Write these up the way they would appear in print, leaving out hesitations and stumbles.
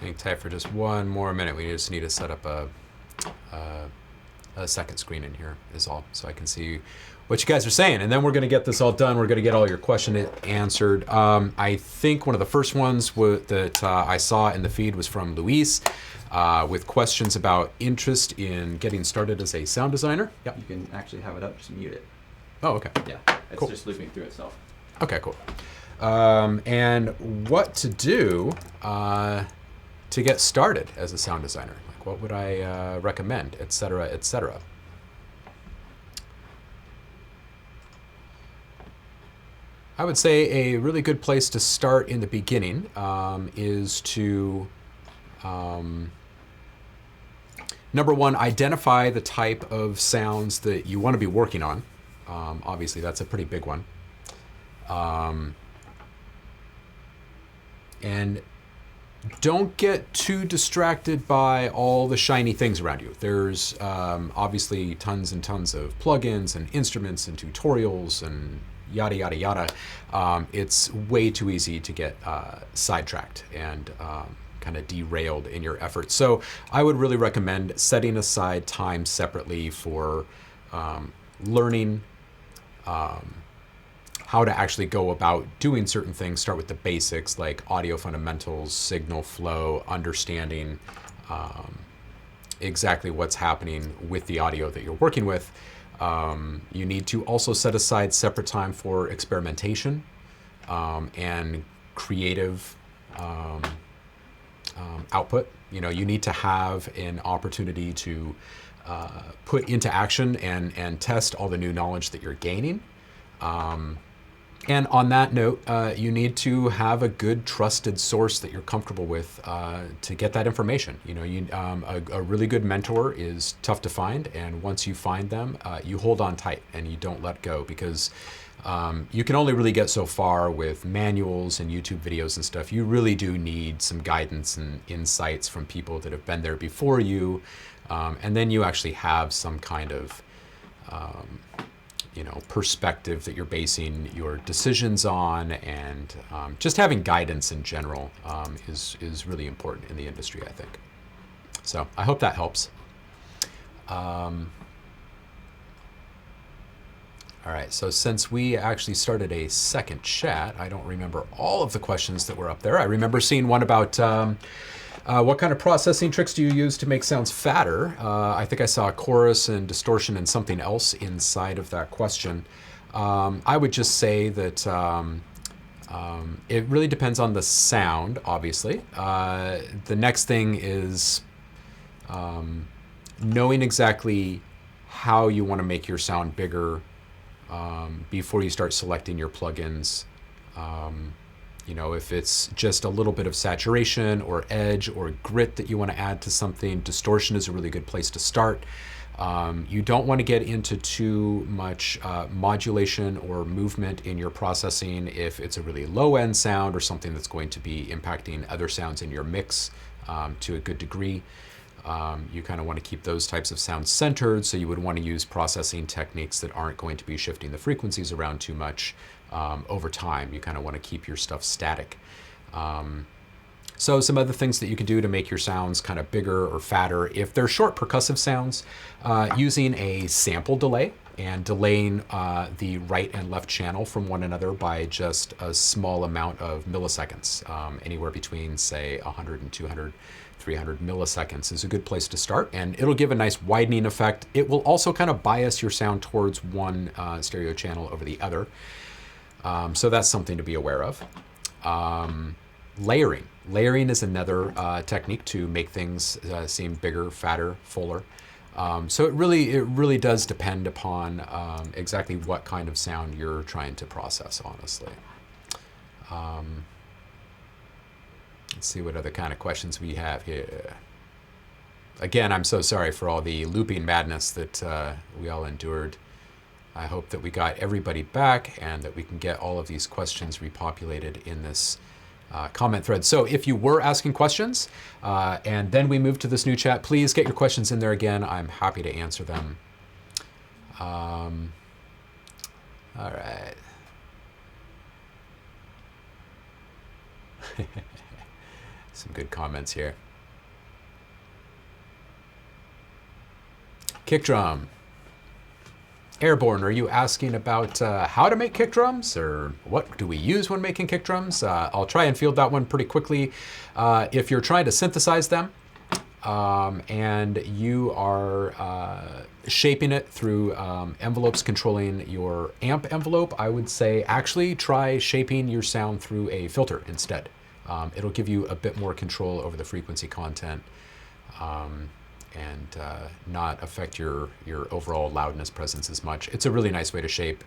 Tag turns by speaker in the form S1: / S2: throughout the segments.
S1: hang tight for just one more minute. We just need to set up a second screen in here is all, so I can see what you guys are saying. And then we're going to get this all done. We're going to get all your questions answered. I think one of the first ones that I saw in the feed was from Luis with questions about interest in getting started as a sound designer.
S2: Yep. You can actually have it up, just mute it.
S1: Oh, okay.
S2: Yeah, it's
S1: cool.
S2: Just looping through itself.
S1: Okay, cool. And what to do to get started as a sound designer? Like, what would I recommend, et cetera, et cetera? I would say a really good place to start in the beginning is to, number one, identify the type of sounds that you want to be working on. Obviously, that's a pretty big one. And don't get too distracted by all the shiny things around you. There's obviously tons and tons of plugins and instruments and tutorials and yada, yada, yada. It's way too easy to get sidetracked and kind of derailed in your efforts. So I would really recommend setting aside time separately for learning how to actually go about doing certain things. Start with the basics like audio fundamentals, signal flow, understanding exactly what's happening with the audio that you're working with. You need to also set aside separate time for experimentation and creative output. You know, you need to have an opportunity to put into action and test all the new knowledge that you're gaining. And on that note, you need to have a good trusted source that you're comfortable with to get that information. You know, a really good mentor is tough to find, and once you find them, you hold on tight and you don't let go, because you can only really get so far with manuals and YouTube videos and stuff. You really do need some guidance and insights from people that have been there before you, and then you actually have some kind of perspective that you're basing your decisions on, and just having guidance in general is really important in the industry, I think. So I hope that helps. All right, so since we actually started a second chat, I don't remember all of the questions that were up there. I remember seeing one about what kind of processing tricks do you use to make sounds fatter? I think I saw a chorus and distortion and something else inside of that question. I would just say that it really depends on the sound, obviously. The next thing is knowing exactly how you want to make your sound bigger before you start selecting your plugins. You know, if it's just a little bit of saturation or edge or grit that you want to add to something, distortion is a really good place to start. You don't want to get into too much modulation or movement in your processing if it's a really low-end sound or something that's going to be impacting other sounds in your mix to a good degree. You kind of want to keep those types of sounds centered, so you would want to use processing techniques that aren't going to be shifting the frequencies around too much over time. You kind of want to keep your stuff static. So some other things that you can do to make your sounds kind of bigger or fatter, if they're short percussive sounds, using a sample delay and delaying the right and left channel from one another by just a small amount of milliseconds, anywhere between, say, 100 and 200, 300 milliseconds is a good place to start, and it'll give a nice widening effect. It will also kind of bias your sound towards one stereo channel over the other. So that's something to be aware of. Layering. Layering is another technique to make things seem bigger, fatter, fuller. So it really does depend upon exactly what kind of sound you're trying to process, honestly. Let's see what other kind of questions we have here. Again, I'm so sorry for all the looping madness that we all endured. I hope that we got everybody back and that we can get all of these questions repopulated in this comment thread. So if you were asking questions and then we move to this new chat, please get your questions in there again. I'm happy to answer them. All right. Some good comments here. Kick drum. Airborne, are you asking about how to make kick drums, or what do we use when making kick drums? I'll try and field that one pretty quickly. If you're trying to synthesize them and you are shaping it through envelopes controlling your amp envelope, I would say actually try shaping your sound through a filter instead. It'll give you a bit more control over the frequency content. And not affect your overall loudness presence as much. It's a really nice way to shape.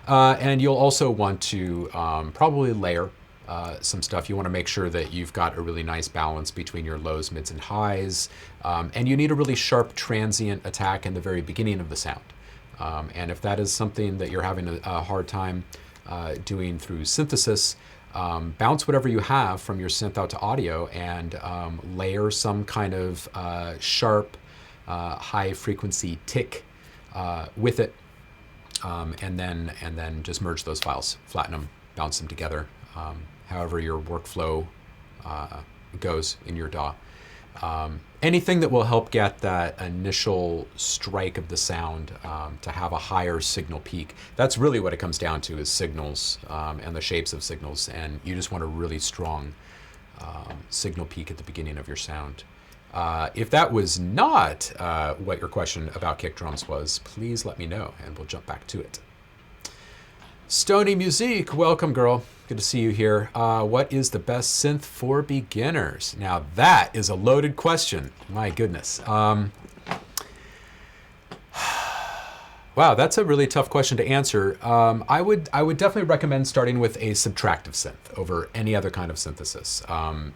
S1: And you'll also want to probably layer some stuff. You want to make sure that you've got a really nice balance between your lows, mids, and highs. And you need a really sharp transient attack in the very beginning of the sound. And if that is something that you're having a hard time doing through synthesis, bounce whatever you have from your synth out to audio and layer some kind of sharp, high frequency tick with it, and then just merge those files, flatten them, bounce them together, however your workflow goes in your DAW. Anything that will help get that initial strike of the sound to have a higher signal peak. That's really what it comes down to, is signals and the shapes of signals. And you just want a really strong signal peak at the beginning of your sound. If that was not what your question about kick drums was, please let me know and we'll jump back to it. Stony Musique, welcome, girl. Good to see you here. What is the best synth for beginners? Now that is a loaded question. My goodness. Wow, that's a really tough question to answer. I would definitely recommend starting with a subtractive synth over any other kind of synthesis.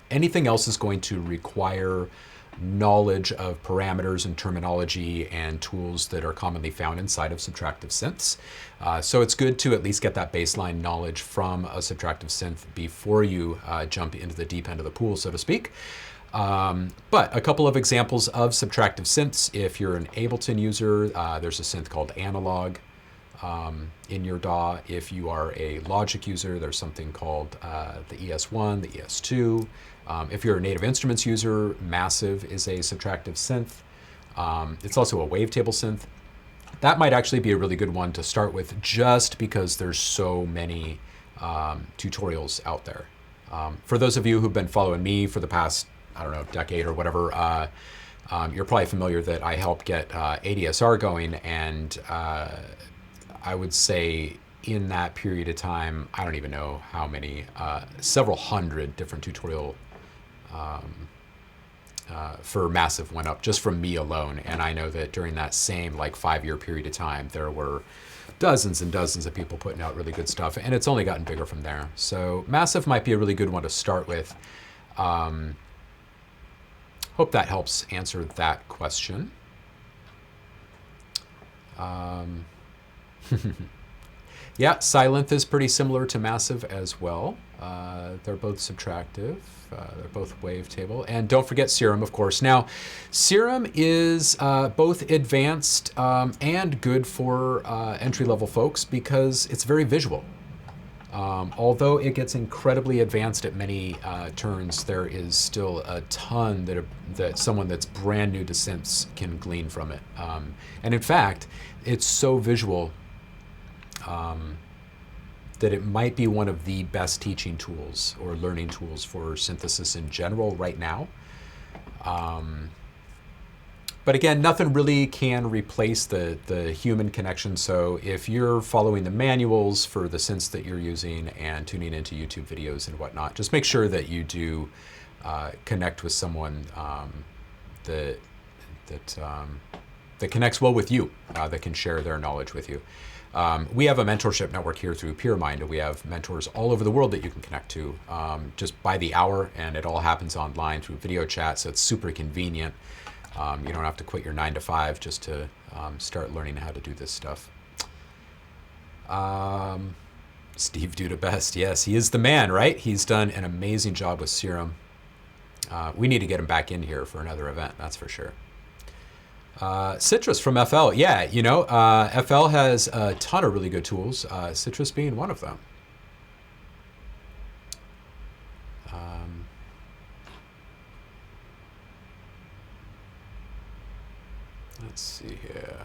S1: Anything else is going to require knowledge of parameters and terminology and tools that are commonly found inside of subtractive synths. So it's good to at least get that baseline knowledge from a subtractive synth before you jump into the deep end of the pool, so to speak. But a couple of examples of subtractive synths. If you're an Ableton user, there's a synth called Analog in your DAW. If you are a Logic user, there's something called the ES1, the ES2. If you're a Native Instruments user, Massive is a subtractive synth. It's also a wavetable synth. That might actually be a really good one to start with, just because there's so many tutorials out there. For those of you who've been following me for the past, I don't know, decade or whatever, you're probably familiar that I helped get ADSR going, and I would say in that period of time, I don't even know how many, several hundred different tutorial for Massive went up just from me alone. And I know that during that same 5-year period of time, there were dozens and dozens of people putting out really good stuff, and it's only gotten bigger from there. So Massive might be a really good one to start with. Hope that helps answer that question. Yeah, Sylenth is pretty similar to Massive as well. They're both subtractive. They're both wavetable. And don't forget Serum, of course. Now, Serum is both advanced and good for entry-level folks because it's very visual. Although it gets incredibly advanced at many turns, there is still a ton that someone that's brand new to synths can glean from it. And in fact, it's so visual that it might be one of the best teaching tools or learning tools for synthesis in general right now. But again, nothing really can replace the human connection. So if you're following the manuals for the synths that you're using and tuning into YouTube videos and whatnot, just make sure that you do connect with someone that connects well with you, that can share their knowledge with you. We have a mentorship network here through Pyramind, and we have mentors all over the world that you can connect to just by the hour, and it all happens online through video chat, so it's super convenient. You don't have to quit your 9 to 5 just to start learning how to do this stuff. Steve Duda Best, yes, he is the man, right? He's done an amazing job with Serum. We need to get him back in here for another event, that's for sure. Citrus from FL. Yeah, FL has a ton of really good tools, Citrus being one of them. Let's see here.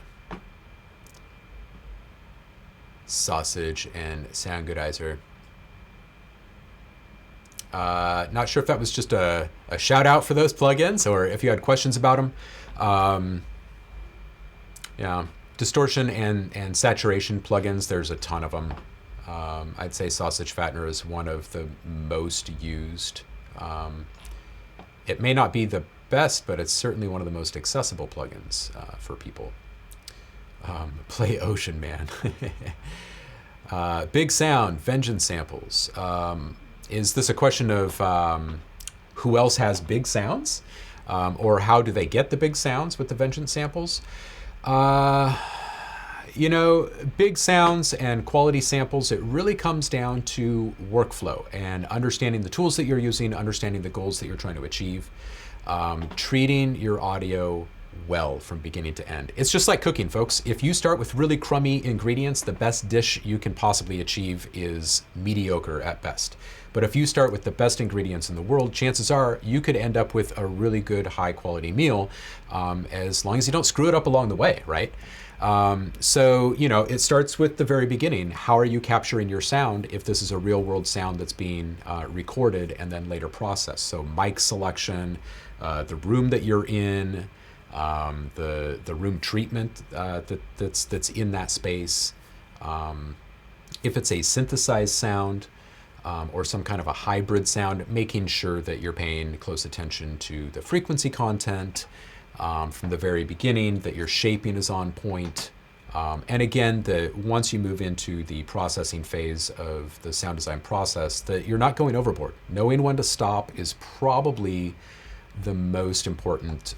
S1: Sausage and Sound Goodizer. Not sure if that was just a shout out for those plugins or if you had questions about them. Yeah, distortion and saturation plugins, there's a ton of them. I'd say Sausage Fattener is one of the most used. It may not be the best, but it's certainly one of the most accessible plugins for people. Play Ocean Man. Big Sound, Vengeance samples. Is this a question of who else has big sounds? Or how do they get the big sounds with the Vengeance samples? You know, big sounds and quality samples, it really comes down to workflow and understanding the tools that you're using, understanding the goals that you're trying to achieve, treating your audio well from beginning to end. It's just like cooking, folks. If you start with really crummy ingredients, the best dish you can possibly achieve is mediocre at best. But if you start with the best ingredients in the world, chances are you could end up with a really good high quality meal, as long as you don't screw it up along the way, right? So, you know, it starts with the very beginning. How are you capturing your sound if this is a real world sound that's being recorded and then later processed? So mic selection, the room that you're in, the room treatment that's in that space. If it's a synthesized sound, or some kind of a hybrid sound, making sure that you're paying close attention to the frequency content from the very beginning, that your shaping is on point. And again, once you move into the processing phase of the sound design process, that you're not going overboard. Knowing when to stop is probably the most important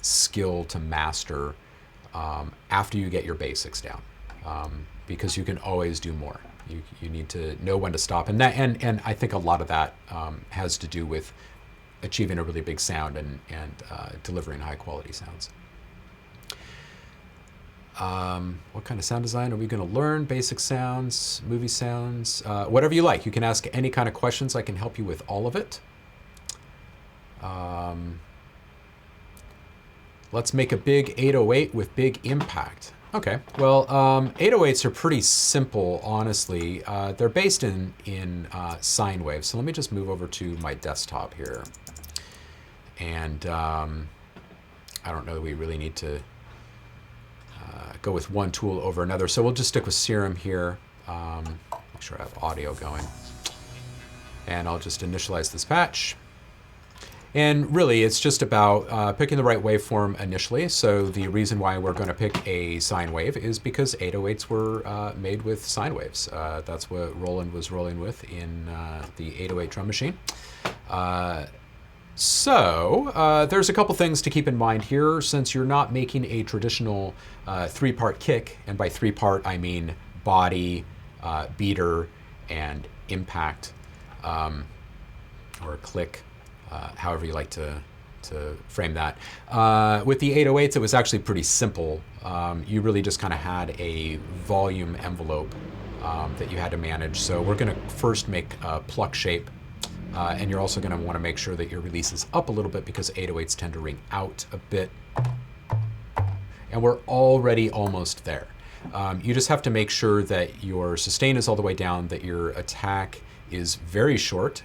S1: skill to master after you get your basics down, because you can always do more. You need to know when to stop, and I think a lot of that has to do with achieving a really big sound and delivering high quality sounds. What kind of sound design are we going to learn? Basic sounds, movie sounds, whatever you like. You can ask any kind of questions. I can help you with all of it. Let's make a big 808 with big impact. Okay, well, 808s are pretty simple, honestly. They're based in sine waves. So let me just move over to my desktop here. And I don't know that we really need to go with one tool over another. So we'll just stick with Serum here. Make sure I have audio going. And I'll just initialize this patch. And really, it's just about picking the right waveform initially. So the reason why we're going to pick a sine wave is because 808s were made with sine waves. That's what Roland was rolling with in the 808 drum machine. So there's a couple things to keep in mind here. Since you're not making a traditional three-part kick, and by three-part I mean body, beater, and impact, or click. However you like to frame that. With the 808s, it was actually pretty simple. You really just kind of had a volume envelope that you had to manage. So we're going to first make a pluck shape, and you're also going to want to make sure that your release is up a little bit because 808s tend to ring out a bit. And we're already almost there. You just have to make sure that your sustain is all the way down, that your attack is very short.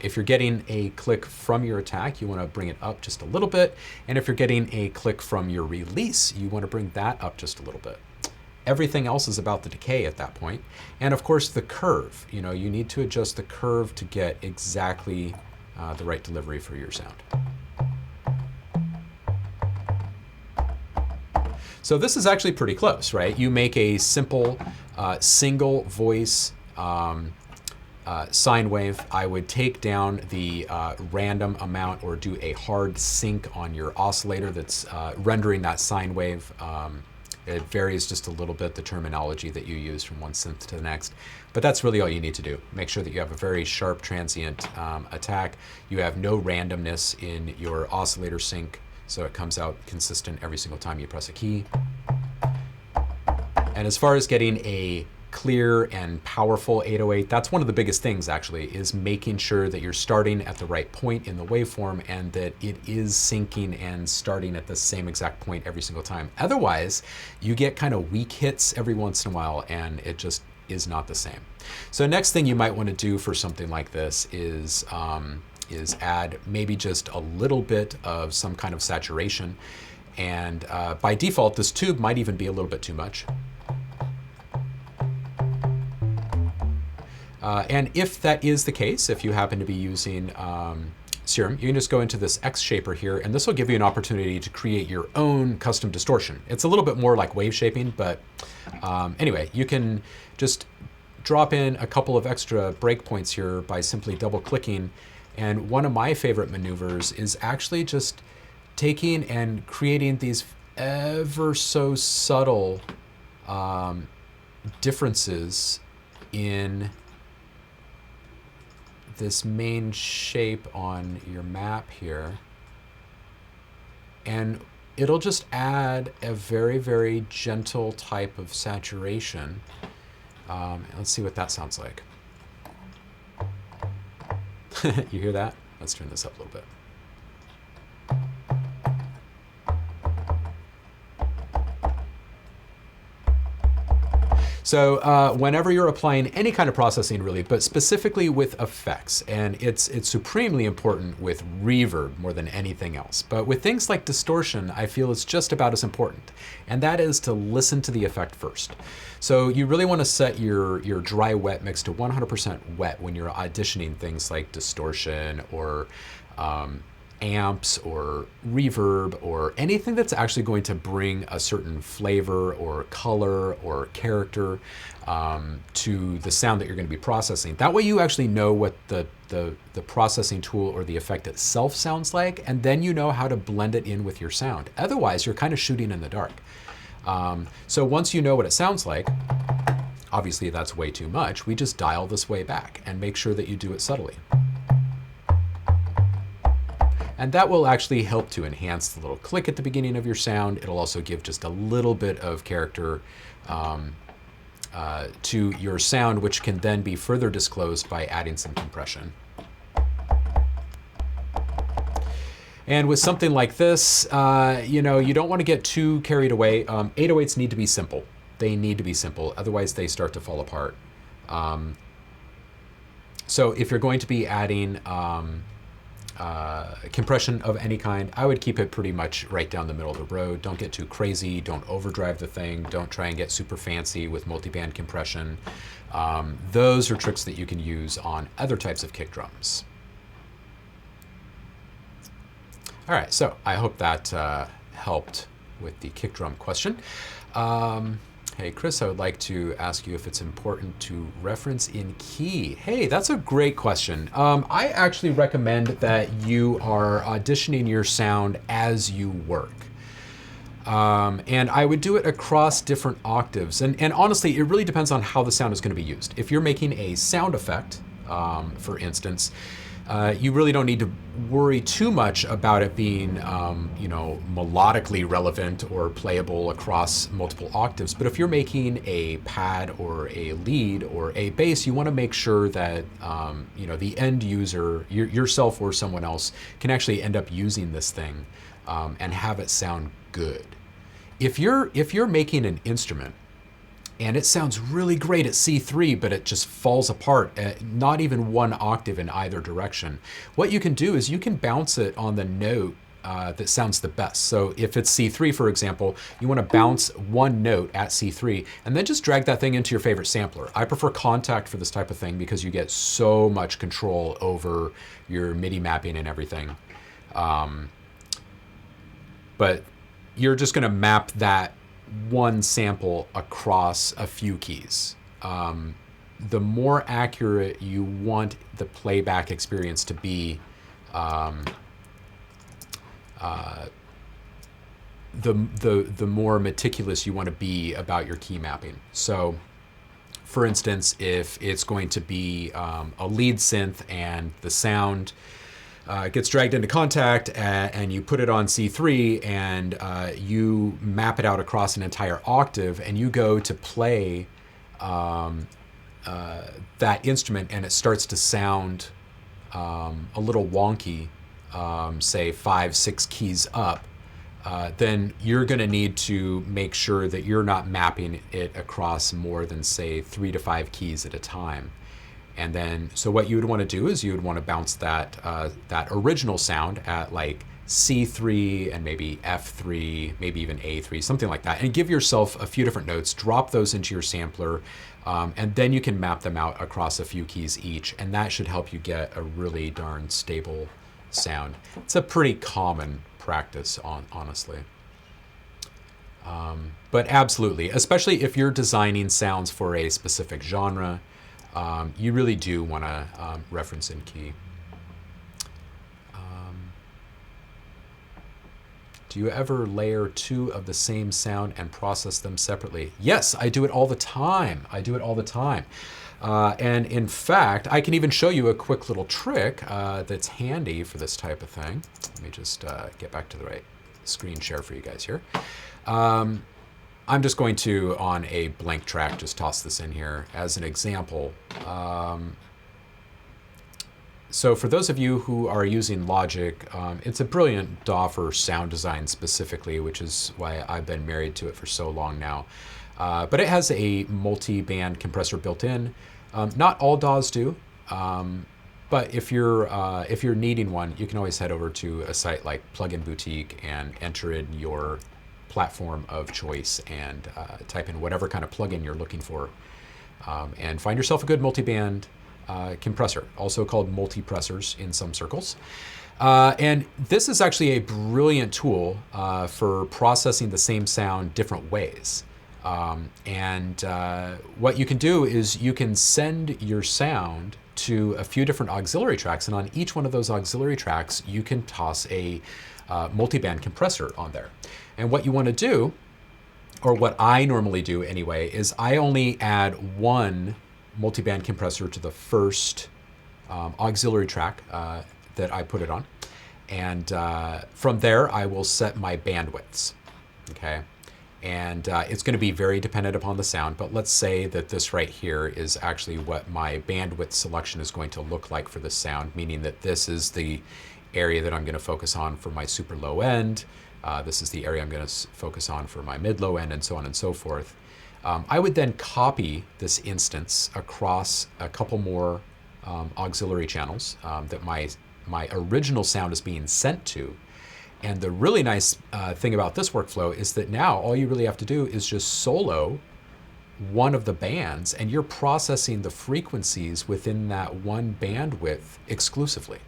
S1: If you're getting a click from your attack, you want to bring it up just a little bit. And if you're getting a click from your release, you want to bring that up just a little bit. Everything else is about the decay at that point. And of course, the curve. You know, you need to adjust the curve to get exactly the right delivery for your sound. So this is actually pretty close, right? You make a simple single voice sine wave. I would take down the random amount or do a hard sync on your oscillator that's rendering that sine wave. It varies just a little bit, the terminology that you use from one synth to the next, but that's really all you need to do. Make sure that you have a very sharp transient attack. You have no randomness in your oscillator sync, so it comes out consistent every single time you press a key. And as far as getting a clear and powerful 808. That's one of the biggest things, actually, is making sure that you're starting at the right point in the waveform and that it is syncing and starting at the same exact point every single time. Otherwise, you get kind of weak hits every once in a while, and it just is not the same. So next thing you might want to do for something like this is add maybe just a little bit of some kind of saturation. And by default, this tube might even be a little bit too much. And if that is the case, if you happen to be using Serum, you can just go into this X shaper here, and this will give you an opportunity to create your own custom distortion. It's a little bit more like wave shaping, but anyway, you can just drop in a couple of extra breakpoints here by simply double clicking. And one of my favorite maneuvers is actually just taking and creating these ever so subtle differences in this main shape on your map here. And it'll just add a very, very gentle type of saturation. Let's see what that sounds like. You hear that? Let's turn this up a little bit. So whenever you're applying any kind of processing, really, but specifically with effects, and it's supremely important with reverb more than anything else. But with things like distortion, I feel it's just about as important, and that is to listen to the effect first. So you really want to set your dry wet mix to 100% wet when you're auditioning things like distortion or amps or reverb or anything that's actually going to bring a certain flavor or color or character to the sound that you're going to be processing. That way you actually know what the processing tool or the effect itself sounds like, and then you know how to blend it in with your sound. Otherwise, you're kind of shooting in the dark. So once you know what it sounds like, obviously that's way too much, we just dial this way back and make sure that you do it subtly. And that will actually help to enhance the little click at the beginning of your sound. It'll also give just a little bit of character to your sound, which can then be further disclosed by adding some compression. And with something like this, you don't want to get too carried away. 808s need to be simple. They need to be simple, otherwise they start to fall apart. So if you're going to be adding compression of any kind, I would keep it pretty much right down the middle of the road. Don't get too crazy. Don't overdrive the thing. Don't try and get super fancy with multiband compression. Those are tricks that you can use on other types of kick drums. All right, so I hope that helped with the kick drum question. Hey, Chris, I would like to ask you if it's important to reference in key. Hey, that's a great question. I actually recommend that you are auditioning your sound as you work. And I would do it across different octaves. And honestly, it really depends on how the sound is going to be used. If you're making a sound effect, for instance, you really don't need to worry too much about it being, melodically relevant or playable across multiple octaves. But if you're making a pad or a lead or a bass, you want to make sure that, the end user, yourself or someone else, can actually end up using this thing and have it sound good. If you're making an instrument and it sounds really great at C3, but it just falls apart, not even one octave in either direction, what you can do is you can bounce it on the note that sounds the best. So if it's C3, for example, you want to bounce one note at C3 and then just drag that thing into your favorite sampler. I prefer Contact for this type of thing because you get so much control over your MIDI mapping and everything. But you're just going to map that one sample across a few keys. The more accurate you want the playback experience to be, the more meticulous you want to be about your key mapping. So, for instance, if it's going to be a lead synth and the sound gets dragged into Contact and you put it on C3 and you map it out across an entire octave and you go to play that instrument and it starts to sound a little wonky, say 5, 6 keys up, then you're going to need to make sure that you're not mapping it across more than, say, 3 to 5 keys at a time. And then, so what you would want to do is you would want to bounce that original sound at like C3 and maybe F3, maybe even A3, something like that, and give yourself a few different notes, drop those into your sampler, and then you can map them out across a few keys each, and that should help you get a really darn stable sound. It's a pretty common practice, honestly. But absolutely, especially if you're designing sounds for a specific genre, you really do want to reference in key. Do you ever layer 2 of the same sound and process them separately? Yes, I do it all the time. And in fact, I can even show you a quick little trick that's handy for this type of thing. Let me just get back to the right screen share for you guys here. I'm just going to, on a blank track, just toss this in here as an example. So for those of you who are using Logic, it's a brilliant DAW for sound design specifically, which is why I've been married to it for so long now. But it has a multi-band compressor built in. Not all DAWs do, but if you're needing one, you can always head over to a site like Plugin Boutique and enter in your platform of choice and type in whatever kind of plugin you're looking for, and find yourself a good multi-band compressor, also called multipressors in some circles. And this is actually a brilliant tool for processing the same sound different ways. And what you can do is you can send your sound to a few different auxiliary tracks, and on each one of those auxiliary tracks, you can toss a multi-band compressor on there. And what you want to do, or what I normally do anyway, is I only add one multi-band compressor to the first auxiliary track that I put it on. And from there, I will set my bandwidths, okay? And it's going to be very dependent upon the sound, but let's say that this right here is actually what my bandwidth selection is going to look like for the sound, meaning that this is the area that I'm going to focus on for my super low end. This is the area I'm going to focus on for my mid-low end, and so on and so forth. I would then copy this instance across a couple more auxiliary channels that my original sound is being sent to. And the really nice thing about this workflow is that now all you really have to do is just solo one of the bands, and you're processing the frequencies within that one bandwidth exclusively.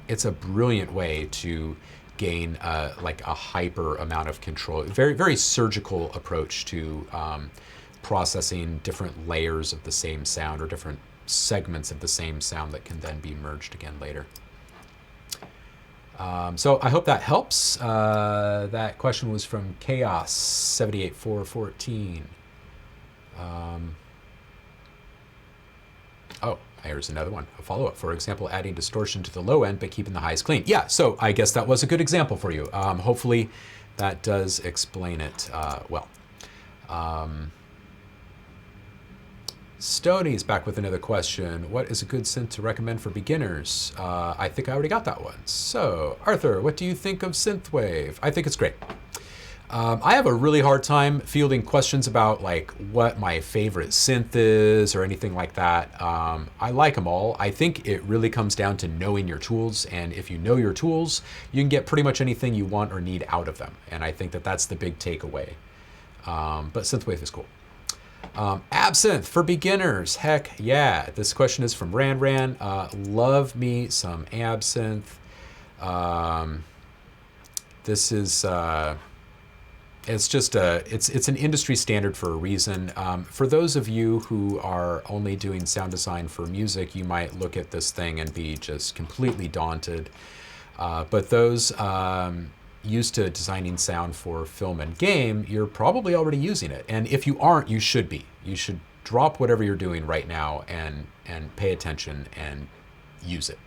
S1: It's a brilliant way to gain like a hyper amount of control. Very, very surgical approach to processing different layers of the same sound or different segments of the same sound that can then be merged again later. So I hope that helps. That question was from Chaos 78414. Oh, here's another one, a follow-up. For example, adding distortion to the low end, but keeping the highs clean. Yeah, so I guess that was a good example for you. Hopefully that does explain it well. Stoney's back with another question. What is a good synth to recommend for beginners? I think I already got that one. So, Arthur, what do you think of synthwave? I think it's great. I have a really hard time fielding questions about like what my favorite synth is or anything like that. I like them all. I think it really comes down to knowing your tools, and if you know your tools, you can get pretty much anything you want or need out of them. And I think that that's the big takeaway. But synthwave is cool. Absinthe for beginners. Heck yeah. This question is from Ran. Love me some Absinthe. This is, it's just it's an industry standard for a reason. For those of you who are only doing sound design for music, you might look at this thing and be just completely daunted. But those used to designing sound for film and game, you're probably already using it. And if you aren't, you should be. You should drop whatever you're doing right now and pay attention and use it.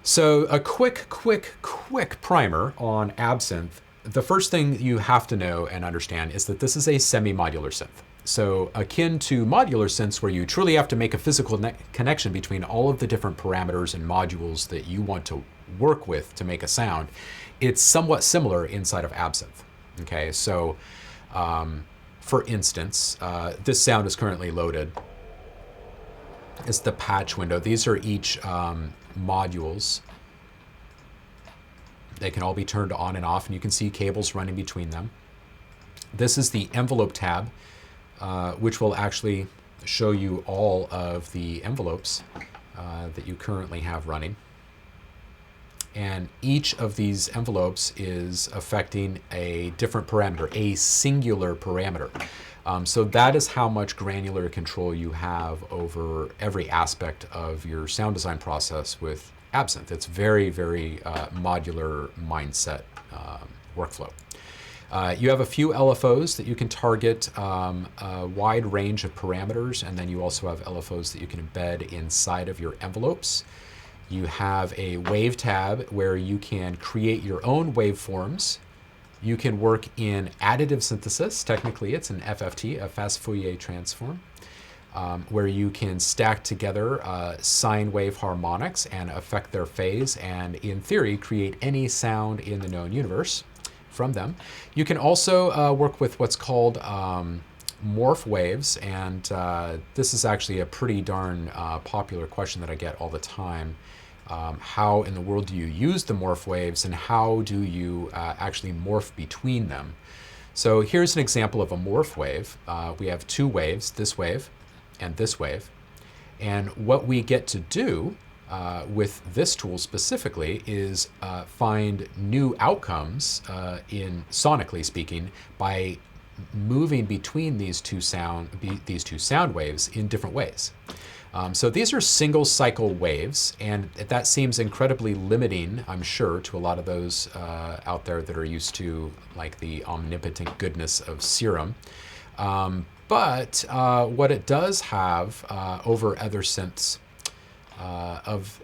S1: So a quick primer on Absinthe. The first thing you have to know and understand is that this is a semi-modular synth. So akin to modular synths, where you truly have to make a physical connection between all of the different parameters and modules that you want to work with to make a sound, it's somewhat similar inside of Absinthe. Okay, so for instance, this sound is currently loaded. It's the patch window. These are each modules. They can all be turned on and off, and you can see cables running between them. This is the envelope tab, which will actually show you all of the envelopes that you currently have running. And each of these envelopes is affecting a different parameter, a singular parameter. So that is how much granular control you have over every aspect of your sound design process with Absinthe. It's very, very modular mindset workflow. You have a few LFOs that you can target a wide range of parameters, and then you also have LFOs that you can embed inside of your envelopes. You have a wave tab where you can create your own waveforms. You can work in additive synthesis. Technically, it's an FFT, a fast Fourier transform, where you can stack together sine wave harmonics and affect their phase, and in theory, create any sound in the known universe from them. You can also work with what's called morph waves, and this is actually a pretty darn popular question that I get all the time. How in the world do you use the morph waves, and how do you actually morph between them? So here's an example of a morph wave. We have two waves, this wave and this wave. And what we get to do with this tool specifically is find new outcomes in sonically speaking by moving between these two sound waves in different ways. So these are single cycle waves, and that seems incredibly limiting, I'm sure, to a lot of those out there that are used to like the omnipotent goodness of Serum. But what it does have over other synths of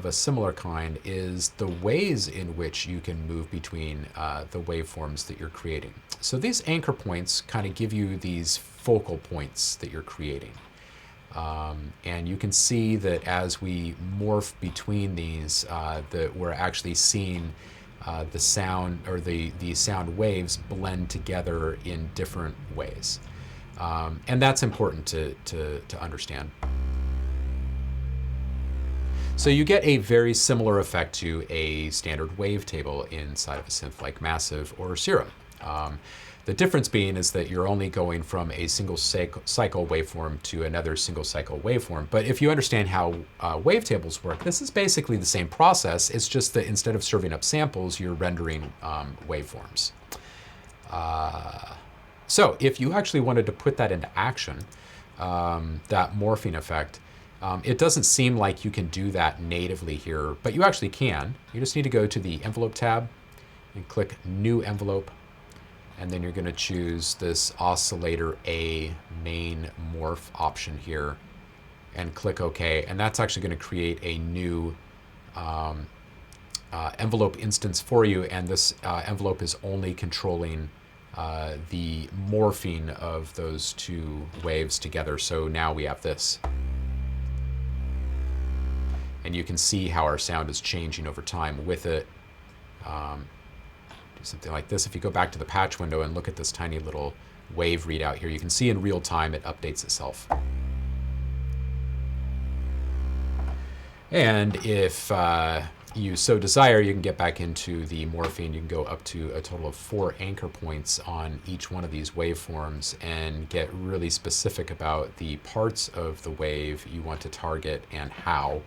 S1: a similar kind is the ways in which you can move between the waveforms that you're creating. So these anchor points kind of give you these focal points that you're creating. And you can see that as we morph between these, that we're actually seeing the sound or the sound waves blend together in different ways. And that's important to understand. So you get a very similar effect to a standard wavetable inside of a synth like Massive or Serum. The difference being is that you're only going from a single cycle waveform to another single cycle waveform. But if you understand how wavetables work, this is basically the same process. It's just that instead of serving up samples, you're rendering waveforms. So if you actually wanted to put that into action, that morphing effect, it doesn't seem like you can do that natively here, but you actually can. You just need to go to the envelope tab and click New Envelope. And then you're going to choose this oscillator A main morph option here and click OK. And that's actually going to create a new envelope instance for you. And this envelope is only controlling the morphing of those two waves together. So now we have this. And you can see how our sound is changing over time with it. Do something like this. If you go back to the patch window and look at this tiny little wave readout here, you can see in real time it updates itself. And if you so desire, you can get back into the morphing. You can go up to a total of 4 anchor points on each one of these waveforms and get really specific about the parts of the wave you want to target and how.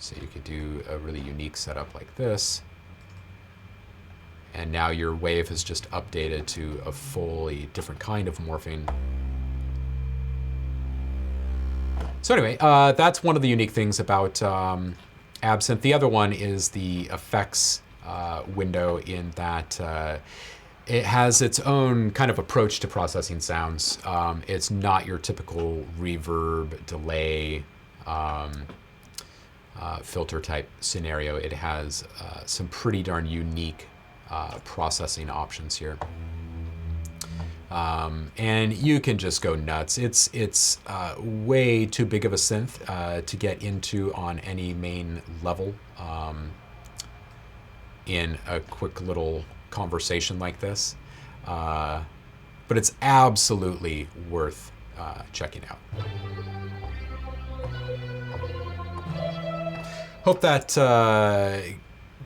S1: So you could do a really unique setup like this. And now your wave has just updated to a fully different kind of morphing. So anyway, that's one of the unique things about Absinthe. The other one is the effects window, in that it has its own kind of approach to processing sounds. It's not your typical reverb, delay, filter type scenario. It has some pretty darn unique processing options here. And you can just go nuts. It's way too big of a synth to get into on any main level in a quick little conversation like this. But it's absolutely worth checking out. Hope that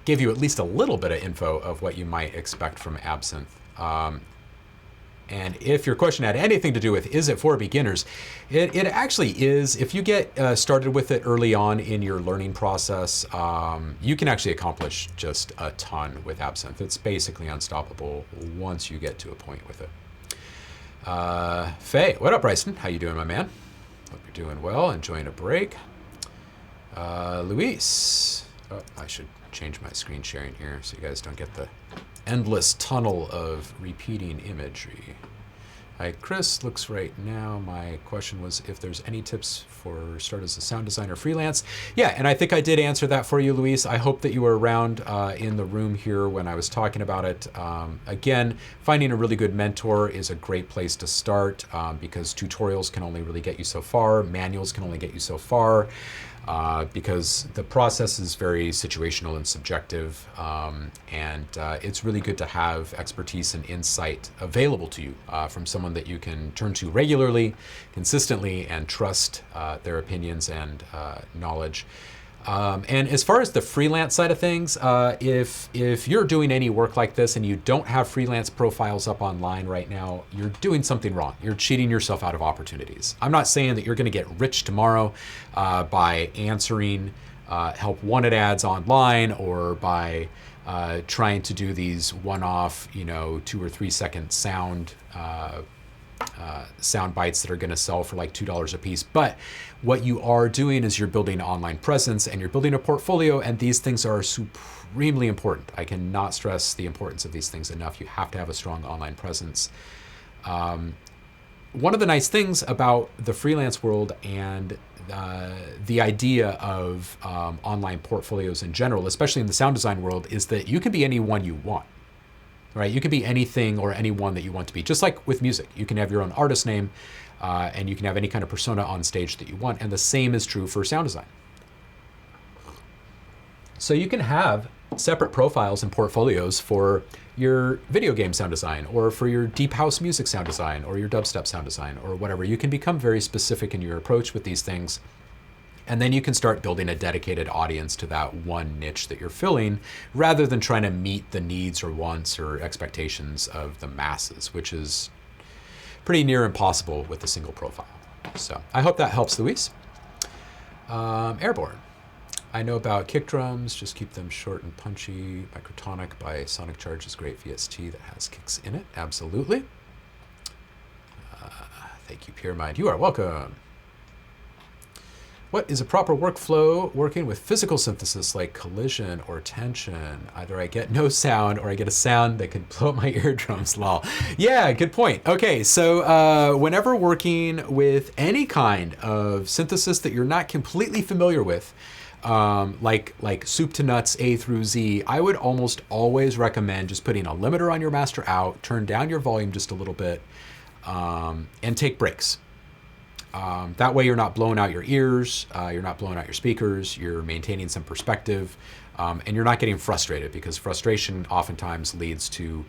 S1: gave you at least a little bit of info of what you might expect from Absinthe. And if your question had anything to do with, is it for beginners? It actually is. If you get started with it early on in your learning process, you can actually accomplish just a ton with Absinthe. It's basically unstoppable once you get to a point with it. Faye, what up, Bryson? How you doing, my man? Hope you're doing well, enjoying a break. Luis, oh, I should change my screen sharing here so you guys don't get the endless tunnel of repeating imagery. Hi, Chris. Looks right now. My question was if there's any tips for start as a sound designer freelance. Yeah, and I think I did answer that for you, Luis. I hope that you were around in the room here when I was talking about it. Again, finding a really good mentor is a great place to start because tutorials can only really get you so far. Manuals can only get you so far. Because the process is very situational and subjective, and it's really good to have expertise and insight available to you from someone that you can turn to regularly, consistently, and trust their opinions and knowledge. And as far as the freelance side of things, if you're doing any work like this and you don't have freelance profiles up online right now, you're doing something wrong. You're cheating yourself out of opportunities. I'm not saying that you're going to get rich tomorrow by answering help wanted ads online or by trying to do these one-off, 2 or 3 second sound bites that are going to sell for like $2 a piece. But what you are doing is you're building an online presence and you're building a portfolio, and these things are supremely important. I cannot stress the importance of these things enough. You have to have a strong online presence. One of the nice things about the freelance world and the idea of online portfolios in general, especially in the sound design world, is that you can be anyone you want. Right? You can be anything or anyone that you want to be. Just like with music, you can have your own artist name and you can have any kind of persona on stage that you want. And the same is true for sound design. So you can have separate profiles and portfolios for your video game sound design or for your deep house music sound design or your dubstep sound design or whatever. You can become very specific in your approach with these things. And then you can start building a dedicated audience to that one niche that you're filling rather than trying to meet the needs or wants or expectations of the masses, which is pretty near impossible with a single profile. So I hope that helps, Luis. Airborne. I know about kick drums, just keep them short and punchy. Microtonic by Sonic Charge is great VST that has kicks in it. Absolutely. Thank you, Pyramind. You are welcome. What is a proper workflow working with physical synthesis like collision or tension? Either I get no sound or I get a sound that could blow up my eardrums, lol. Yeah, good point. Okay, so whenever working with any kind of synthesis that you're not completely familiar with, like soup to nuts, A through Z, I would almost always recommend just putting a limiter on your master out, turn down your volume just a little bit, and take breaks. That way you're not blowing out your ears, you're not blowing out your speakers, you're maintaining some perspective, and you're not getting frustrated because frustration oftentimes leads to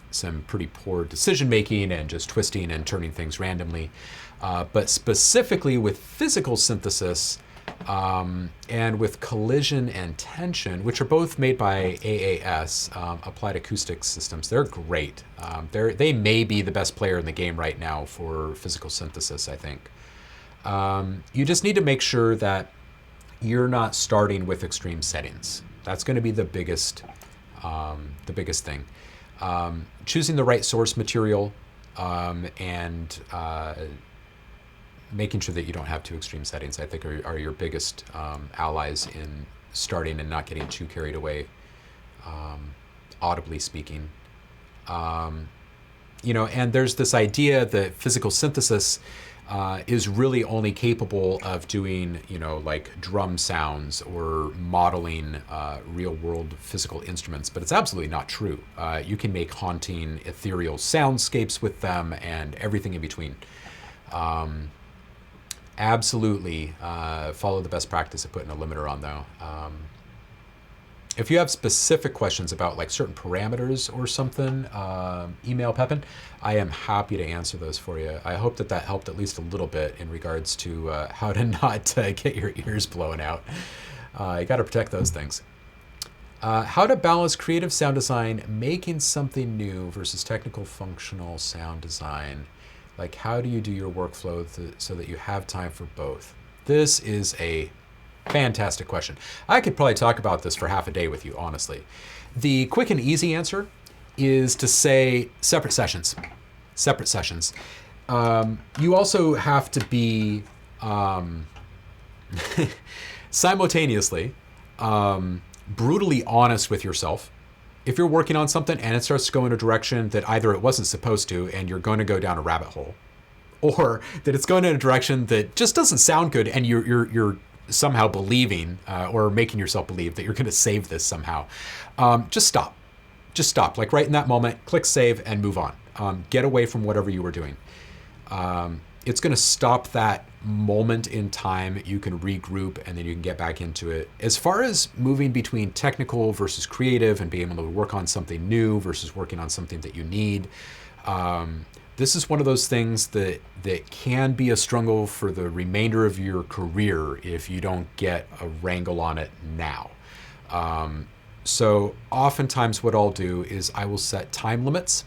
S1: some pretty poor decision making and just twisting and turning things randomly. But specifically with physical synthesis and with collision and tension, which are both made by AAS, Applied Acoustics Systems, they're great. They may be the best player in the game right now for physical synthesis, I think. You just need to make sure that you're not starting with extreme settings. That's going to be the biggest thing. Choosing the right source material and making sure that you don't have too extreme settings, I think, are your biggest allies in starting and not getting too carried away, audibly speaking. And there's this idea that physical synthesis is really only capable of doing, like drum sounds or modeling real world physical instruments, but it's absolutely not true. You can make haunting, ethereal soundscapes with them and everything in between. Absolutely follow the best practice of putting a limiter on, though. If you have specific questions about like certain parameters or something, email Pepin. I am happy to answer those for you. I hope that helped at least a little bit in regards to how to not get your ears blown out. You got to protect those things. How to balance creative sound design, making something new versus technical functional sound design. Like, how do you do your workflow so that you have time for both? This is a fantastic question. I could probably talk about this for half a day with you, honestly. The quick and easy answer is to say separate sessions. Separate sessions. You also have to be simultaneously brutally honest with yourself. If you're working on something and it starts to go in a direction that either it wasn't supposed to and you're going to go down a rabbit hole, or that it's going in a direction that just doesn't sound good and you're somehow believing or making yourself believe that you're going to save this somehow, just stop. Just stop. Like right in that moment, click save and move on. Get away from whatever you were doing. It's going to stop that moment in time. You can regroup and then you can get back into it. As far as moving between technical versus creative and being able to work on something new versus working on something that you need, this is one of those things that can be a struggle for the remainder of your career if you don't get a wrangle on it now. So oftentimes what I'll do is I will set time limits.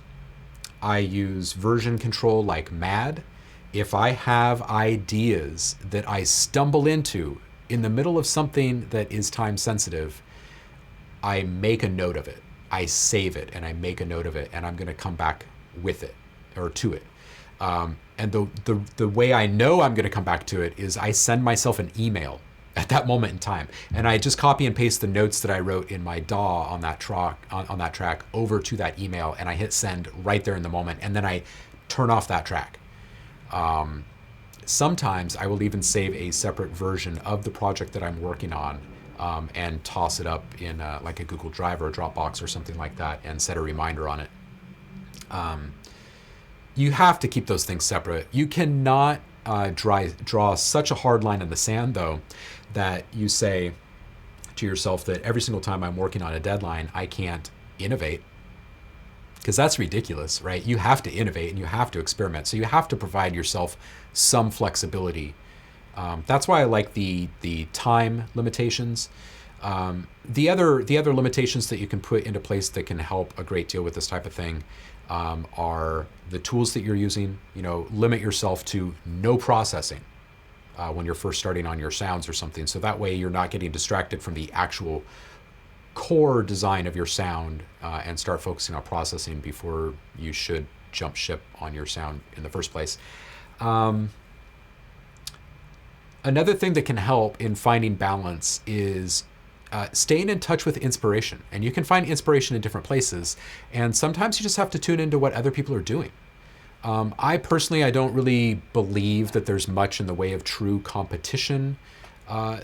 S1: I use version control like mad. If I have ideas that I stumble into in the middle of something that is time sensitive, I make a note of it. I save it and I make a note of it, and I'm going to come back with it or to it. And the way I know I'm going to come back to it is I send myself an email at that moment in time, and I just copy and paste the notes that I wrote in my DAW on that track over to that email, and I hit send right there in the moment, and then I turn off that track. Sometimes I will even save a separate version of the project that I'm working on and toss it up in like a Google Drive or a Dropbox or something like that and set a reminder on it. You have to keep those things separate. You cannot draw such a hard line in the sand, though, that you say to yourself that every single time I'm working on a deadline, I can't innovate. Because that's ridiculous, right? You have to innovate and you have to experiment. So you have to provide yourself some flexibility. That's why I like the time limitations. The other limitations that you can put into place that can help a great deal with this type of thing are the tools that you're using. Limit yourself to no processing when you're first starting on your sounds or something. So that way you're not getting distracted from the actual core design of your sound and start focusing on processing before you should jump ship on your sound in the first place. Another thing that can help in finding balance is staying in touch with inspiration. And you can find inspiration in different places. And sometimes you just have to tune into what other people are doing. I don't really believe that there's much in the way of true competition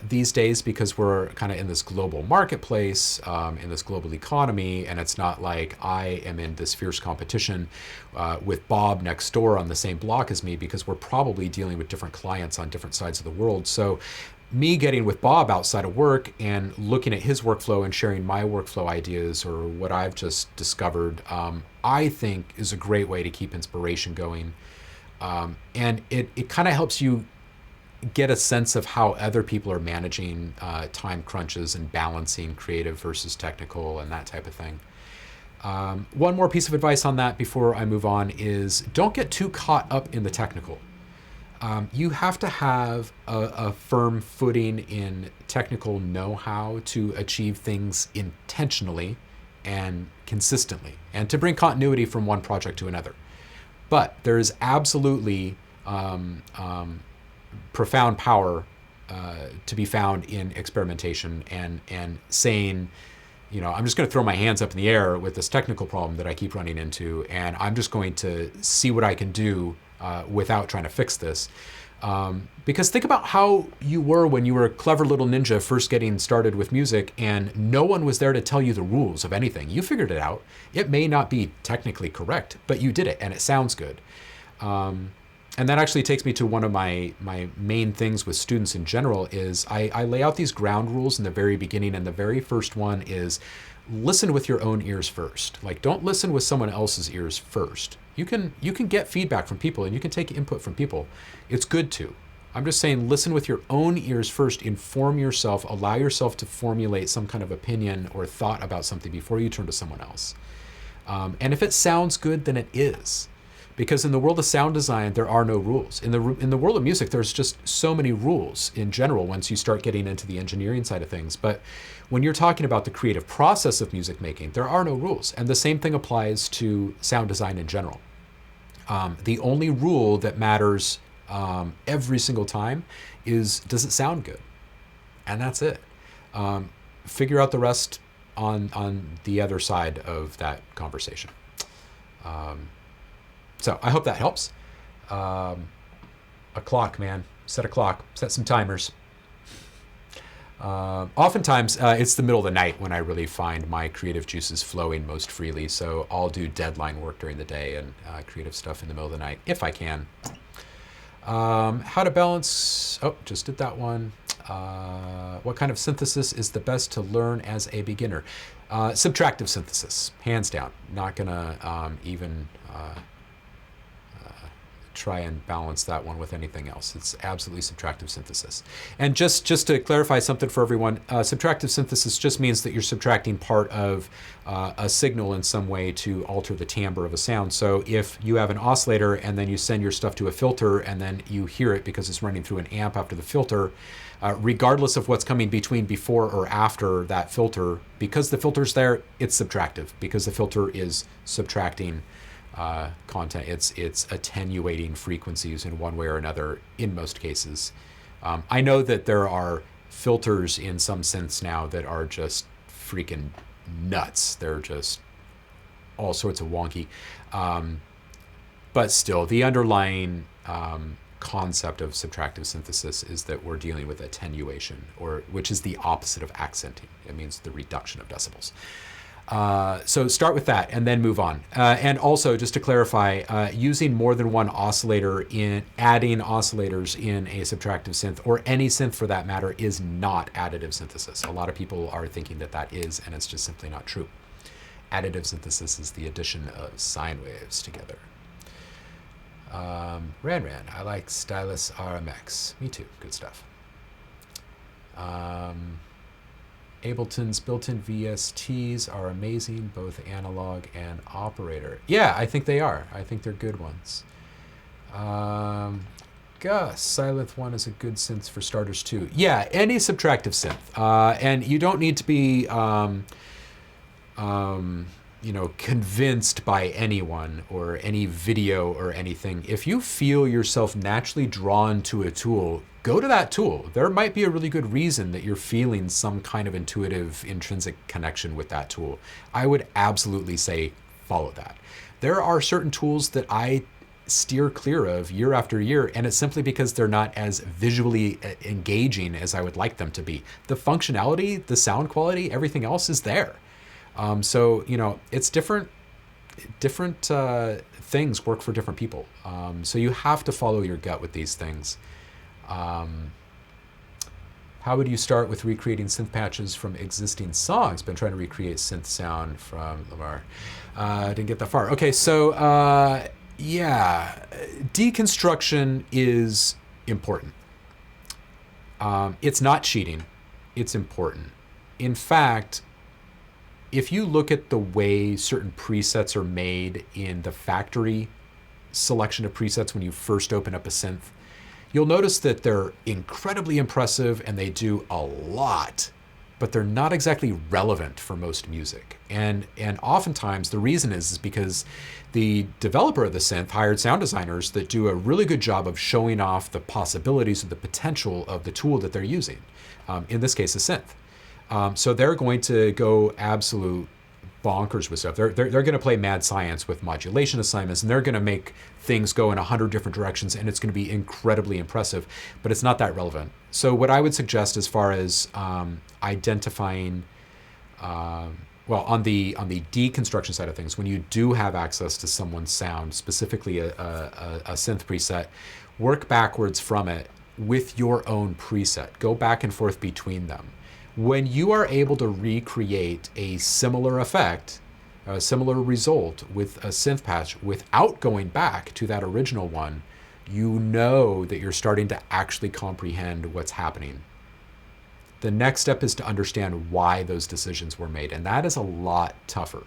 S1: these days, because we're kind of in this global marketplace, in this global economy, and it's not like I am in this fierce competition with Bob next door on the same block as me, because we're probably dealing with different clients on different sides of the world. So me getting with Bob outside of work and looking at his workflow and sharing my workflow ideas or what I've just discovered, I think is a great way to keep inspiration going. And it kind of helps you get a sense of how other people are managing time crunches and balancing creative versus technical and that type of thing. One more piece of advice on that before I move on is don't get too caught up in the technical. You have to have a firm footing in technical know-how to achieve things intentionally and consistently, and to bring continuity from one project to another. But there is absolutely profound power to be found in experimentation and saying, I'm just going to throw my hands up in the air with this technical problem that I keep running into, and I'm just going to see what I can do without trying to fix this. Because think about how you were when you were a clever little ninja first getting started with music and no one was there to tell you the rules of anything. You figured it out. It may not be technically correct, but you did it and it sounds good. And that actually takes me to one of my main things with students in general is I lay out these ground rules in the very beginning, and the very first one is listen with your own ears first. Like, don't listen with someone else's ears first. You can get feedback from people and you can take input from people. It's good to. I'm just saying listen with your own ears first, inform yourself, allow yourself to formulate some kind of opinion or thought about something before you turn to someone else. And if it sounds good, then it is. Because in the world of sound design, there are no rules. In the world of music, there's just so many rules in general once you start getting into the engineering side of things. But when you're talking about the creative process of music making, there are no rules. And the same thing applies to sound design in general. The only rule that matters every single time is, does it sound good? And that's it. Figure out the rest on the other side of that conversation. So I hope that helps. A clock, man. Set a clock. Set some timers. Oftentimes, it's the middle of the night when I really find my creative juices flowing most freely. So I'll do deadline work during the day and creative stuff in the middle of the night, if I can. How to balance... Oh, just did that one. What kind of synthesis is the best to learn as a beginner? Subtractive synthesis, hands down. Not going to even... try and balance that one with anything else. It's absolutely subtractive synthesis. And just to clarify something for everyone, subtractive synthesis just means that you're subtracting part of a signal in some way to alter the timbre of a sound. So if you have an oscillator and then you send your stuff to a filter and then you hear it because it's running through an amp after the filter, regardless of what's coming before or after that filter, because the filter's there, it's subtractive because the filter is subtracting content. It's attenuating frequencies in one way or another in most cases. I know that there are filters in some synths now that are just freaking nuts. They're just all sorts of wonky. But still, the underlying concept of subtractive synthesis is that we're dealing with attenuation, which is the opposite of accenting. It means the reduction of decibels. So start with that and then move on. And also, just to clarify, using more than one oscillator in adding oscillators in a subtractive synth, or any synth for that matter, is not additive synthesis. A lot of people are thinking that that is, and it's just simply not true. Additive synthesis is the addition of sine waves together. Ran, I like Stylus RMX. Me too, good stuff. Ableton's built-in VSTs are amazing, both analog and operator. Yeah, I think they are. I think they're good ones. Gus, Silent One is a good synth for starters too. Yeah, any subtractive synth. And you don't need to be, convinced by anyone or any video or anything. If you feel yourself naturally drawn to a tool, go to that tool. There might be a really good reason that you're feeling some kind of intuitive, intrinsic connection with that tool. I would absolutely say follow that. There are certain tools that I steer clear of year after year, and it's simply because they're not as visually engaging as I would like them to be. The functionality, the sound quality, everything else is there. So, it's different things work for different people. So you have to follow your gut with these things. How would you start with recreating synth patches from existing songs? Been trying to recreate synth sound from Lamar. Didn't get that far. Okay, so deconstruction is important. It's not cheating. It's important. In fact, if you look at the way certain presets are made in the factory selection of presets when you first open up a synth, you'll notice that they're incredibly impressive and they do a lot, but they're not exactly relevant for most music. And oftentimes the reason is because the developer of the synth hired sound designers that do a really good job of showing off the possibilities of the potential of the tool that they're using. In this case, a synth. So they're going to go absolute bonkers with stuff. They're going to play mad science with modulation assignments, and they're going to make things go in 100 different directions, and it's going to be incredibly impressive, but it's not that relevant. So what I would suggest as far as identifying, well, on the deconstruction side of things, when you do have access to someone's sound, specifically a synth preset, work backwards from it with your own preset. Go back and forth between them. When you are able to recreate a similar effect, a similar result with a synth patch without going back to that original one, you know that you're starting to actually comprehend what's happening. The next step is to understand why those decisions were made. And that is a lot tougher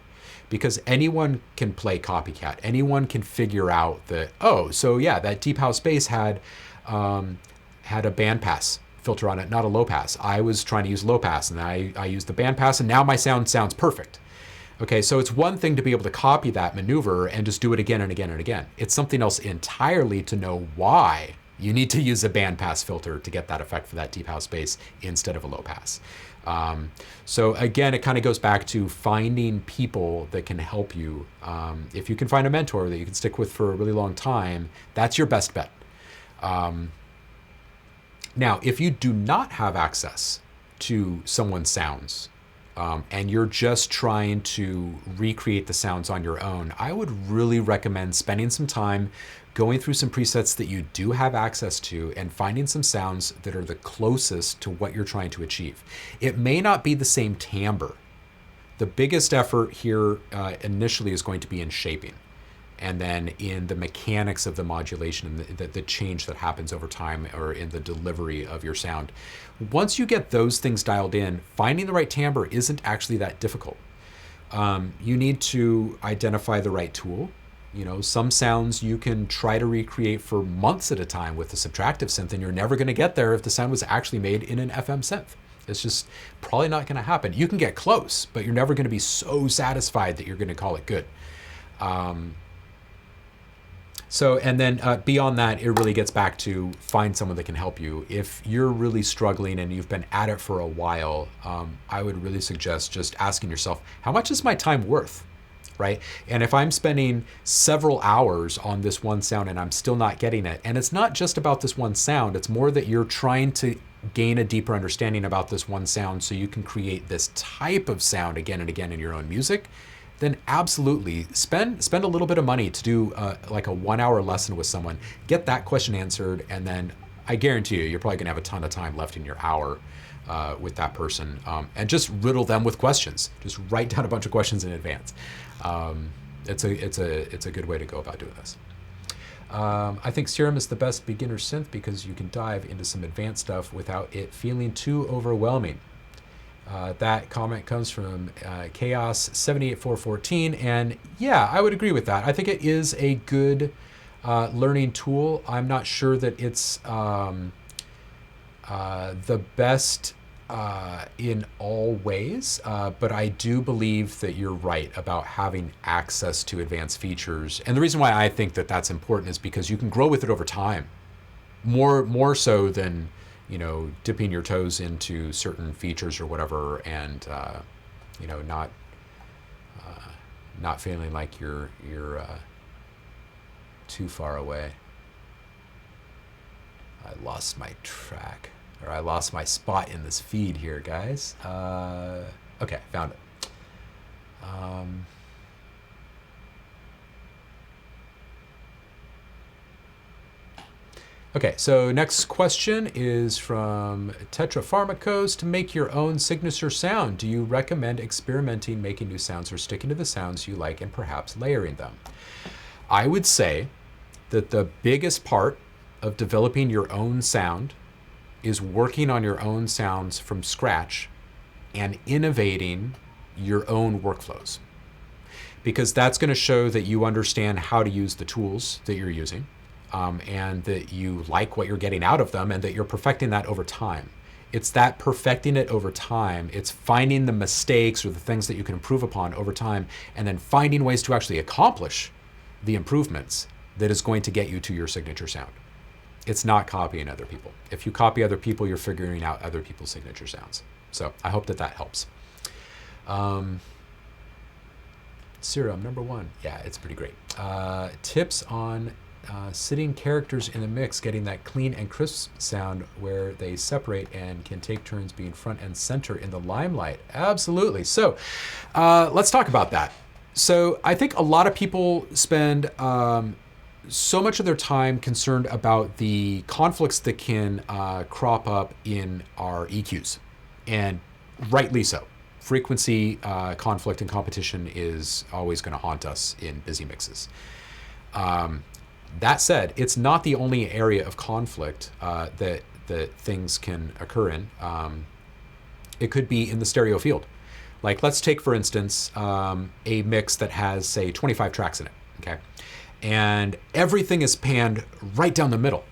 S1: because anyone can play copycat. Anyone can figure out that, oh, so yeah, that deep house bass had a bandpass filter on it, not a low pass. I was trying to use low pass and I used the bandpass and now my sound sounds perfect. Okay, so it's one thing to be able to copy that maneuver and just do it again and again and again. It's something else entirely to know why you need to use a bandpass filter to get that effect for that deep house bass instead of a low pass. So again, it kind of goes back to finding people that can help you. If you can find a mentor that you can stick with for a really long time, that's your best bet. Now, if you do not have access to someone's sounds, and you're just trying to recreate the sounds on your own, I would really recommend spending some time going through some presets that you do have access to and finding some sounds that are the closest to what you're trying to achieve. It may not be the same timbre. The biggest effort here initially is going to be in shaping, and then in the mechanics of the modulation and the change that happens over time, or in the delivery of your sound. Once you get those things dialed in, finding the right timbre isn't actually that difficult. You need to identify the right tool. You know, some sounds you can try to recreate for months at a time with a subtractive synth, and you're never going to get there if the sound was actually made in an FM synth. It's just probably not going to happen. You can get close, but you're never going to be so satisfied that you're going to call it good. So, and then beyond that, it really gets back to find someone that can help you. If you're really struggling and you've been at it for a while, I would really suggest just asking yourself, how much is my time worth, right? And if I'm spending several hours on this one sound and I'm still not getting it, and it's not just about this one sound, it's more that you're trying to gain a deeper understanding about this one sound so you can create this type of sound again and again in your own music, then absolutely spend a little bit of money to do like a 1 hour lesson with someone, get that question answered, and then I guarantee you're probably gonna have a ton of time left in your hour with that person, and just riddle them with questions. Just write down a bunch of questions in advance. It's a good way to go about doing this. I think Serum is the best beginner synth because you can dive into some advanced stuff without it feeling too overwhelming. That comment comes from Chaos 78414, and yeah, I would agree with that. I think it is a good learning tool. I'm not sure that it's the best in all ways, but I do believe that you're right about having access to advanced features. And the reason why I think that that's important is because you can grow with it over time, more so than, you know, dipping your toes into certain features or whatever, and you know, not feeling like you're too far away. I lost my track, or I lost my spot in this feed here, guys. Okay, found it. Okay, so next question is from Tetrapharmacos. To make your own signature sound, do you recommend experimenting, making new sounds, or sticking to the sounds you like and perhaps layering them? I would say that the biggest part of developing your own sound is working on your own sounds from scratch and innovating your own workflows, because that's going to show that you understand how to use the tools that you're using. And that you like what you're getting out of them, and that you're perfecting that over time. It's that perfecting it over time. It's finding the mistakes or the things that you can improve upon over time, and then finding ways to actually accomplish the improvements that is going to get you to your signature sound. It's not copying other people. If you copy other people, you're figuring out other people's signature sounds. So I hope that helps. Serum, number 1. Yeah, it's pretty great. Tips on sitting characters in the mix, getting that clean and crisp sound where they separate and can take turns being front and center in the limelight. Absolutely. So let's talk about that. So I think a lot of people spend so much of their time concerned about the conflicts that can crop up in our EQs, and rightly so. Frequency, conflict, and competition is always going to haunt us in busy mixes. That said, it's not the only area of conflict that things can occur in. It could be in the stereo field. Like, let's take, for instance, a mix that has, say, 25 tracks in it, okay? And everything is panned right down the middle.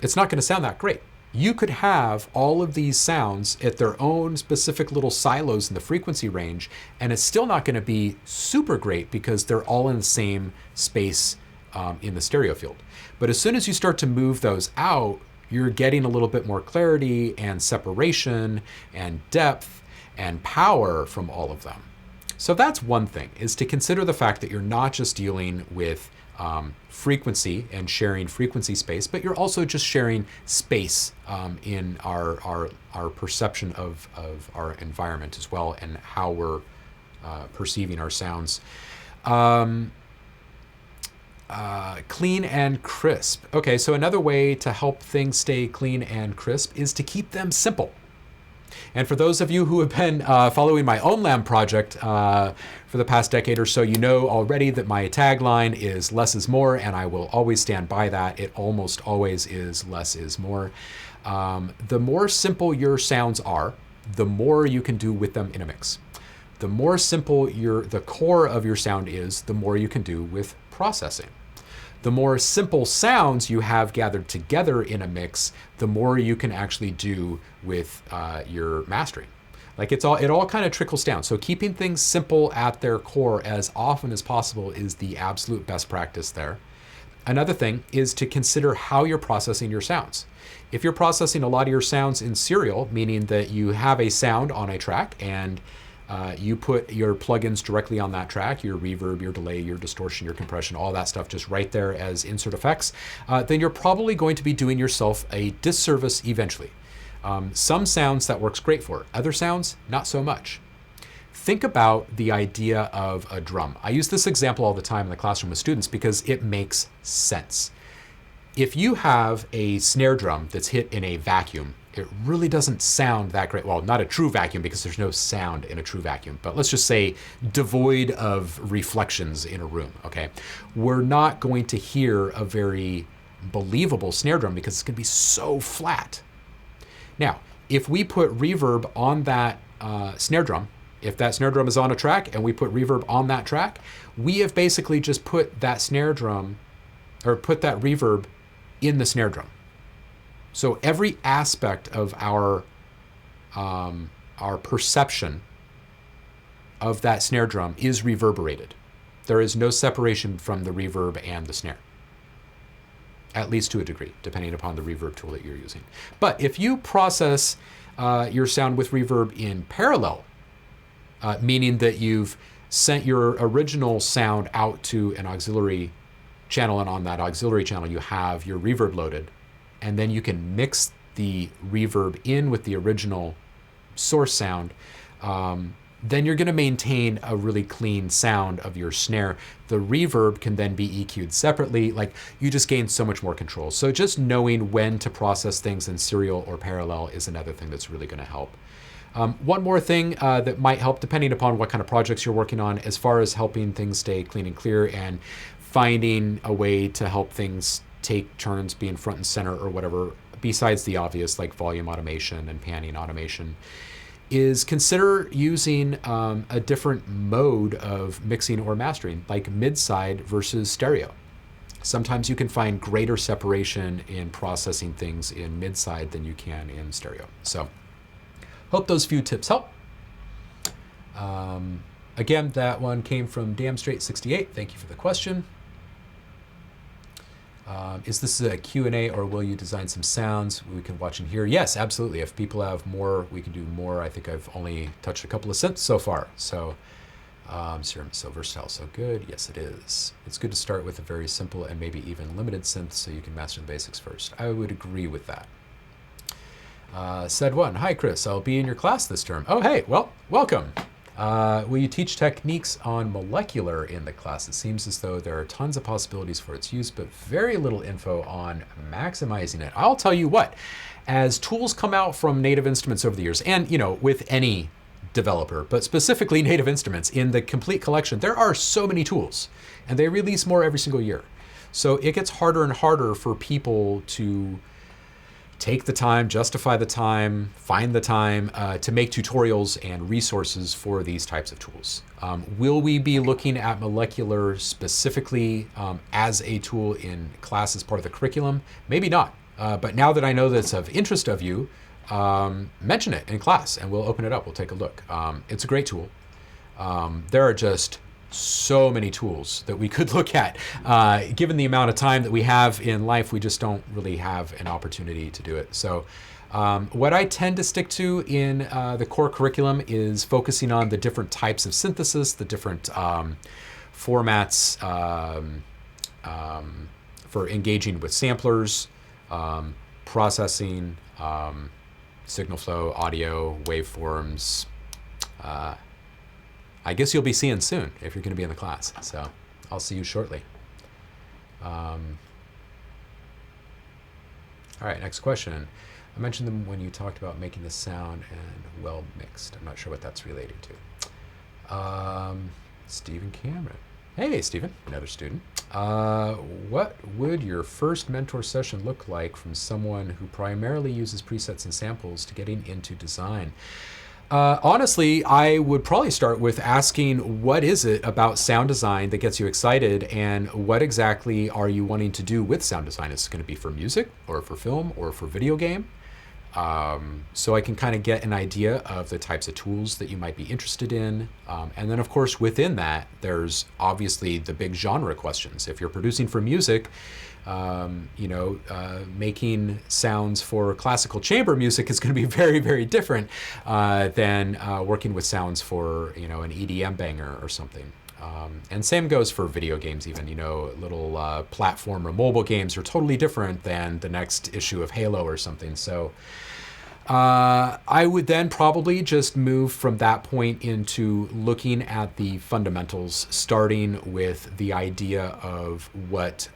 S1: It's not going to sound that great. You could have all of these sounds at their own specific little silos in the frequency range, and it's still not going to be super great because they're all in the same space in the stereo field. But as soon as you start to move those out, you're getting a little bit more clarity and separation and depth and power from all of them. So that's one thing, is to consider the fact that you're not just dealing with frequency and sharing frequency space, but you're also just sharing space in our perception of our environment as well, and how we're perceiving our sounds. Clean and crisp. Okay, so another way to help things stay clean and crisp is to keep them simple. And for those of you who have been following my own LAM project for the past decade or so, you know already that my tagline is less is more, and I will always stand by that. It almost always is less is more. The more simple your sounds are, the more you can do with them in a mix. The more simple the core of your sound is, the more you can do with processing. The more simple sounds you have gathered together in a mix, the more you can actually do with your mastering. Like, it all kind of trickles down. So keeping things simple at their core as often as possible is the absolute best practice there. Another thing is to consider how you're processing your sounds. If you're processing a lot of your sounds in serial, meaning that you have a sound on a track and you put your plugins directly on that track, your reverb, your delay, your distortion, your compression, all that stuff just right there as insert effects, then you're probably going to be doing yourself a disservice eventually. Some sounds that works great for, other sounds, not so much. Think about the idea of a drum. I use this example all the time in the classroom with students because it makes sense. If you have a snare drum that's hit in a vacuum, it really doesn't sound that great. Well, not a true vacuum because there's no sound in a true vacuum, but let's just say devoid of reflections in a room, okay? We're not going to hear a very believable snare drum because it's gonna be so flat. Now, if we put reverb on that snare drum, if that snare drum is on a track and we put reverb on that track, we have basically just put that snare drum, or put that reverb in the snare drum. So every aspect of our perception of that snare drum is reverberated. There is no separation from the reverb and the snare, at least to a degree, depending upon the reverb tool that you're using. But if you process your sound with reverb in parallel, meaning that you've sent your original sound out to an auxiliary channel, and on that auxiliary channel you have your reverb loaded, and then you can mix the reverb in with the original source sound, then you're going to maintain a really clean sound of your snare. The reverb can then be EQ'd separately. Like, you just gain so much more control. So just knowing when to process things in serial or parallel is another thing that's really going to help. One more thing that might help, depending upon what kind of projects you're working on, as far as helping things stay clean and clear and finding a way to help things take turns being front and center or whatever, besides the obvious like volume automation and panning automation, is consider using a different mode of mixing or mastering, like mid-side versus stereo. Sometimes you can find greater separation in processing things in mid-side than you can in stereo. So hope those few tips help. Again, that one came from DamnStraight68. Thank you for the question. Is this a Q&A, or will you design some sounds we can watch and hear? Yes, absolutely. If people have more, we can do more. I think I've only touched a couple of synths so far. So Serum is so versatile, so good. Yes, it is. It's good to start with a very simple and maybe even limited synth so you can master the basics first. I would agree with that. Said one, hi Chris, I'll be in your class this term. Oh, hey, well, welcome. Will you teach techniques on molecular in the class? It seems as though there are tons of possibilities for its use, but very little info on maximizing it. I'll tell you what, as tools come out from Native Instruments over the years, and with any developer, but specifically Native Instruments, in the complete collection, there are so many tools, and they release more every single year. So it gets harder and harder for people to take the time, justify the time, find the time to make tutorials and resources for these types of tools. Will we be looking at molecular specifically as a tool in class as part of the curriculum? Maybe not. But now that I know that's of interest of you, mention it in class and we'll open it up. We'll take a look. It's a great tool. There are just so many tools that we could look at. Given the amount of time that we have in life, we just don't really have an opportunity to do it. So what I tend to stick to in the core curriculum is focusing on the different types of synthesis, the different formats for engaging with samplers, processing, signal flow, audio, waveforms. I guess you'll be seeing soon if you're going to be in the class. So I'll see you shortly. All right, next question. I mentioned them when you talked about making the sound and well mixed. I'm not sure what that's related to. Stephen Cameron. Hey, Stephen, another student. What would your first mentor session look like from someone who primarily uses presets and samples to getting into design? Honestly, I would probably start with asking, what is it about sound design that gets you excited, and what exactly are you wanting to do with sound design? Is it going to be for music or for film or for video game? So I can kind of get an idea of the types of tools that you might be interested in. And then of course, within that, there's obviously the big genre questions. If you're producing for music, making sounds for classical chamber music is going to be very, very different than working with sounds for, an EDM banger or something. And same goes for video games even, little platform or mobile games are totally different than the next issue of Halo or something. So I would then probably just move from that point into looking at the fundamentals, starting with the idea of what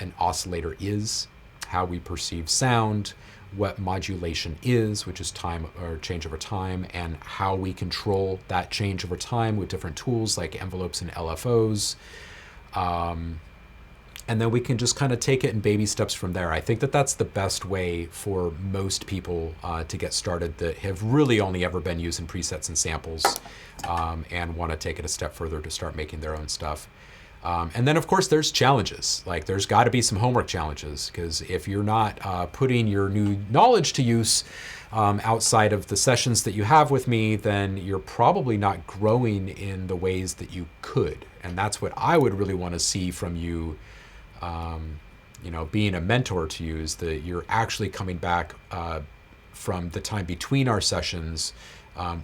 S1: an oscillator is, how we perceive sound, what modulation is, which is time or change over time, and how we control that change over time with different tools like envelopes and LFOs. And then we can just kind of take it in baby steps from there. I think that that's the best way for most people to get started that have really only ever been using presets and samples and want to take it a step further to start making their own stuff. And then, of course, there's challenges. Like, there's got to be some homework challenges, because if you're not putting your new knowledge to use outside of the sessions that you have with me, then you're probably not growing in the ways that you could. And that's what I would really want to see from you, being a mentor to you, is that you're actually coming back from the time between our sessions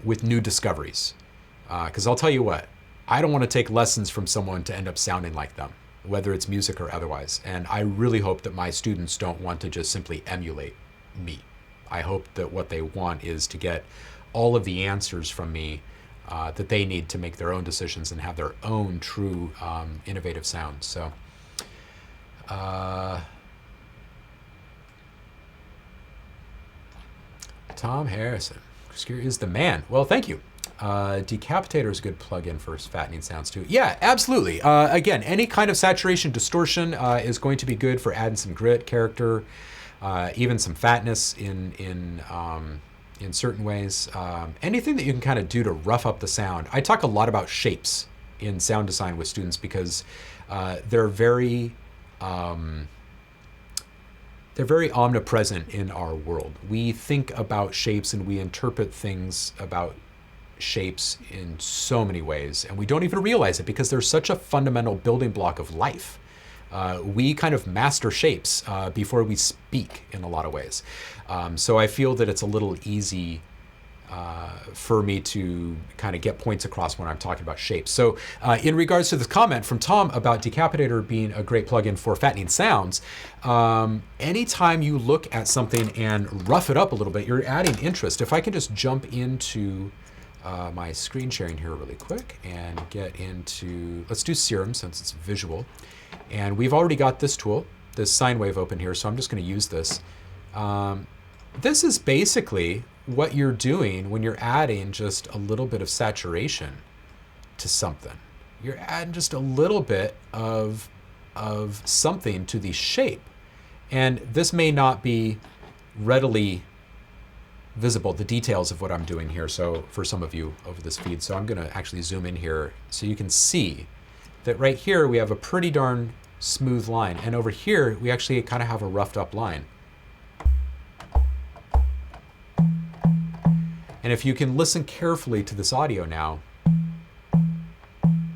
S1: with new discoveries. Because I'll tell you what, I don't want to take lessons from someone to end up sounding like them, whether it's music or otherwise. And I really hope that my students don't want to just simply emulate me. I hope that what they want is to get all of the answers from me that they need to make their own decisions and have their own true innovative sound. So, Tom Harrison, Obscure is the man. Well, thank you. Decapitator is a good plug-in for fattening sounds too. Yeah, absolutely. Again, any kind of saturation distortion is going to be good for adding some grit, character, even some fatness in certain ways. Anything that you can kind of do to rough up the sound. I talk a lot about shapes in sound design with students because they're very omnipresent in our world. We think about shapes and we interpret things about shapes in so many ways, and we don't even realize it because they're such a fundamental building block of life. We kind of master shapes before we speak in a lot of ways. So I feel that it's a little easy for me to kind of get points across when I'm talking about shapes. So in regards to this comment from Tom about Decapitator being a great plugin for fattening sounds, anytime you look at something and rough it up a little bit, you're adding interest. If I can just jump into my screen sharing here really quick and get into, let's do Serum since it's visual. And we've already got this tool, this sine wave open here, so I'm just going to use this. This is basically what you're doing when you're adding just a little bit of saturation to something. You're adding just a little bit of something to the shape. And this may not be readily visible, the details of what I'm doing here, so for some of you over this feed. So I'm going to actually zoom in here so you can see that right here we have a pretty darn smooth line. And over here we actually kind of have a roughed up line. And if you can listen carefully to this audio now,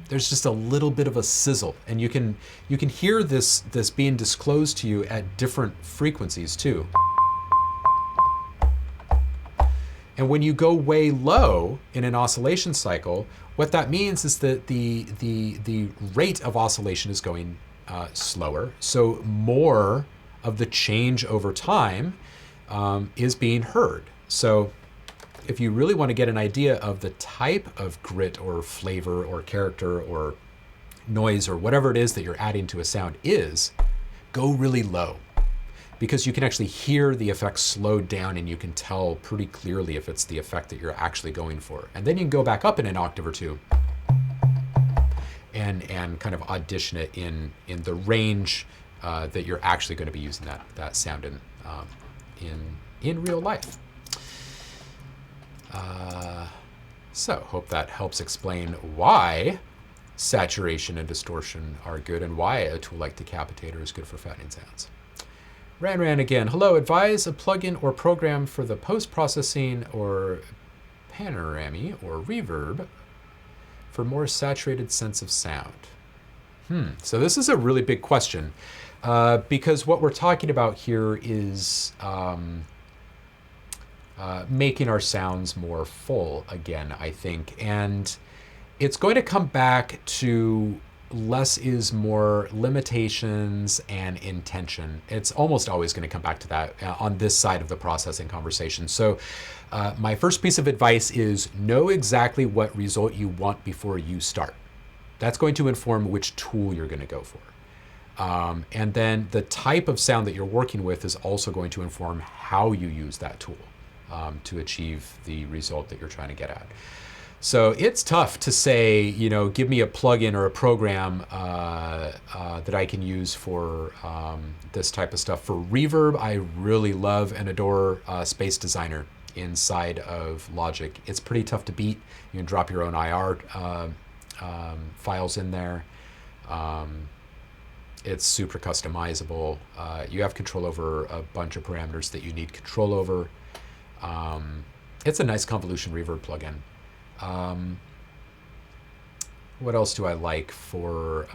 S1: there's just a little bit of a sizzle, and you can hear this being disclosed to you at different frequencies too. And when you go way low in an oscillation cycle, what that means is that the rate of oscillation is going slower, so more of the change over time is being heard. So if you really want to get an idea of the type of grit or flavor or character or noise or whatever it is that you're adding to a sound is, go really low, because you can actually hear the effect slowed down and you can tell pretty clearly if it's the effect that you're actually going for. And then you can go back up in an octave or two and kind of audition it in the range that you're actually going to be using that sound in real life. So hope that helps explain why saturation and distortion are good and why a tool like Decapitator is good for fattening sounds. Ran again. Hello, advise a plugin or program for the post-processing or panoramy or reverb for more saturated sense of sound. So this is a really big question because what we're talking about here is making our sounds more full again, I think. And it's going to come back to less is more, limitations and intention. It's almost always going to come back to that on this side of the processing conversation. So my first piece of advice is know exactly what result you want before you start. That's going to inform which tool you're going to go for. And then the type of sound that you're working with is also going to inform how you use that tool to achieve the result that you're trying to get at. So it's tough to say, you know, give me a plugin or a program that I can use for this type of stuff. For reverb, I really love and adore Space Designer inside of Logic. It's pretty tough to beat. You can drop your own IR files in there. It's super customizable. You have control over a bunch of parameters that you need control over. It's a nice convolution reverb plugin. What else do I like for,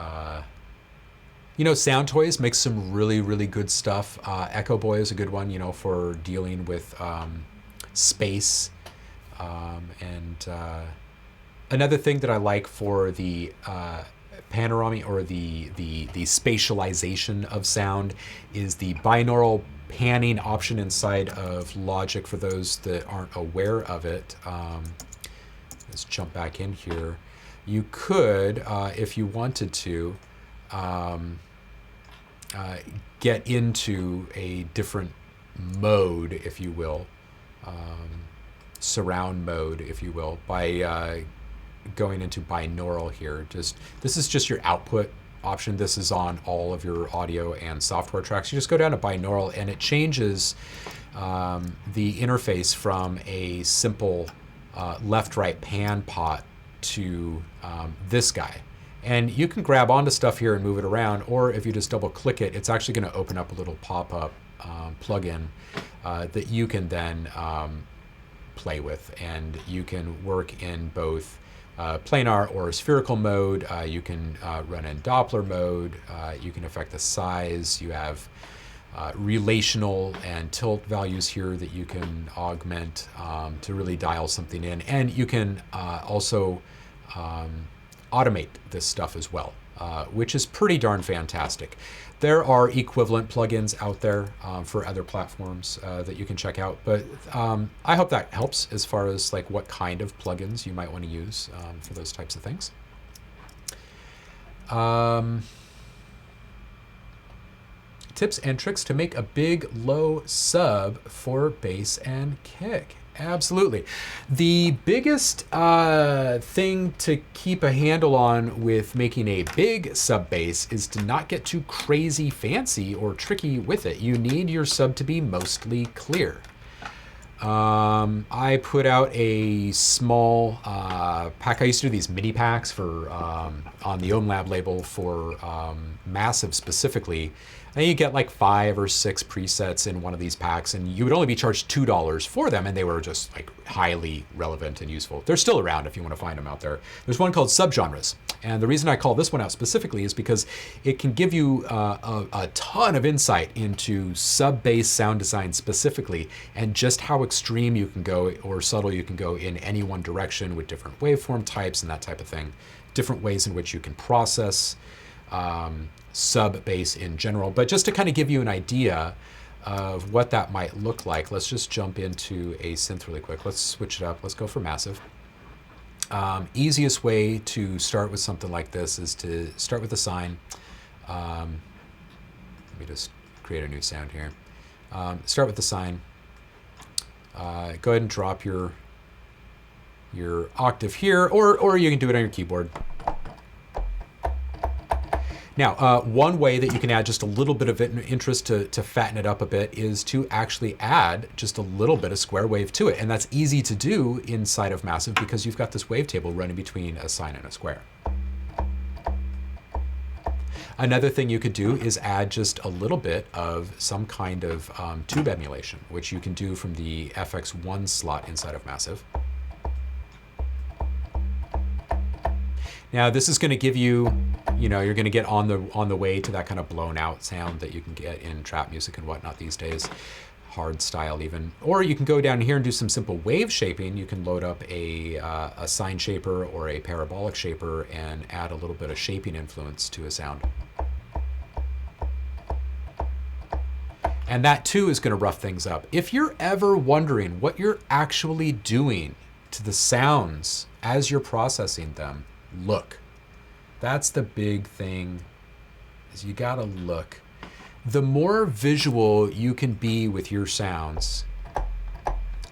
S1: you know, Sound Toys makes some really, really good stuff. Echo Boy is a good one, you know, for dealing with space. And another thing that I like for the panorama or the spatialization of sound is the binaural panning option inside of Logic for those that aren't aware of it. Let's jump back in here. You could, if you wanted to, get into a different mode, if you will, surround mode, if you will, by going into binaural here. This is just your output option. This is on all of your audio and software tracks. You just go down to binaural and it changes the interface from a simple left-right pan pot to this guy. And you can grab onto stuff here and move it around, or if you just double click it, it's actually going to open up a little pop-up plugin that you can then play with. And you can work in both planar or spherical mode. You can run in Doppler mode. You can affect the size. You have relational and tilt values here that you can augment to really dial something in. And you can also automate this stuff as well, which is pretty darn fantastic. There are equivalent plugins out there for other platforms that you can check out, but I hope that helps as far as like what kind of plugins you might want to use for those types of things. Tips and tricks to make a big low sub for bass and kick. Absolutely. The biggest thing to keep a handle on with making a big sub bass is to not get too crazy fancy or tricky with it. You need your sub to be mostly clear. I put out a small pack. I used to do these mini packs for on the OwnLab label for Massive specifically. And you get like 5 or 6 presets in one of these packs, and you would only be charged $2 for them, and they were just like highly relevant and useful. They're still around if you want to find them out there. There's one called Subgenres, and the reason I call this one out specifically is because it can give you a ton of insight into sub-bass sound design specifically, and just how extreme you can go or subtle you can go in any one direction with different waveform types and that type of thing. Different ways in which you can process sub-bass in general. But just to kind of give you an idea of what that might look like, let's just jump into a synth really quick. Let's switch it up. Let's go for Massive. Easiest way to start with something like this is to start with a sine. Let me just create a new sound here. Start with the sine. Go ahead and drop your octave here, or you can do it on your keyboard. Now, one way that you can add just a little bit of interest to fatten it up a bit is to actually add just a little bit of square wave to it. And that's easy to do inside of Massive because you've got this wavetable running between a sine and a square. Another thing you could do is add just a little bit of some kind of tube emulation, which you can do from the FX1 slot inside of Massive. Now this is going to give you, you're going to get on the way to that kind of blown out sound that you can get in trap music and whatnot these days, hard style even. Or you can go down here and do some simple wave shaping. You can load up a sine shaper or a parabolic shaper and add a little bit of shaping influence to a sound. And that too is going to rough things up. If you're ever wondering what you're actually doing to the sounds as you're processing them, look. That's the big thing, is you gotta look. The more visual you can be with your sounds.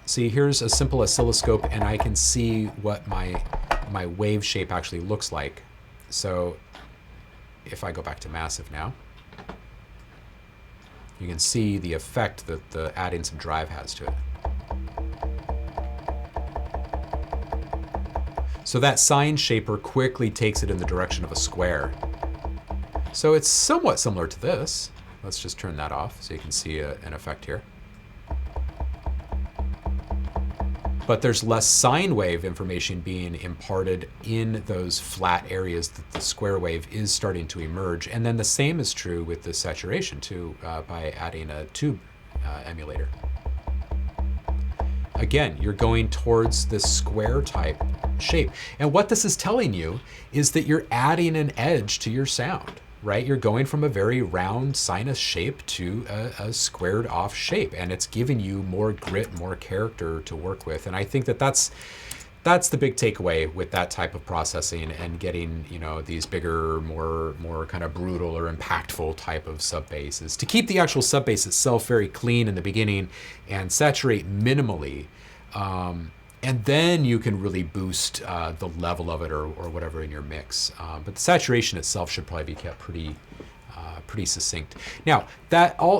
S1: See, here's a simple oscilloscope and I can see what my wave shape actually looks like. So if I go back to Massive now, you can see the effect that the adding some drive has to it. So that sine shaper quickly takes it in the direction of a square. So it's somewhat similar to this. Let's just turn that off so you can see an effect here. But there's less sine wave information being imparted in those flat areas that the square wave is starting to emerge. And then the same is true with the saturation too, by adding a tube emulator. Again, you're going towards this square type shape. And what this is telling you is that you're adding an edge to your sound, right? You're going from a very round sinus shape to a squared off shape, and it's giving you more grit, more character to work with. And I think that that's the big takeaway with that type of processing and getting, these bigger, more kind of brutal or impactful type of sub bass is to keep the actual sub bass itself very clean in the beginning and saturate minimally. And then you can really boost the level of it or whatever in your mix. But the saturation itself should probably be kept pretty succinct. Now,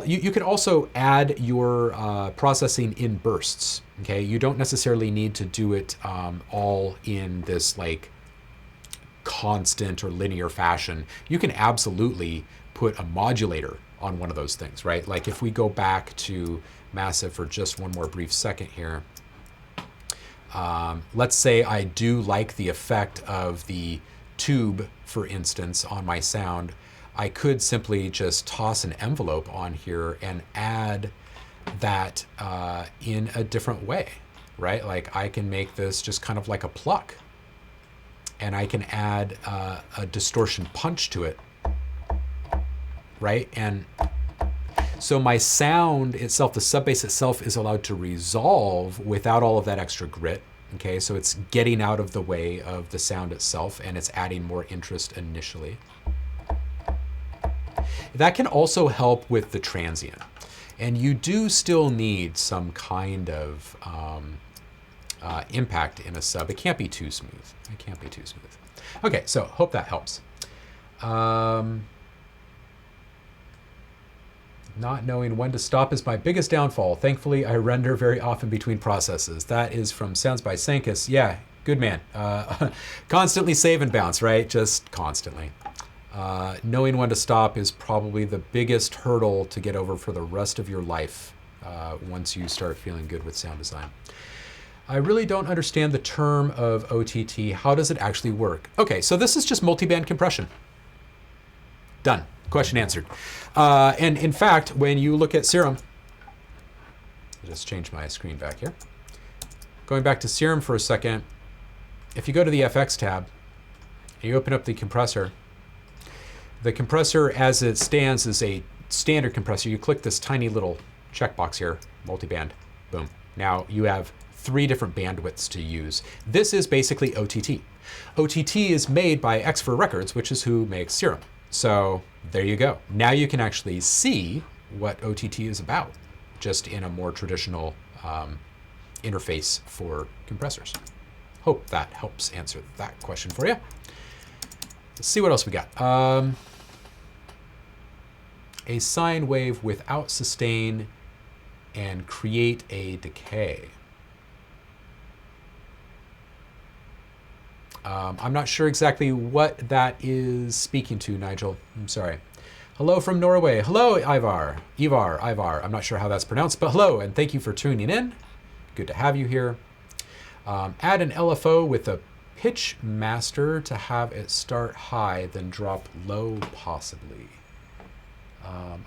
S1: you can also add your processing in bursts. Okay, you don't necessarily need to do it all in this like constant or linear fashion. You can absolutely put a modulator on one of those things, right? Like if we go back to Massive for just one more brief second here. Let's say I do like the effect of the tube, for instance, on my sound. I could simply just toss an envelope on here and add that in a different way, right? Like I can make this just kind of like a pluck, and I can add a distortion punch to it, right? And so my sound itself, the sub bass itself, is allowed to resolve without all of that extra grit. Okay, so it's getting out of the way of the sound itself, and it's adding more interest initially. That can also help with the transient. And you do still need some kind of impact in a sub. It can't be too smooth. It can't be too smooth. Okay, so hope that helps. Not knowing when to stop is my biggest downfall. Thankfully, I render very often between processes. That is from Sounds by Sankus. Yeah, good man. Constantly save and bounce, right? Just constantly. Knowing when to stop is probably the biggest hurdle to get over for the rest of your life once you start feeling good with sound design. I really don't understand the term of OTT. How does it actually work? Okay, so this is just multiband compression. Done. Question answered. And in fact, when you look at Serum, I'll just change my screen back here. Going back to Serum for a second, if you go to the FX tab and you open up the compressor as it stands is a standard compressor. You click this tiny little checkbox here, multiband, boom. Now you have 3 different bandwidths to use. This is basically OTT. OTT is made by X4 Records, which is who makes Serum. So there you go. Now you can actually see what OTT is about, just in a more traditional interface for compressors. Hope that helps answer that question for you. Let's see what else we got. A sine wave without sustain and create a decay. I'm not sure exactly what that is speaking to, Nigel. I'm sorry. Hello from Norway. Hello, Ivar. I'm not sure how that's pronounced, but hello, and thank you for tuning in. Good to have you here. Add an LFO with a pitch master to have it start high, then drop low, possibly.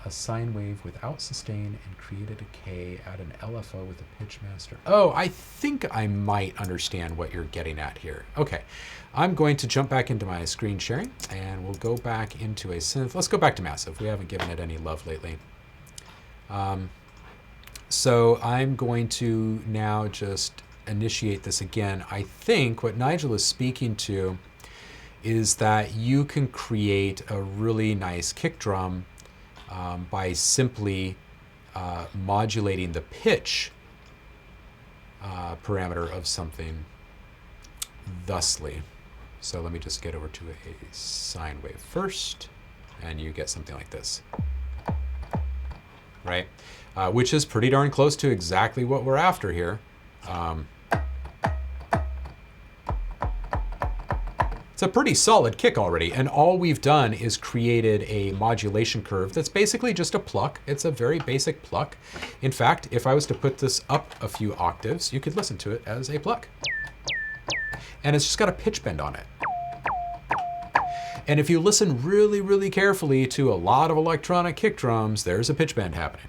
S1: A sine wave without sustain and create a decay. Add an LFO with a pitch master. Oh, I think I might understand what you're getting at here. Okay, I'm going to jump back into my screen sharing and we'll go back into a synth. Let's go back to Massive. We haven't given it any love lately. So I'm going to now just initiate this again. I think what Nigel is speaking to is that you can create a really nice kick drum by simply modulating the pitch parameter of something thusly. So let me just get over to a sine wave first, and you get something like this, right? Which is pretty darn close to exactly what we're after here. It's a pretty solid kick already, and all we've done is created a modulation curve that's basically just a pluck. It's a very basic pluck. In fact, if I was to put this up a few octaves, you could listen to it as a pluck. And it's just got a pitch bend on it. And if you listen really, really carefully to a lot of electronic kick drums, there's a pitch bend happening.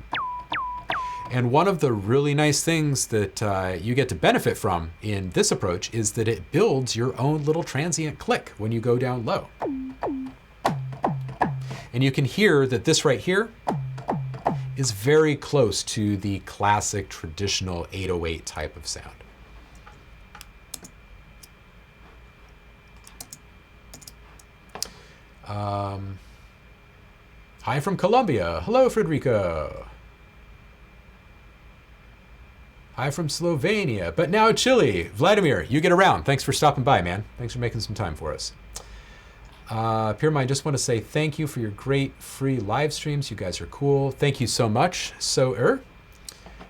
S1: And one of the really nice things that you get to benefit from in this approach is that it builds your own little transient click when you go down low. And you can hear that this right here is very close to the classic traditional 808 type of sound. Hi from Colombia. Hello, Frederica. Hi from Slovenia, but now Chile. Vladimir, you get around. Thanks for stopping by, man. Thanks for making some time for us. Pyramind, I just want to say thank you for your great free live streams. You guys are cool. Thank you so much.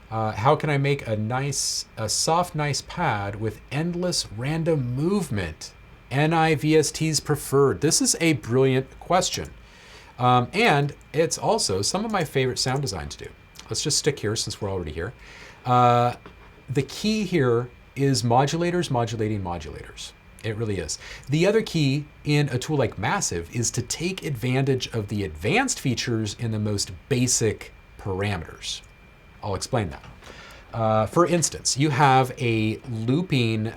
S1: How can I make a soft, nice pad with endless random movement? NIVSTs preferred. This is a brilliant question. And it's also some of my favorite sound design to do. Let's just stick here since we're already here. The key here is modulators modulating modulators. It really is. The other key in a tool like Massive is to take advantage of the advanced features in the most basic parameters. I'll explain that. For instance, you have a looping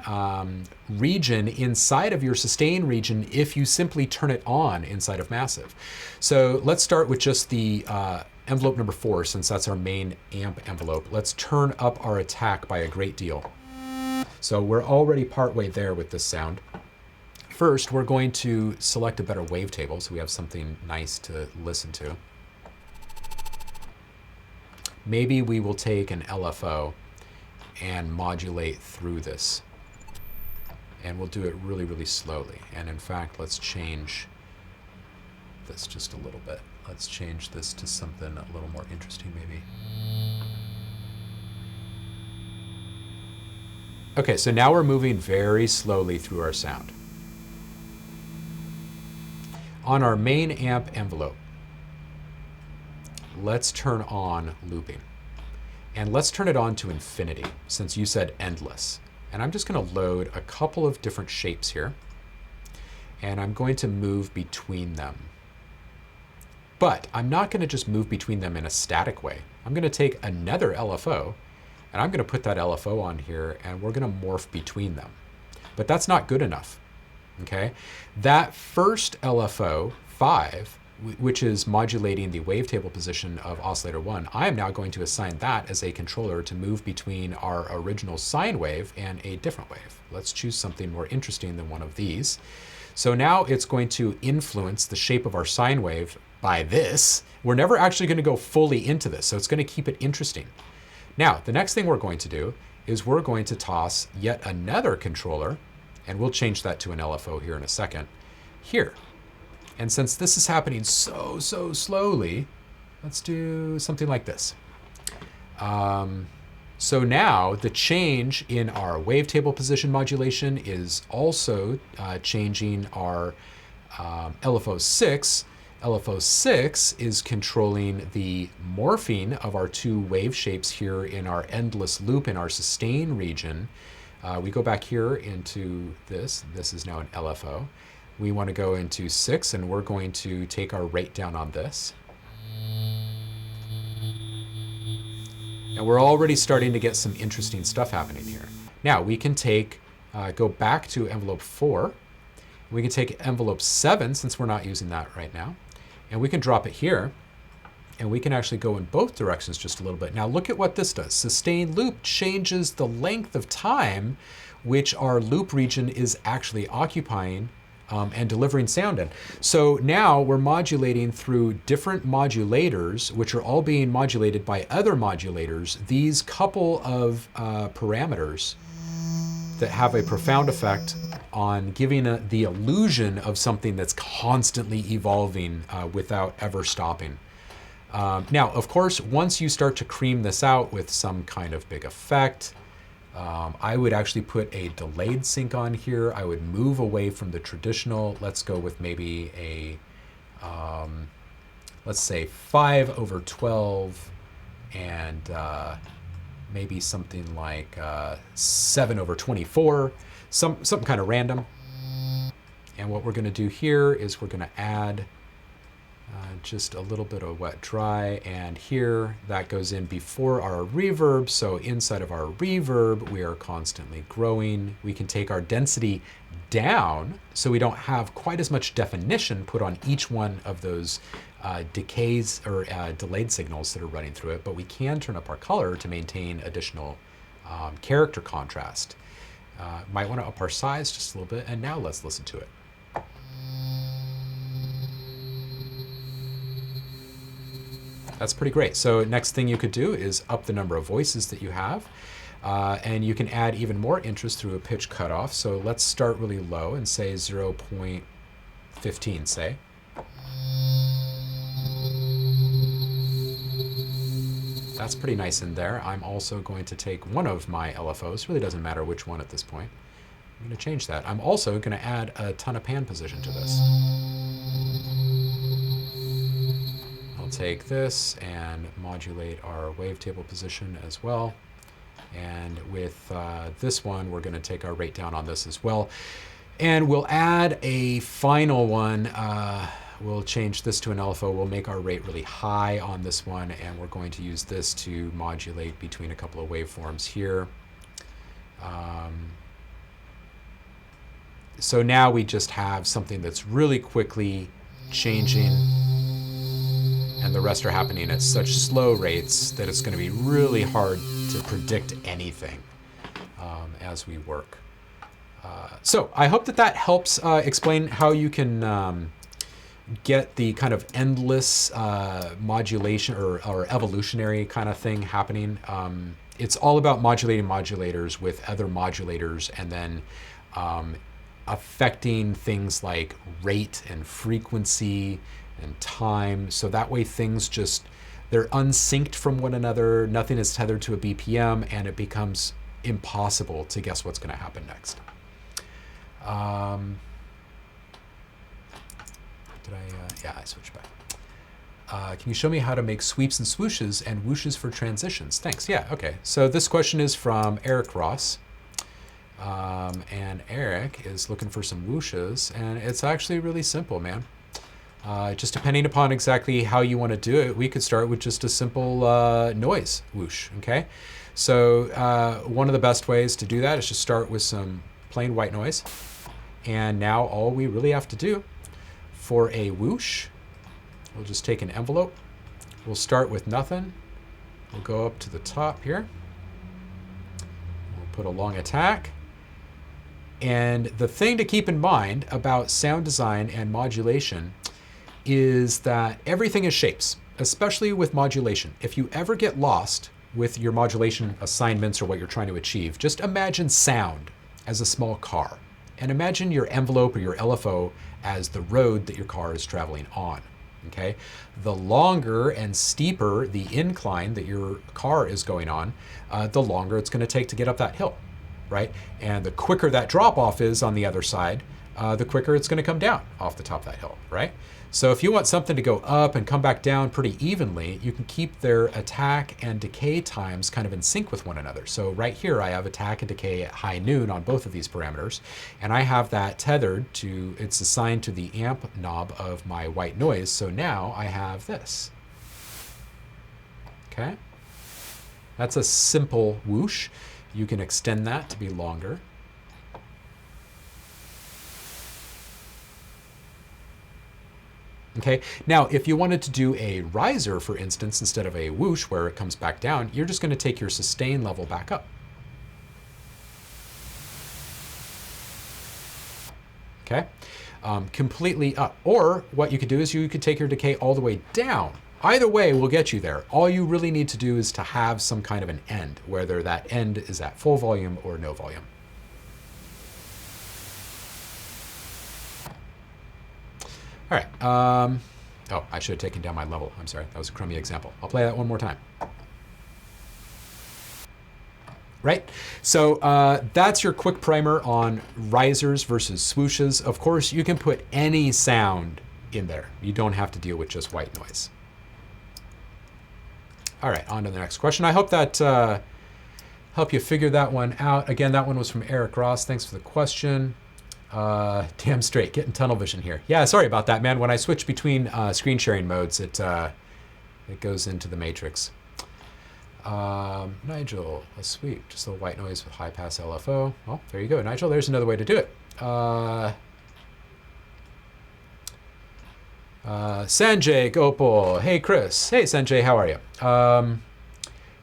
S1: region inside of your sustain region if you simply turn it on inside of Massive. So let's start with just the envelope number 4, since that's our main amp envelope. Let's turn up our attack by a great deal. So we're already partway there with this sound. First, we're going to select a better wavetable so we have something nice to listen to. Maybe we will take an LFO and modulate through this. And we'll do it really, really slowly. And in fact, let's change this just a little bit. Let's change this to something a little more interesting maybe. Okay, so now we're moving very slowly through our sound. On our main amp envelope, let's turn on looping. And let's turn it on to infinity, since you said endless. And I'm just going to load a couple of different shapes here. And I'm going to move between them. But I'm not going to just move between them in a static way. I'm going to take another LFO, and I'm going to put that LFO on here, and we're going to morph between them. But that's not good enough, okay? That first LFO, 5, which is modulating the wavetable position of oscillator 1, I am now going to assign that as a controller to move between our original sine wave and a different wave. Let's choose something more interesting than one of these. So now it's going to influence the shape of our sine wave by this. We're never actually going to go fully into this, so it's going to keep it interesting. Now, the next thing we're going to do is we're going to toss yet another controller, and we'll change that to an LFO here in a second, here. And since this is happening so slowly, let's do something like this. So now the change in our wavetable position modulation is also changing our LFO 6. LFO 6 is controlling the morphing of our two wave shapes here in our endless loop in our sustain region. We go back here into this. This is now an LFO. We want to go into 6, and we're going to take our rate down on this. And we're already starting to get some interesting stuff happening here. Now we can take, go back to envelope 4. We can take envelope 7, since we're not using that right now. And we can drop it here, and we can actually go in both directions just a little bit. Now look at what this does. Sustain loop changes the length of time which our loop region is actually occupying and delivering sound in. So now we're modulating through different modulators, which are all being modulated by other modulators, these couple of parameters that have a profound effect on giving the illusion of something that's constantly evolving without ever stopping. Now, of course, once you start to cream this out with some kind of big effect, I would actually put a delayed sync on here. I would move away from the traditional. Let's go with maybe a, let's say 5/12 and maybe something like 7/24, something kind of random. And what we're going to do here is we're going to add just a little bit of wet dry, and here that goes in before our reverb. So inside of our reverb, we are constantly growing. We can take our density down so we don't have quite as much definition put on each one of those decays or delayed signals that are running through it, but we can turn up our color to maintain additional character contrast. Might want to up our size just a little bit, and now let's listen to it. That's pretty great. So next thing you could do is up the number of voices that you have, and you can add even more interest through a pitch cutoff. So let's start really low and say 0.15, say. That's pretty nice in there. I'm also going to take one of my LFOs. Really doesn't matter which one at this point. I'm going to change that. I'm also going to add a ton of pan position to this. Take this and modulate our wavetable position as well. And with this one, we're going to take our rate down on this as well. And we'll add a final one. We'll change this to an LFO. We'll make our rate really high on this one, and we're going to use this to modulate between a couple of waveforms here. So now we just have something that's really quickly changing, and the rest are happening at such slow rates that it's going to be really hard to predict anything as we work. So I hope that that helps explain how you can get the kind of endless modulation or evolutionary kind of thing happening. It's all about modulating modulators with other modulators, and then affecting things like rate and frequency and time. So that way things just, they're unsynced from one another. Nothing is tethered to a BPM, and it becomes impossible to guess what's going to happen next. Yeah, I switched back. Can you show me how to make sweeps and swooshes and whooshes for transitions? Thanks. Yeah, okay. So this question is from Eric Ross. And Eric is looking for some whooshes, and it's actually really simple, man. Just depending upon exactly how you want to do it, we could start with just a simple noise whoosh, okay? So one of the best ways to do that is just start with some plain white noise. And now all we really have to do for a whoosh, we'll just take an envelope. We'll start with nothing. We'll go up to the top here. We'll put a long attack. And the thing to keep in mind about sound design and modulation is that everything is shapes, especially with modulation. If you ever get lost with your modulation assignments or what you're trying to achieve, just imagine sound as a small car. And imagine your envelope or your LFO as the road that your car is traveling on. Okay? The longer and steeper the incline that your car is going on, the longer it's going to take to get up that hill. Right? And the quicker that drop off is on the other side, the quicker it's going to come down off the top of that hill, right? So if you want something to go up and come back down pretty evenly, you can keep their attack and decay times kind of in sync with one another. So right here, I have attack and decay at high noon on both of these parameters, and I have that tethered to, it's assigned to the amp knob of my white noise. So now I have this. Okay? That's a simple whoosh. You can extend that to be longer. Okay, now if you wanted to do a riser, for instance, instead of a whoosh where it comes back down, you're just going to take your sustain level back up. Okay, completely up. Or what you could do is you could take your decay all the way down. Either way will get you there. All you really need to do is to have some kind of an end, whether that end is at full volume or no volume. All right. Oh, I should have taken down my level. I'm sorry. That was a crummy example. I'll play that one more time. Right? So that's your quick primer on risers versus swooshes. Of course, you can put any sound in there. You don't have to deal with just white noise. All right, on to the next question. I hope that helped you figure that one out. Again, that one was from Eric Ross. Thanks for the question. Damn straight, getting tunnel vision here. Yeah, sorry about that, man. When I switch between screen sharing modes, it goes into the matrix. Nigel, a sweep, just a little white noise with high pass LFO. Well, there you go, Nigel. There's another way to do it. Sanjay Gopal. Hey, Chris. Hey, Sanjay, how are you?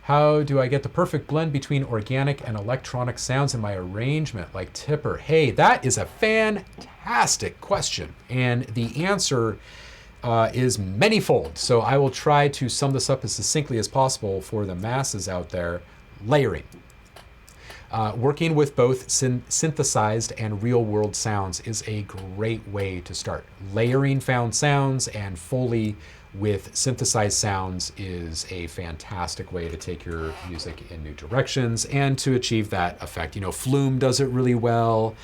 S1: How do I get the perfect blend between organic and electronic sounds in my arrangement, like Tipper? Hey, that is a fantastic question. And the answer is manyfold. So I will try to sum this up as succinctly as possible for the masses out there. Layering. Working with both synthesized and real-world sounds is a great way to start. Layering found sounds and Foley with synthesized sounds is a fantastic way to take your music in new directions and to achieve that effect. You know, Flume does it really well.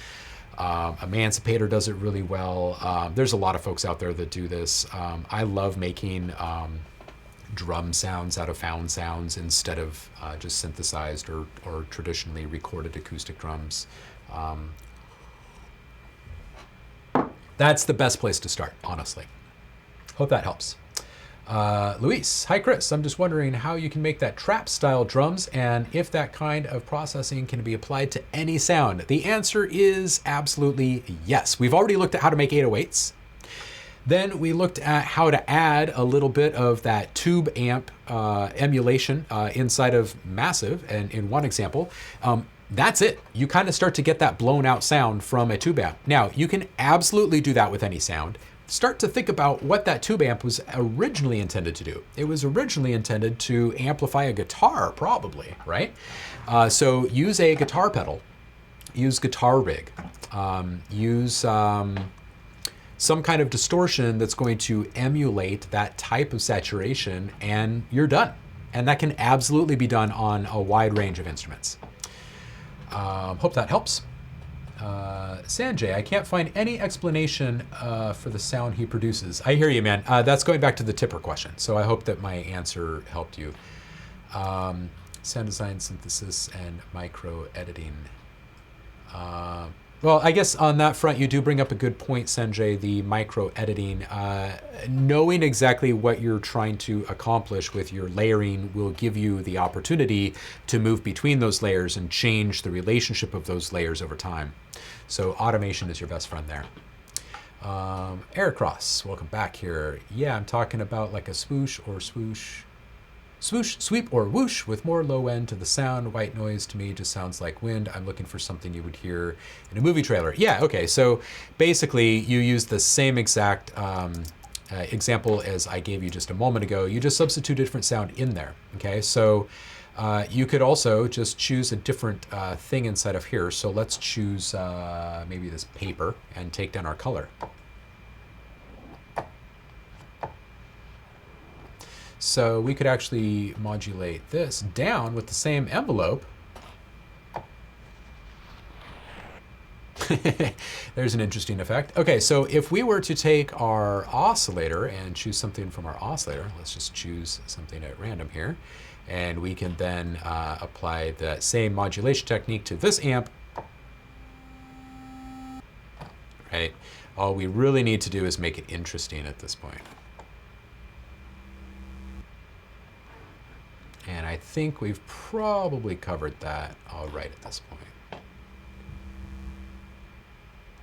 S1: Emancipator does it really well. There's a lot of folks out there that do this. I love making drum sounds out of found sounds instead of just synthesized or traditionally recorded acoustic drums. That's the best place to start, honestly. Hope that helps. Luis, hi Chris, I'm just wondering how you can make that trap style drums and if that kind of processing can be applied to any sound. The answer is absolutely yes. We've already looked at how to make 808s. Then we looked at how to add a little bit of that tube amp emulation inside of Massive, and in one example, that's it. You kind of start to get that blown out sound from a tube amp. Now, you can absolutely do that with any sound. Start to think about what that tube amp was originally intended to do. It was originally intended to amplify a guitar, probably, right? So use a guitar pedal, use guitar rig, use some kind of distortion that's going to emulate that type of saturation, and you're done. And that can absolutely be done on a wide range of instruments. Hope that helps. Sanjay, I can't find any explanation for the sound he produces. I hear you, man. That's going back to the tipper question. So I hope that my answer helped you. Sound design, synthesis, and micro editing. Well, I guess on that front, you do bring up a good point, Sanjay, the micro editing. Knowing exactly what you're trying to accomplish with your layering will give you the opportunity to move between those layers and change the relationship of those layers over time. So automation is your best friend there. Eric Ross, welcome back here. Yeah, I'm talking about like a swoosh or swoosh. Swoosh, sweep, or whoosh with more low end to the sound. White noise to me just sounds like wind. I'm looking for something you would hear in a movie trailer. Yeah, okay, so basically you use the same exact example as I gave you just a moment ago. You just substitute a different sound in there, okay? So you could also just choose a different thing inside of here. So let's choose maybe this paper and take down our color. So we could actually modulate this down with the same envelope. There's an interesting effect. Okay, so if we were to take our oscillator and choose something from our oscillator, let's just choose something at random here, and we can then apply the same modulation technique to this amp. Right? All we really need to do is make it interesting at this point. And I think we've probably covered that all right at this point.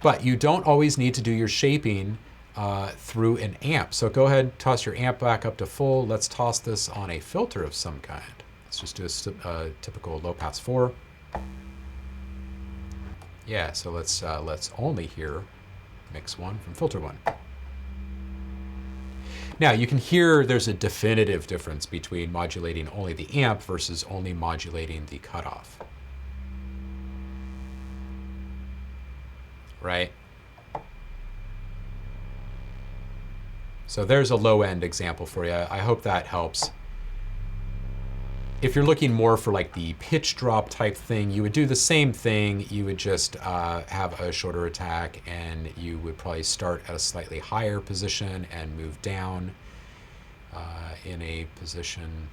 S1: But you don't always need to do your shaping through an amp. So go ahead, toss your amp back up to full. Let's toss this on a filter of some kind. Let's just do a typical low pass 4. Yeah, so let's only hear mix 1 from filter 1. Now you can hear there's a definitive difference between modulating only the amp versus only modulating the cutoff. Right? So there's a low end example for you. I hope that helps. If you're looking more for like the pitch drop type thing, you would do the same thing. You would just have a shorter attack, and you would probably start at a slightly higher position and move down in a position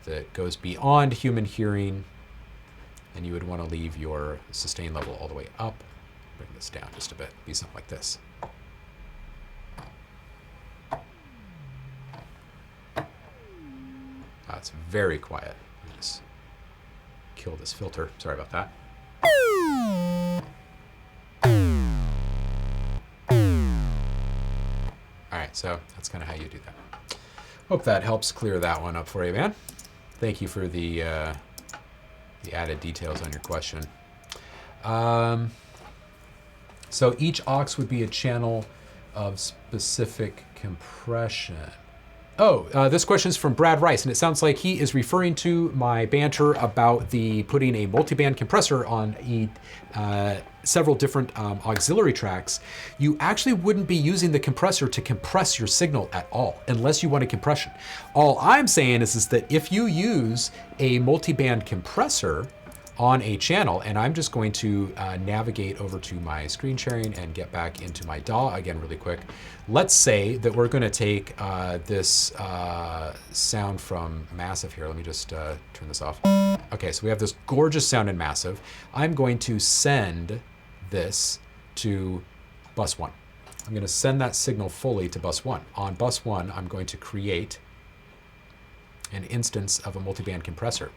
S1: that goes beyond human hearing. And you would want to leave your sustain level all the way up. Bring this down just a bit, be something like this. It's very quiet. Let me just kill this filter. Sorry about that. All right, so that's kind of how you do that. Hope that helps clear that one up for you, man. Thank you for the added details on your question. So each aux would be a channel of specific compression. Oh, this question is from Brad Rice, and it sounds like he is referring to my banter about the putting a multiband compressor on several different auxiliary tracks. You actually wouldn't be using the compressor to compress your signal at all, unless you want a compression. All I'm saying is that if you use a multiband compressor on a channel, and I'm just going to navigate over to my screen sharing and get back into my DAW again really quick. Let's say that we're going to take this sound from Massive here. Let me just turn this off. Okay, so we have this gorgeous sound in Massive. I'm going to send this to bus 1. I'm going to send that signal fully to bus 1. On bus 1, I'm going to create an instance of a multiband compressor.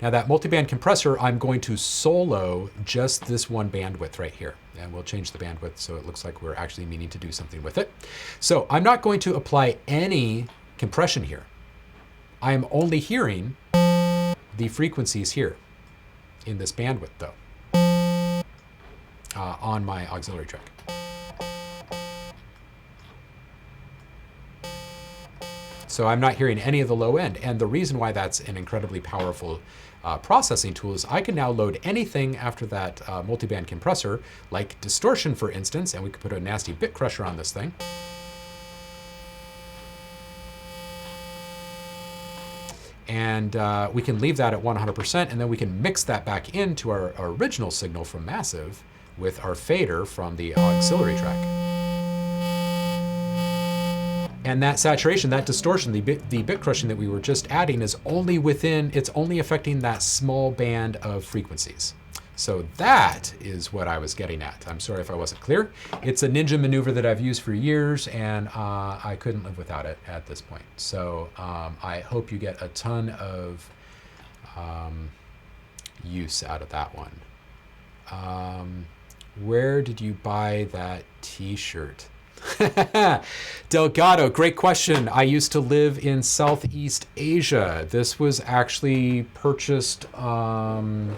S1: Now that multiband compressor, I'm going to solo just this one bandwidth right here. And we'll change the bandwidth so it looks like we're actually meaning to do something with it. So I'm not going to apply any compression here. I'm only hearing the frequencies here in this bandwidth though, on my auxiliary track. So I'm not hearing any of the low end. And the reason why that's an incredibly powerful processing tool is I can now load anything after that multiband compressor, like distortion, for instance, and we could put a nasty bit crusher on this thing. And we can leave that at 100%, and then we can mix that back into our original signal from Massive with our fader from the auxiliary track. And that saturation, that distortion, the bit crushing that we were just adding is only it's only affecting that small band of frequencies. So that is what I was getting at. I'm sorry if I wasn't clear. It's a ninja maneuver that I've used for years, and I couldn't live without it at this point. So I hope you get a ton of use out of that one. Where did you buy that t-shirt? Delgado, great question. I used to live in Southeast Asia. This was actually purchased in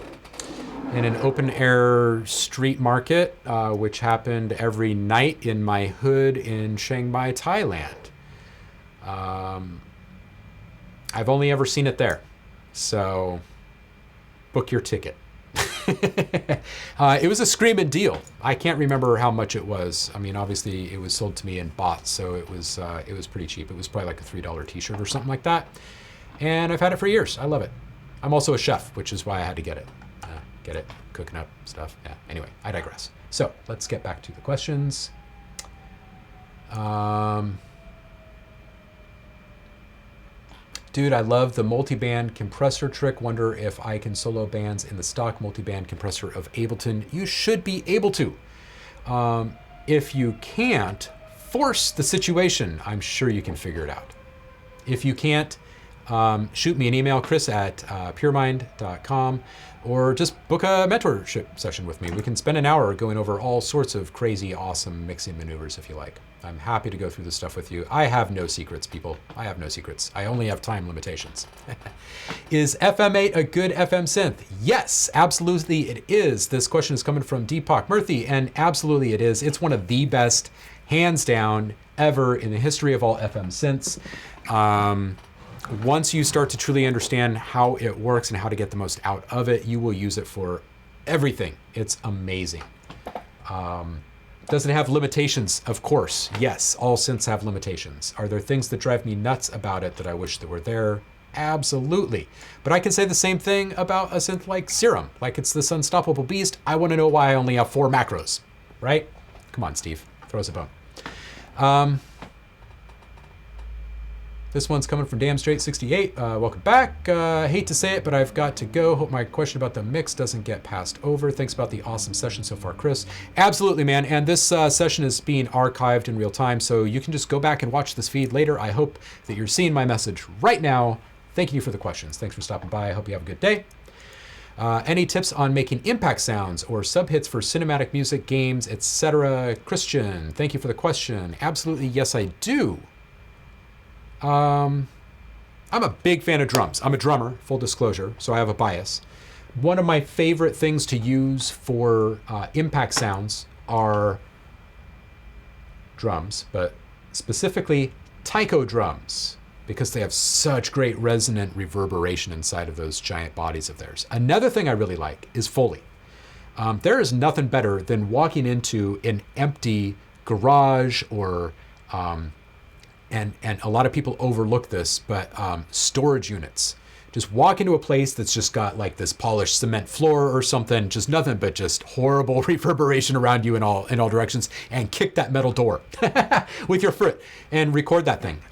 S1: an open air street market, which happened every night in my hood in Chiang Mai, Thailand. I've only ever seen it there. So book your ticket. It was a screaming deal. I can't remember how much it was. I mean, obviously it was sold to me in bots, so it was pretty cheap. It was probably like a $3 t-shirt or something like that. And I've had it for years. I love it. I'm also a chef, which is why I had to get it. Cooking up stuff. Yeah. Anyway, I digress. So let's get back to the questions. Dude, I love the multiband compressor trick. Wonder if I can solo bands in the stock multiband compressor of Ableton. You should be able to. If you can't, force the situation. I'm sure you can figure it out. If you can't, shoot me an email, chris@pyramind.com, or just book a mentorship session with me. We can spend an hour going over all sorts of crazy, awesome mixing maneuvers if you like. I'm happy to go through this stuff with you. I have no secrets, people. I have no secrets. I only have time limitations. Is FM8 a good FM synth? Yes, absolutely it is. This question is coming from Deepak Murthy, and absolutely it is. It's one of the best, hands down, ever in the history of all FM synths. Once you start to truly understand how it works and how to get the most out of it, you will use it for everything. It's amazing. Does it have limitations? Of course, yes. All synths have limitations. Are there things that drive me nuts about it that I wish that were there? Absolutely. But I can say the same thing about a synth like Serum. Like it's this unstoppable beast. I want to know why I only have 4 macros, right? Come on, Steve. Throw us a bone. This one's coming from Damn Straight 68. Welcome back. Hate to say it, but I've got to go. Hope my question about the mix doesn't get passed over. Thanks about the awesome session so far, Chris. Absolutely, man. And this session is being archived in real time, so you can just go back and watch this feed later. I hope that you're seeing my message right now. Thank you for the questions. Thanks for stopping by. I hope you have a good day. Any tips on making impact sounds or subhits for cinematic music, games, etc.? Christian, thank you for the question. Absolutely, yes, I do. I'm a big fan of drums. I'm a drummer, full disclosure, so I have a bias. One of my favorite things to use for impact sounds are drums, but specifically taiko drums, because they have such great resonant reverberation inside of those giant bodies of theirs. Another thing I really like is Foley. There is nothing better than walking into an empty garage or and a lot of people overlook this, but storage units. Just walk into a place that's just got like this polished cement floor or something, just nothing but just horrible reverberation around you in all directions, and kick that metal door with your foot and record that thing.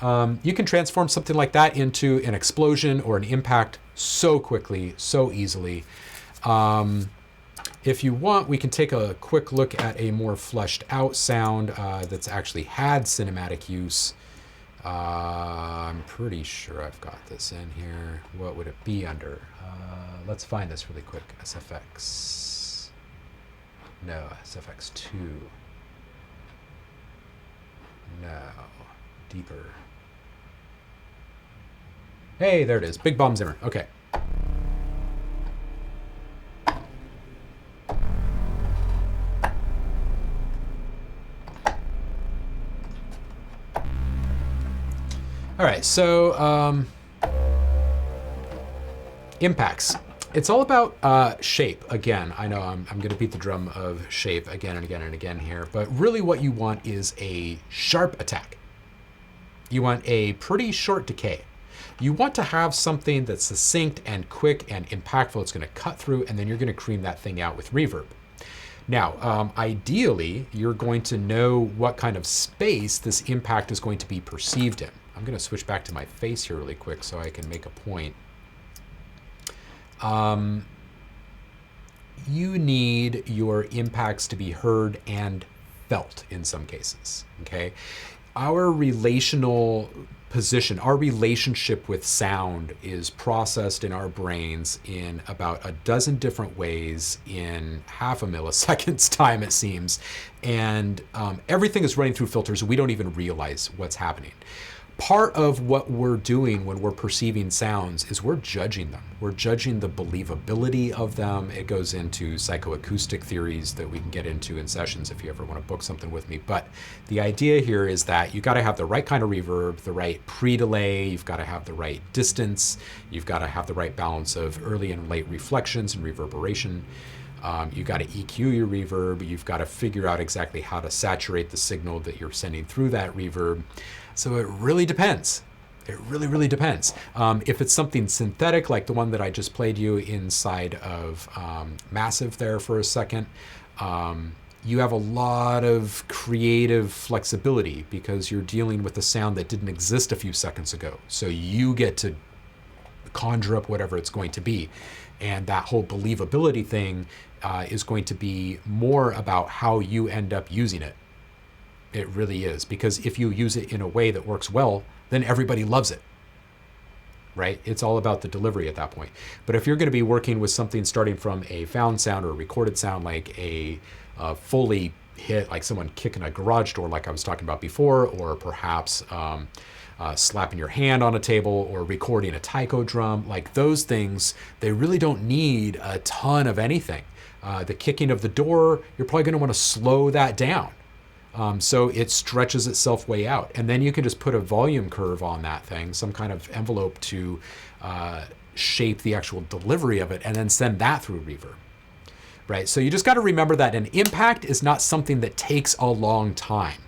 S1: You can transform something like that into an explosion or an impact so quickly, so easily. if you want, we can take a quick look at a more fleshed out sound that's actually had cinematic use. I'm pretty sure I've got this in here. What would it be under? Let's find this really quick. SFX. No, SFX2. No. Deeper. Hey, there it is. Big Bomb Zimmer. Okay. All right, so impacts. It's all about shape. Again, I know I'm going to beat the drum of shape again and again and again here, but really what you want is a sharp attack. You want a pretty short decay. You want to have something that's succinct and quick and impactful. It's going to cut through, and then you're going to cream that thing out with reverb. Now, ideally, you're going to know what kind of space this impact is going to be perceived in. I'm going to switch back to my face here really quick so I can make a point. You need your impacts to be heard and felt in some cases, okay? Our relational position, our relationship with sound is processed in our brains in about a dozen different ways in half a millisecond's time, it seems. And everything is running through filters. We don't even realize what's happening. Part of what we're doing when we're perceiving sounds is we're judging them. We're judging the believability of them. It goes into psychoacoustic theories that we can get into in sessions if you ever want to book something with me. But the idea here is that you got to have the right kind of reverb, the right pre-delay, you've got to have the right distance, you've got to have the right balance of early and late reflections and reverberation. You've got to EQ your reverb. You've got to figure out exactly how to saturate the signal that you're sending through that reverb. So it really depends. It really, really depends. If it's something synthetic, like the one that I just played you inside of Massive there for a second, you have a lot of creative flexibility because you're dealing with a sound that didn't exist a few seconds ago. So you get to conjure up whatever it's going to be. And that whole believability thing is going to be more about how you end up using it. It really is, because if you use it in a way that works well, then everybody loves it, right? It's all about the delivery at that point. But if you're going to be working with something starting from a found sound or a recorded sound, like a Foley hit, like someone kicking a garage door like I was talking about before, or perhaps slapping your hand on a table or recording a taiko drum, like those things, they really don't need a ton of anything. The kicking of the door, you're probably going to want to slow that down. So it stretches itself way out. And then you can just put a volume curve on that thing, some kind of envelope to shape the actual delivery of it, and then send that through reverb, right? So you just got to remember that an impact is not something that takes a long time,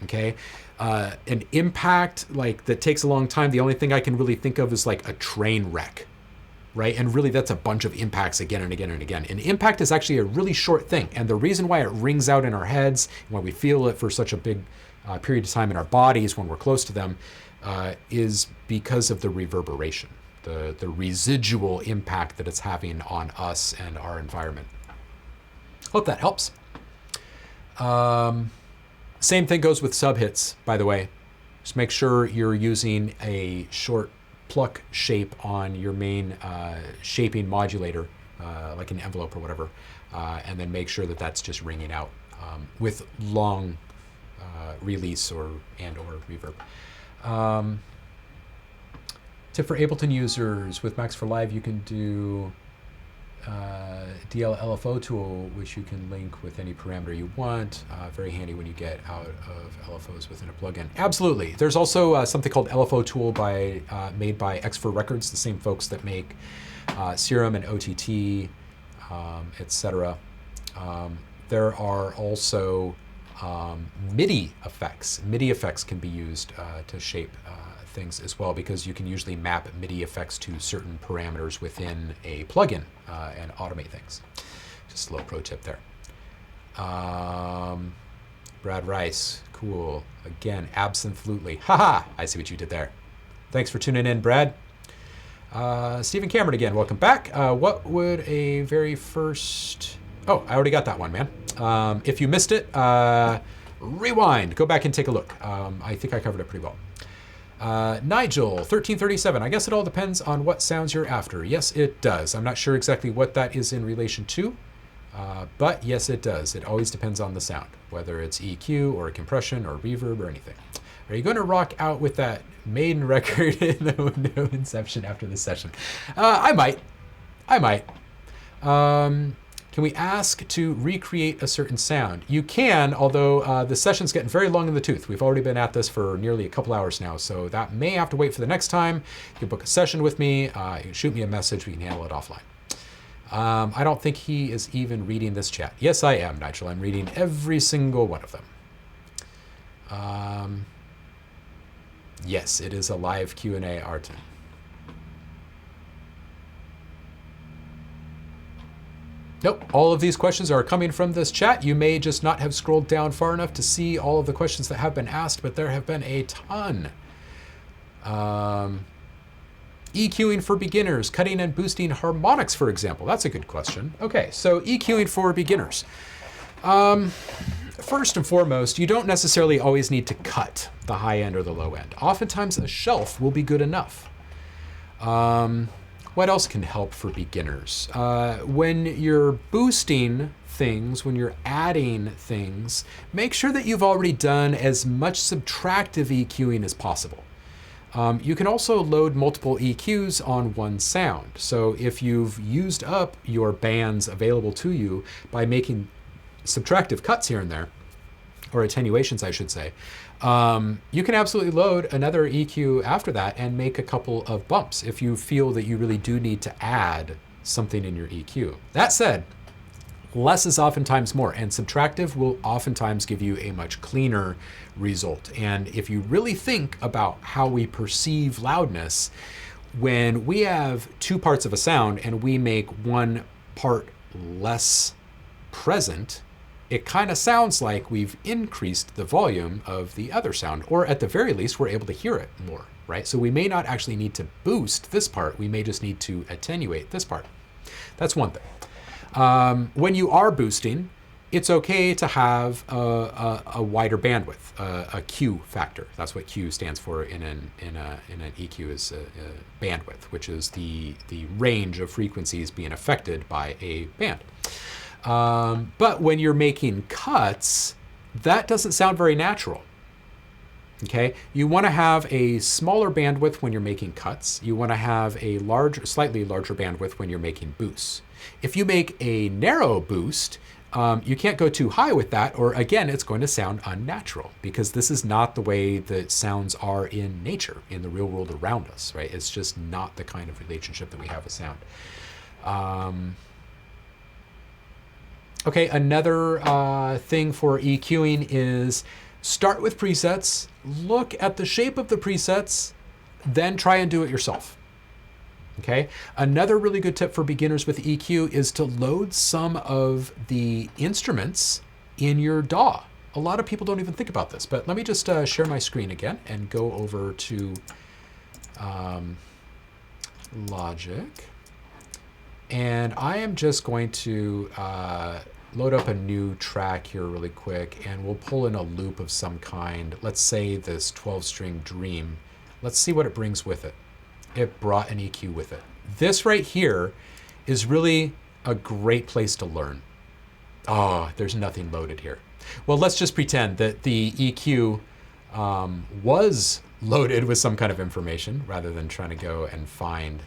S1: okay? An impact like that takes a long time, the only thing I can really think of is like a train wreck, right? And really that's a bunch of impacts again and again and again. An impact is actually a really short thing. And the reason why it rings out in our heads, and why we feel it for such a big period of time in our bodies when we're close to them, is because of the reverberation, the residual impact that it's having on us and our environment. Hope that helps. Same thing goes with subhits, by the way. Just make sure you're using a short pluck shape on your main shaping modulator, like an envelope or whatever, and then make sure that that's just ringing out with long release or reverb. Tip for Ableton users: with Max for Live, you can do DL LFO tool, which you can link with any parameter you want. Very handy when you get out of LFOs within a plugin. Absolutely. There's also something called LFO tool made by X4 Records, the same folks that make Serum and OTT, etc. There are also MIDI effects. MIDI effects can be used to shape things as well, because you can usually map MIDI effects to certain parameters within a plugin and automate things. Just a little pro tip there. Brad Rice, cool. Again, Absinthe. Haha, I see what you did there. Thanks for tuning in, Brad. Stephen Cameron again, welcome back. What would a very first... Oh, I already got that one, man. If you missed it, rewind, go back and take a look. I think I covered it pretty well. Nigel, 1337, I guess it all depends on what sounds you're after. Yes, it does. I'm not sure exactly what that is in relation to, but yes, it does. It always depends on the sound, whether it's EQ or compression or reverb or anything. Are you going to rock out with that maiden record in the window inception after this session? I might. Can we ask to recreate a certain sound? You can, although the session's getting very long in the tooth. We've already been at this for nearly a couple hours now, so that may have to wait for the next time. You can book a session with me. You can shoot me a message. We can handle it offline. I don't think he is even reading this chat. Yes, I am, Nigel. I'm reading every single one of them. Yes, it is a live Q&A, Arten. Nope, all of these questions are coming from this chat. You may just not have scrolled down far enough to see all of the questions that have been asked, but there have been a ton. EQing for beginners, cutting and boosting harmonics, for example. That's a good question. Okay, so EQing for beginners. First and foremost, you don't necessarily always need to cut the high end or the low end. Oftentimes a shelf will be good enough. What else can help for beginners? When you're boosting things, when you're adding things, make sure that you've already done as much subtractive EQing as possible. You can also load multiple EQs on one sound. So if you've used up your bands available to you by making subtractive cuts here and there, or attenuations, I should say, you can absolutely load another EQ after that and make a couple of bumps if you feel that you really do need to add something in your EQ. That said, less is oftentimes more, and subtractive will oftentimes give you a much cleaner result. And if you really think about how we perceive loudness, when we have two parts of a sound and we make one part less present, it kind of sounds like we've increased the volume of the other sound, or at the very least, we're able to hear it more, right? So we may not actually need to boost this part, we may just need to attenuate this part. That's one thing. When you are boosting, it's okay to have a wider bandwidth, a Q factor. That's what Q stands for in an EQ, is bandwidth, which is the range of frequencies being affected by a band. But when you're making cuts, that doesn't sound very natural. Okay, you want to have a smaller bandwidth when you're making cuts. You want to have a slightly larger bandwidth when you're making boosts. If you make a narrow boost, you can't go too high with that, or again, it's going to sound unnatural, because this is not the way that sounds are in nature, in the real world around us, right? It's just not the kind of relationship that we have with sound. Okay, another thing for EQing is start with presets, look at the shape of the presets, then try and do it yourself. Okay, another really good tip for beginners with EQ is to load some of the instruments in your DAW. A lot of people don't even think about this, but let me just share my screen again and go over to Logic. And I am just going to load up a new track here really quick, and we'll pull in a loop of some kind. Let's say this 12-string Dream. Let's see what it brings with it. It brought an EQ with it. This right here is really a great place to learn. Oh, there's nothing loaded here. Well, let's just pretend that the EQ was loaded with some kind of information, rather than trying to go and find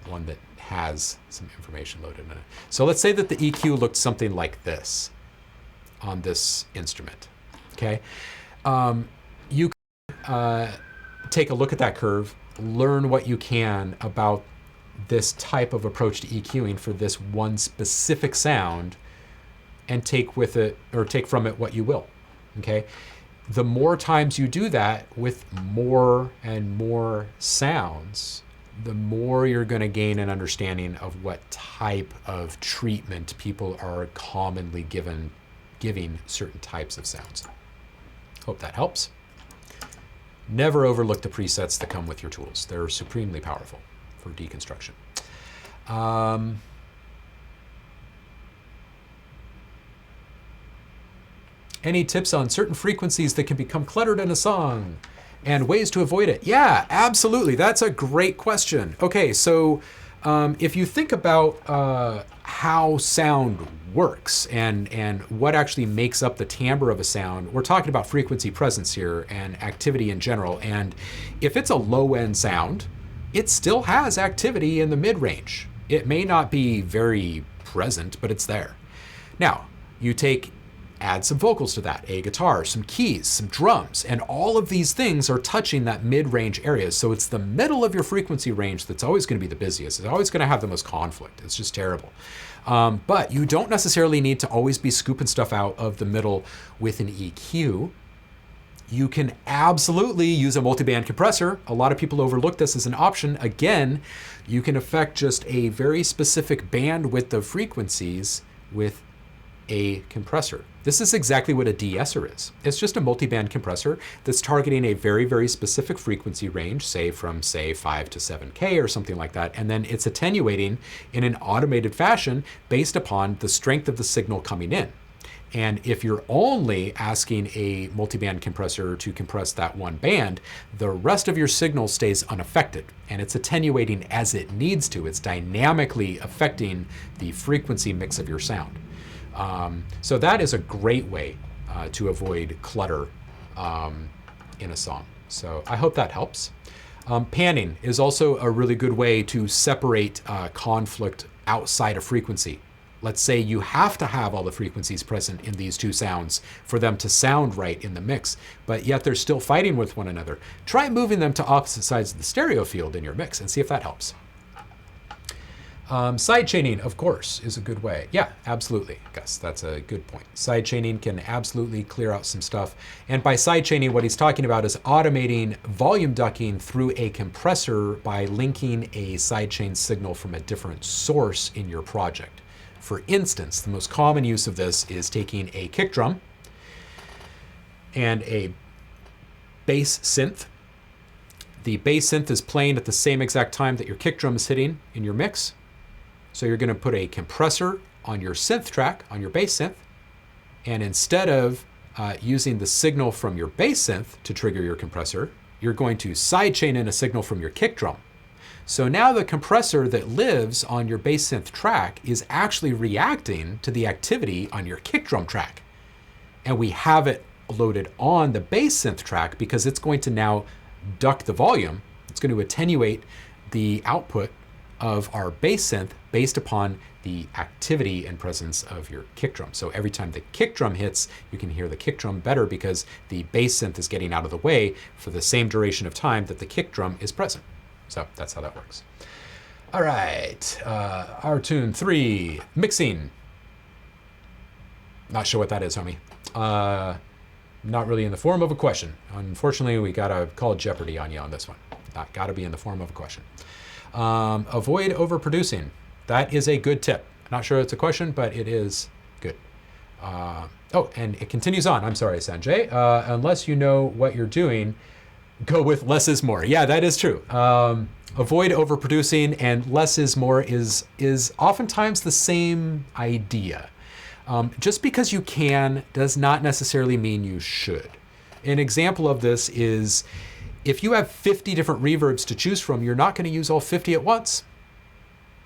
S1: one that has some information loaded in it. So let's say that the EQ looked something like this on this instrument, okay? You can take a look at that curve, learn what you can about this type of approach to EQing for this one specific sound, and take with it, or take from it what you will, okay? The more times you do that with more and more sounds, the more you're going to gain an understanding of what type of treatment people are commonly giving certain types of sounds. Hope that helps. Never overlook the presets that come with your tools. They're supremely powerful. for deconstruction. Any tips on certain frequencies that can become cluttered in a song and ways to avoid it? Yeah, absolutely. That's a great question. Okay, so if you think about how sound works and what actually makes up the timbre of a sound, we're talking about frequency presence here and activity in general. And if it's a low end sound, it still has activity in the mid range. It may not be very present, but it's there. Now, you add some vocals to that, a guitar, some keys, some drums, and all of these things are touching that mid-range area. So it's the middle of your frequency range that's always going to be the busiest. It's always going to have the most conflict. It's just terrible. But you don't necessarily need to always be scooping stuff out of the middle with an EQ. You can absolutely use a multiband compressor. A lot of people overlook this as an option. Again, you can affect just a very specific bandwidth of frequencies with a compressor. This is exactly what a de-esser is. It's just a multiband compressor that's targeting a very, very specific frequency range, say from 5 to 7K or something like that, and then it's attenuating in an automated fashion based upon the strength of the signal coming in. And if you're only asking a multiband compressor to compress that one band, the rest of your signal stays unaffected, and it's attenuating as it needs to. It's dynamically affecting the frequency mix of your sound. So that is a great way to avoid clutter in a song. So I hope that helps. Panning is also a really good way to separate conflict outside of frequency. Let's say you have to have all the frequencies present in these two sounds for them to sound right in the mix, but yet they're still fighting with one another. Try moving them to opposite sides of the stereo field in your mix and see if that helps. Side chaining, of course, is a good way. Yeah, absolutely, Gus. That's a good point. Side chaining can absolutely clear out some stuff. And by side chaining, what he's talking about is automating volume ducking through a compressor by linking a sidechain signal from a different source in your project. For instance, the most common use of this is taking a kick drum and a bass synth. The bass synth is playing at the same exact time that your kick drum is hitting in your mix. So you're going to put a compressor on your synth track, on your bass synth, and instead of using the signal from your bass synth to trigger your compressor, you're going to sidechain in a signal from your kick drum. So now the compressor that lives on your bass synth track is actually reacting to the activity on your kick drum track. And we have it loaded on the bass synth track because it's going to now duck the volume. It's going to attenuate the output of our bass synth based upon the activity and presence of your kick drum. So every time the kick drum hits, you can hear the kick drum better because the bass synth is getting out of the way for the same duration of time that the kick drum is present. So that's how that works. All right, our tune 3, mixing. Not sure what that is, homie. Not really in the form of a question. Unfortunately, we gotta call Jeopardy on you on this one. Not gotta be in the form of a question. Avoid overproducing. That is a good tip. Not sure it's a question, but it is good. Oh, and it continues on. I'm sorry, Sanjay. Unless you know what you're doing, go with less is more. Yeah, that is true. Avoid overproducing, and less is more is oftentimes the same idea. Just because you can does not necessarily mean you should. An example of this is if you have 50 different reverbs to choose from, you're not going to use all 50 at once,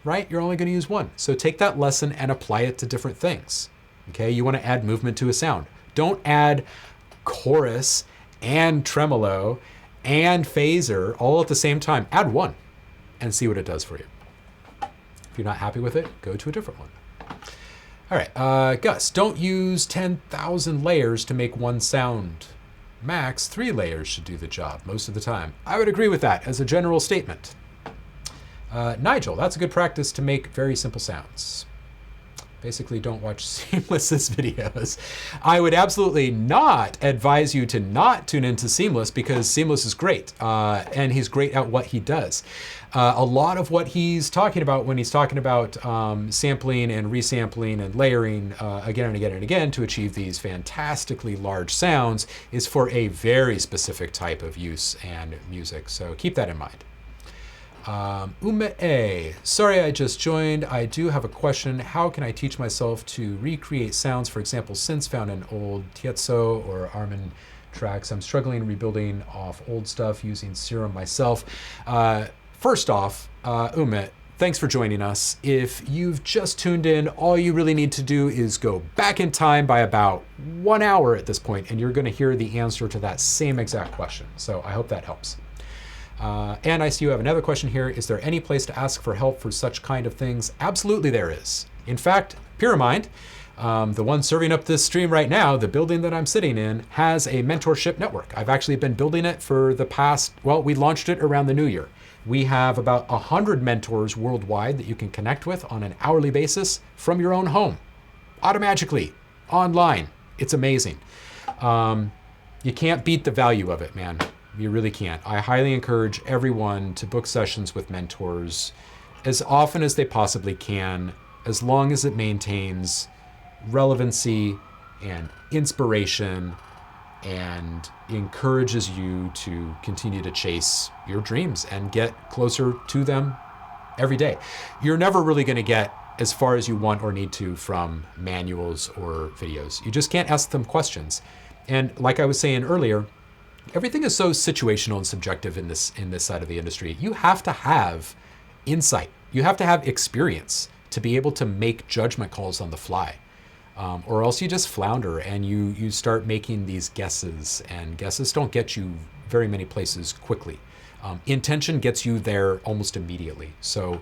S1: right? You're only going to use one. So take that lesson and apply it to different things. Okay, you want to add movement to a sound. Don't add chorus and tremolo and phaser all at the same time. Add one and see what it does for you. If you're not happy with it, go to a different one. All right, Gus, don't use 10,000 layers to make one sound. Max 3 layers should do the job most of the time. I would agree with that as a general statement. Nigel, that's a good practice to make very simple sounds. Basically, don't watch Seamless's videos. I would absolutely not advise you to not tune into Seamless because Seamless is great, and he's great at what he does. A lot of what he's talking about when he's talking about sampling and resampling and layering again and again and again to achieve these fantastically large sounds is for a very specific type of use and music. So keep that in mind. A. Sorry, I just joined. I do have a question. How can I teach myself to recreate sounds, for example, synths found in old Tietso or Armin tracks? I'm struggling rebuilding off old stuff using Serum myself. First off, thanks for joining us. If you've just tuned in, all you really need to do is go back in time by about 1 hour at this point, and you're going to hear the answer to that same exact question. So I hope that helps. And I see you have another question here. Is there any place to ask for help for such kind of things? Absolutely there is. In fact, Pyramind, the one serving up this stream right now, the building that I'm sitting in, has a mentorship network. I've actually been building it for the past, well, we launched it around the new year. We have about 100 mentors worldwide that you can connect with on an hourly basis from your own home, automatically, online. It's amazing. You can't beat the value of it, man. You really can't. I highly encourage everyone to book sessions with mentors as often as they possibly can, as long as it maintains relevancy and inspiration and encourages you to continue to chase your dreams and get closer to them every day. You're never really going to get as far as you want or need to from manuals or videos. You just can't ask them questions. And like I was saying earlier, everything is so situational and subjective in this side of the industry. You have to have insight. You have to have experience to be able to make judgment calls on the fly. Or else you just flounder and you start making these guesses, and guesses don't get you very many places quickly. Intention gets you there almost immediately. So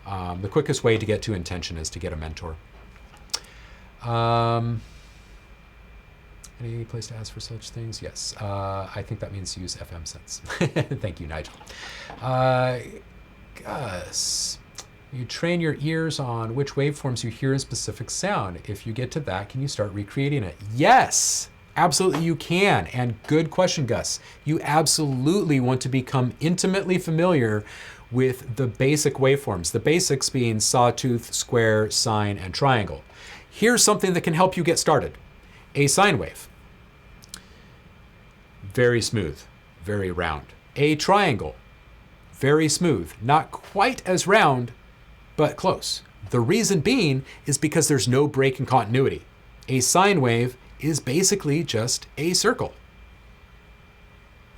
S1: the quickest way to get to intention is to get a mentor. Any place to ask for such things? Yes. I think that means use FM synths. Thank you, Nigel. Gus, you train your ears on which waveforms you hear in specific sound. If you get to that, can you start recreating it? Yes, absolutely you can. And good question, Gus. You absolutely want to become intimately familiar with the basic waveforms. The basics being sawtooth, square, sine, and triangle. Here's something that can help you get started. A sine wave. Very smooth, very round. A triangle, very smooth, not quite as round, but close. The reason being is because there's no break in continuity. A sine wave is basically just a circle.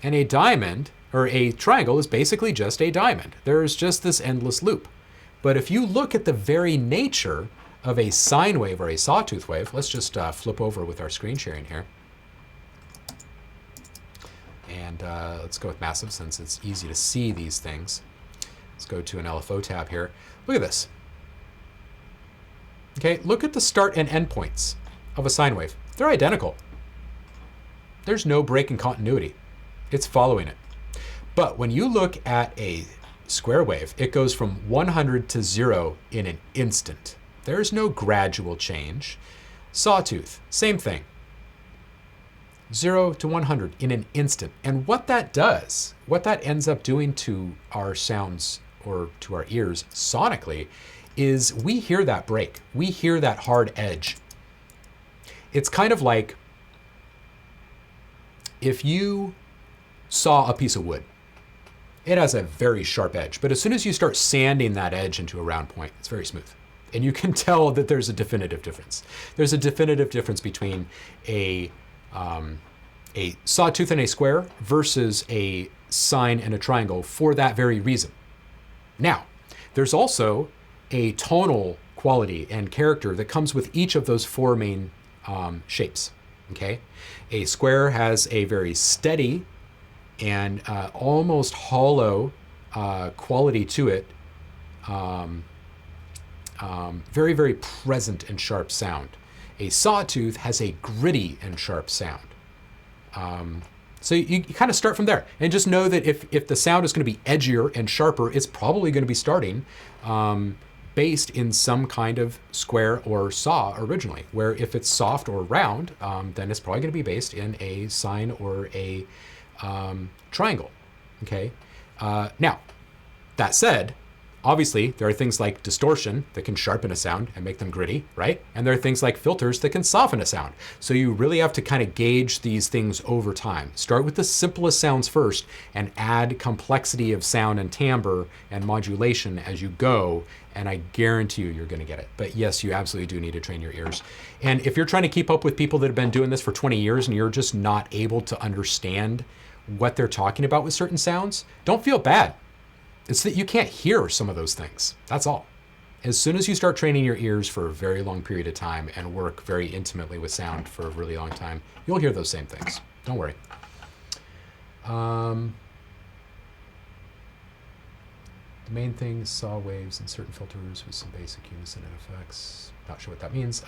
S1: And a diamond, or a triangle, is basically just a diamond. There's just this endless loop. But if you look at the very nature of a sine wave or a sawtooth wave, let's just flip over with our screen sharing here. And let's go with massive since it's easy to see these things. Let's go to an LFO tab here. Look at this. Okay, look at the start and end points of a sine wave. They're identical. There's no break in continuity. It's following it. But when you look at a square wave, it goes from 100 to 0 in an instant. There's no gradual change. Sawtooth, same thing. 0 to 100 in an instant. And what that does, what that ends up doing to our sounds or to our ears sonically, is we hear that break. We hear that hard edge. It's kind of like if you saw a piece of wood. It has a very sharp edge, but as soon as you start sanding that edge into a round point, it's very smooth. And you can tell that there's a definitive difference. There's a definitive difference between a sawtooth and a square versus a sine and a triangle for that very reason. Now, there's also a tonal quality and character that comes with each of those four main shapes, okay? A square has a very steady and almost hollow quality to it, very, very present and sharp sound. A sawtooth has a gritty and sharp sound. So you kind of start from there and just know that if the sound is going to be edgier and sharper, it's probably going to be starting based in some kind of square or saw originally, where if it's soft or round, then it's probably going to be based in a sine or a triangle, okay? Now, that said, Obviously, there are things like distortion that can sharpen a sound and make them gritty, right? And there are things like filters that can soften a sound. So you really have to kind of gauge these things over time. Start with the simplest sounds first and add complexity of sound and timbre and modulation as you go, and I guarantee you're going to get it. But yes, you absolutely do need to train your ears. And if you're trying to keep up with people that have been doing this for 20 years and you're just not able to understand what they're talking about with certain sounds, don't feel bad. It's that you can't hear some of those things. That's all. As soon as you start training your ears for a very long period of time and work very intimately with sound for a really long time, you'll hear those same things. Don't worry. The main thing is saw waves and certain filters with some basic unison and effects. Not sure what that means.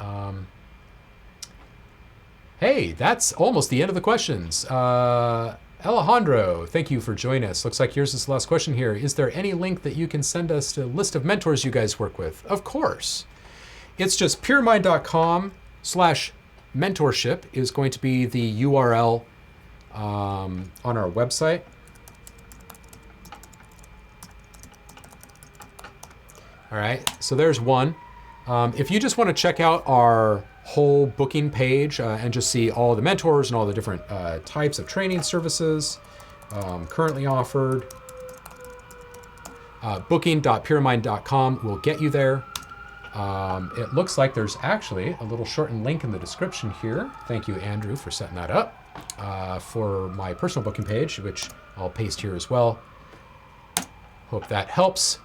S1: Hey, that's almost the end of the questions. Alejandro, thank you for joining us. Looks like yours is the last question here. Is there any link that you can send us to a list of mentors you guys work with? Of course. It's just pyramind.com/mentorship is going to be the URL on our website. All right, so there's one. If you just want to check out our whole booking page and just see all the mentors and all the different types of training services currently offered, booking.pyramind.com will get you there. It looks like there's actually a little shortened link in the description here. Thank you, Andrew, for setting that up for my personal booking page, which I'll paste here as well. Hope that helps.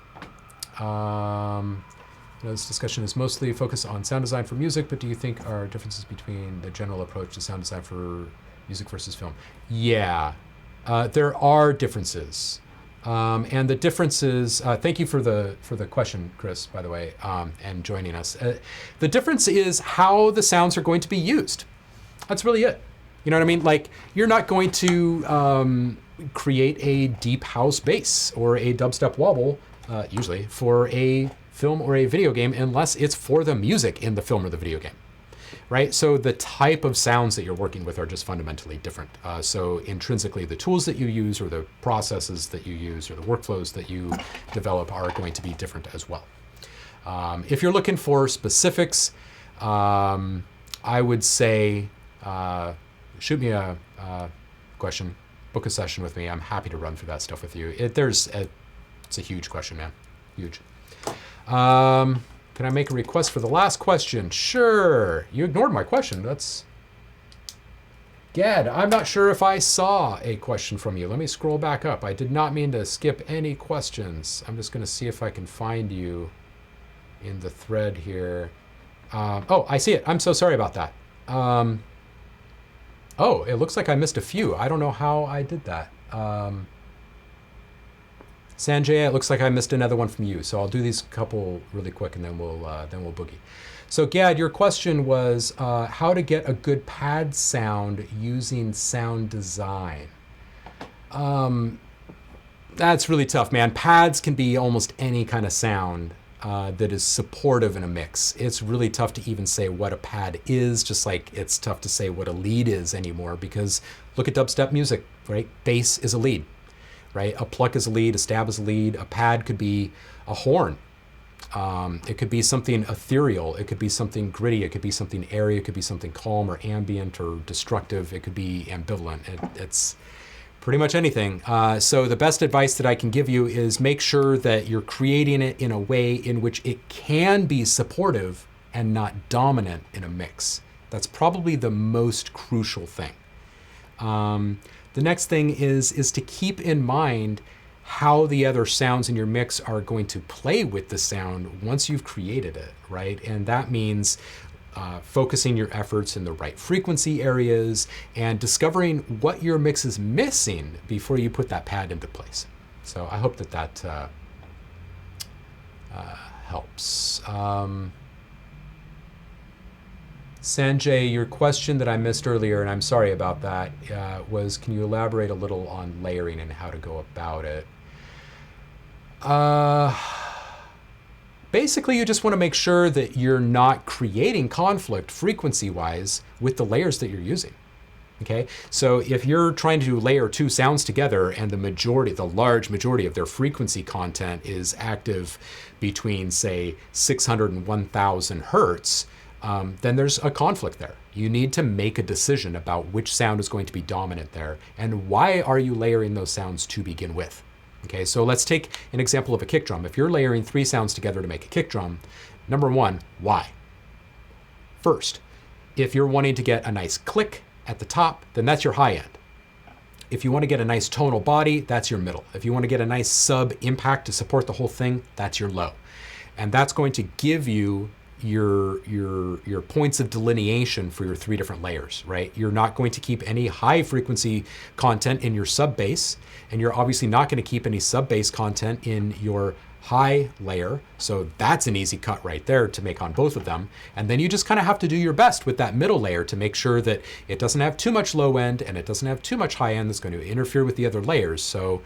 S1: This discussion is mostly focused on sound design for music, but do you think are differences between the general approach to sound design for music versus film? Yeah, there are differences. And the differences, thank you for the question, Chris, by the way, and joining us. The difference is how the sounds are going to be used. That's really it. You know what I mean? Like, you're not going to create a deep house bass or a dubstep wobble, usually, for a film or a video game unless it's for the music in the film or the video game, right? So the type of sounds that you're working with are just fundamentally different. So intrinsically, the tools that you use or the processes that you use or the workflows that you develop are going to be different as well. If you're looking for specifics, I would say shoot me a question, book a session with me. I'm happy to run through that stuff with you. It's a huge question, man, huge. Can I make a request for the last question? Sure. You ignored my question. That's... Gad, I'm not sure if I saw a question from you. Let me scroll back up. I did not mean to skip any questions. I'm just going to see if I can find you in the thread here. Oh, I see it. I'm so sorry about that. Oh, it looks like I missed a few. I don't know how I did that. Sanjay, it looks like I missed another one from you, so I'll do these couple really quick and then we'll boogie. So Gad, your question was how to get a good pad sound using sound design. That's really tough, man. Pads can be almost any kind of sound that is supportive in a mix. It's really tough to even say what a pad is, just like it's tough to say what a lead is anymore, because look at dubstep music, right? Bass is a lead. Right? A pluck is a lead, a stab is a lead, a pad could be a horn. It could be something ethereal, it could be something gritty, it could be something airy, it could be something calm or ambient or destructive, it could be ambivalent. It's pretty much anything. So the best advice that I can give you is make sure that you're creating it in a way in which it can be supportive and not dominant in a mix. That's probably the most crucial thing. The next thing is to keep in mind how the other sounds in your mix are going to play with the sound once you've created it, right? And that means focusing your efforts in the right frequency areas and discovering what your mix is missing before you put that pad into place. So I hope that helps. Sanjay, your question that I missed earlier, and I'm sorry about that, was can you elaborate a little on layering and how to go about it? Basically, you just want to make sure that you're not creating conflict frequency-wise with the layers that you're using, Okay, so if you're trying to layer two sounds together and the large majority of their frequency content is active between, say, 600 and 1000 hertz, then there's a conflict there. You need to make a decision about which sound is going to be dominant there and why are you layering those sounds to begin with. Okay, so let's take an example of a kick drum. If you're layering three sounds together to make a kick drum, number one, why? First, if you're wanting to get a nice click at the top, then that's your high end. If you want to get a nice tonal body, that's your middle. If you want to get a nice sub impact to support the whole thing, that's your low. And that's going to give you your points of delineation for your three different layers, right? You're not going to keep any high frequency content in your sub bass, and you're obviously not going to keep any sub bass content in your high layer. So that's an easy cut right there to make on both of them. And then you just kind of have to do your best with that middle layer to make sure that it doesn't have too much low end and it doesn't have too much high end that's going to interfere with the other layers. So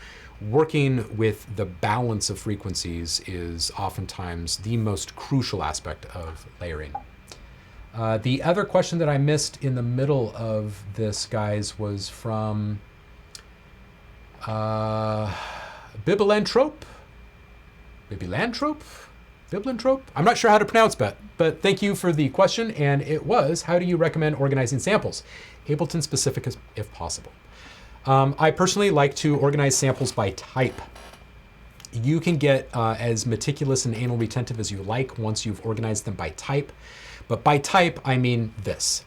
S1: working with the balance of frequencies is oftentimes the most crucial aspect of layering. The other question that I missed in the middle of this, guys, was from Bibilantrope. I'm not sure how to pronounce that, but thank you for the question. And it was, how do you recommend organizing samples? Ableton specific if possible. I personally like to organize samples by type. You can get as meticulous and anal retentive as you like once you've organized them by type. But by type, I mean this.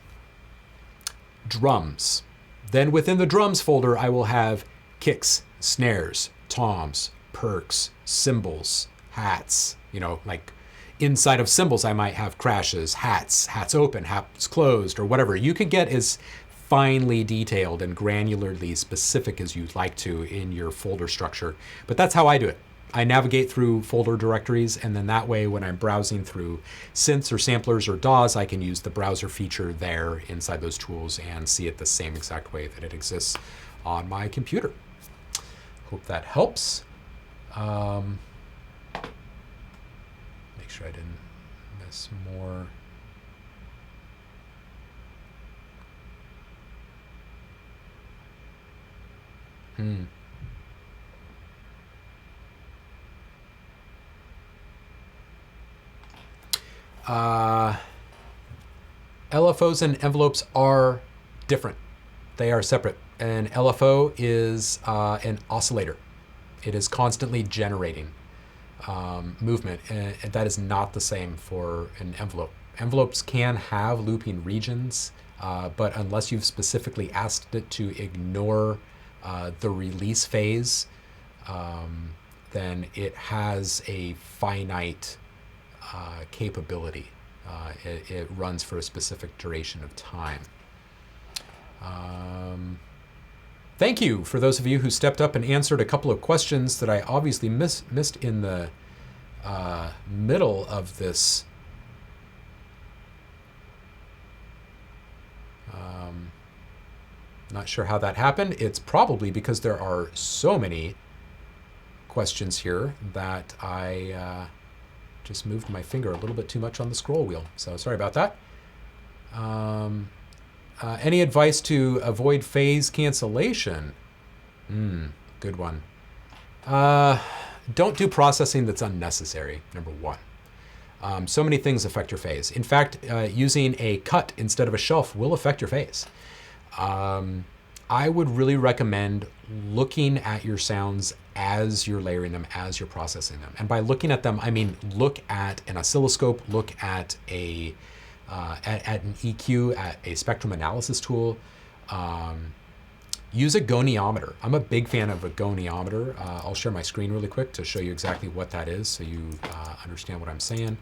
S1: Drums. Then within the drums folder, I will have kicks, snares, toms, perks, cymbals, hats. You know, like inside of cymbals, I might have crashes, hats open, hats closed, or whatever. You can get as finely detailed and granularly specific as you'd like to in your folder structure. But that's how I do it. I navigate through folder directories, and then that way when I'm browsing through synths or samplers or DAWs, I can use the browser feature there inside those tools and see it the same exact way that it exists on my computer. Hope that helps. Make sure I didn't miss more. LFOs and envelopes are different. They are separate. An LFO is an oscillator. It is constantly generating movement, and that is not the same for an envelope. Envelopes can have looping regions, but unless you've specifically asked it to ignore the release phase, then it has a finite capability. It runs for a specific duration of time. Thank you for those of you who stepped up and answered a couple of questions that I obviously missed in the middle of this. Not sure how that happened. It's probably because there are so many questions here that I just moved my finger a little bit too much on the scroll wheel. So sorry about that. Any advice to avoid phase cancellation? Good one. Don't do processing that's unnecessary, number one. So many things affect your phase. In fact, using a cut instead of a shelf will affect your phase. I would really recommend looking at your sounds as you're layering them, as you're processing them. And by looking at them, I mean look at an oscilloscope, look at an EQ, at a spectrum analysis tool. Use a goniometer. I'm a big fan of a goniometer. I'll share my screen really quick to show you exactly what that is so you understand what I'm saying.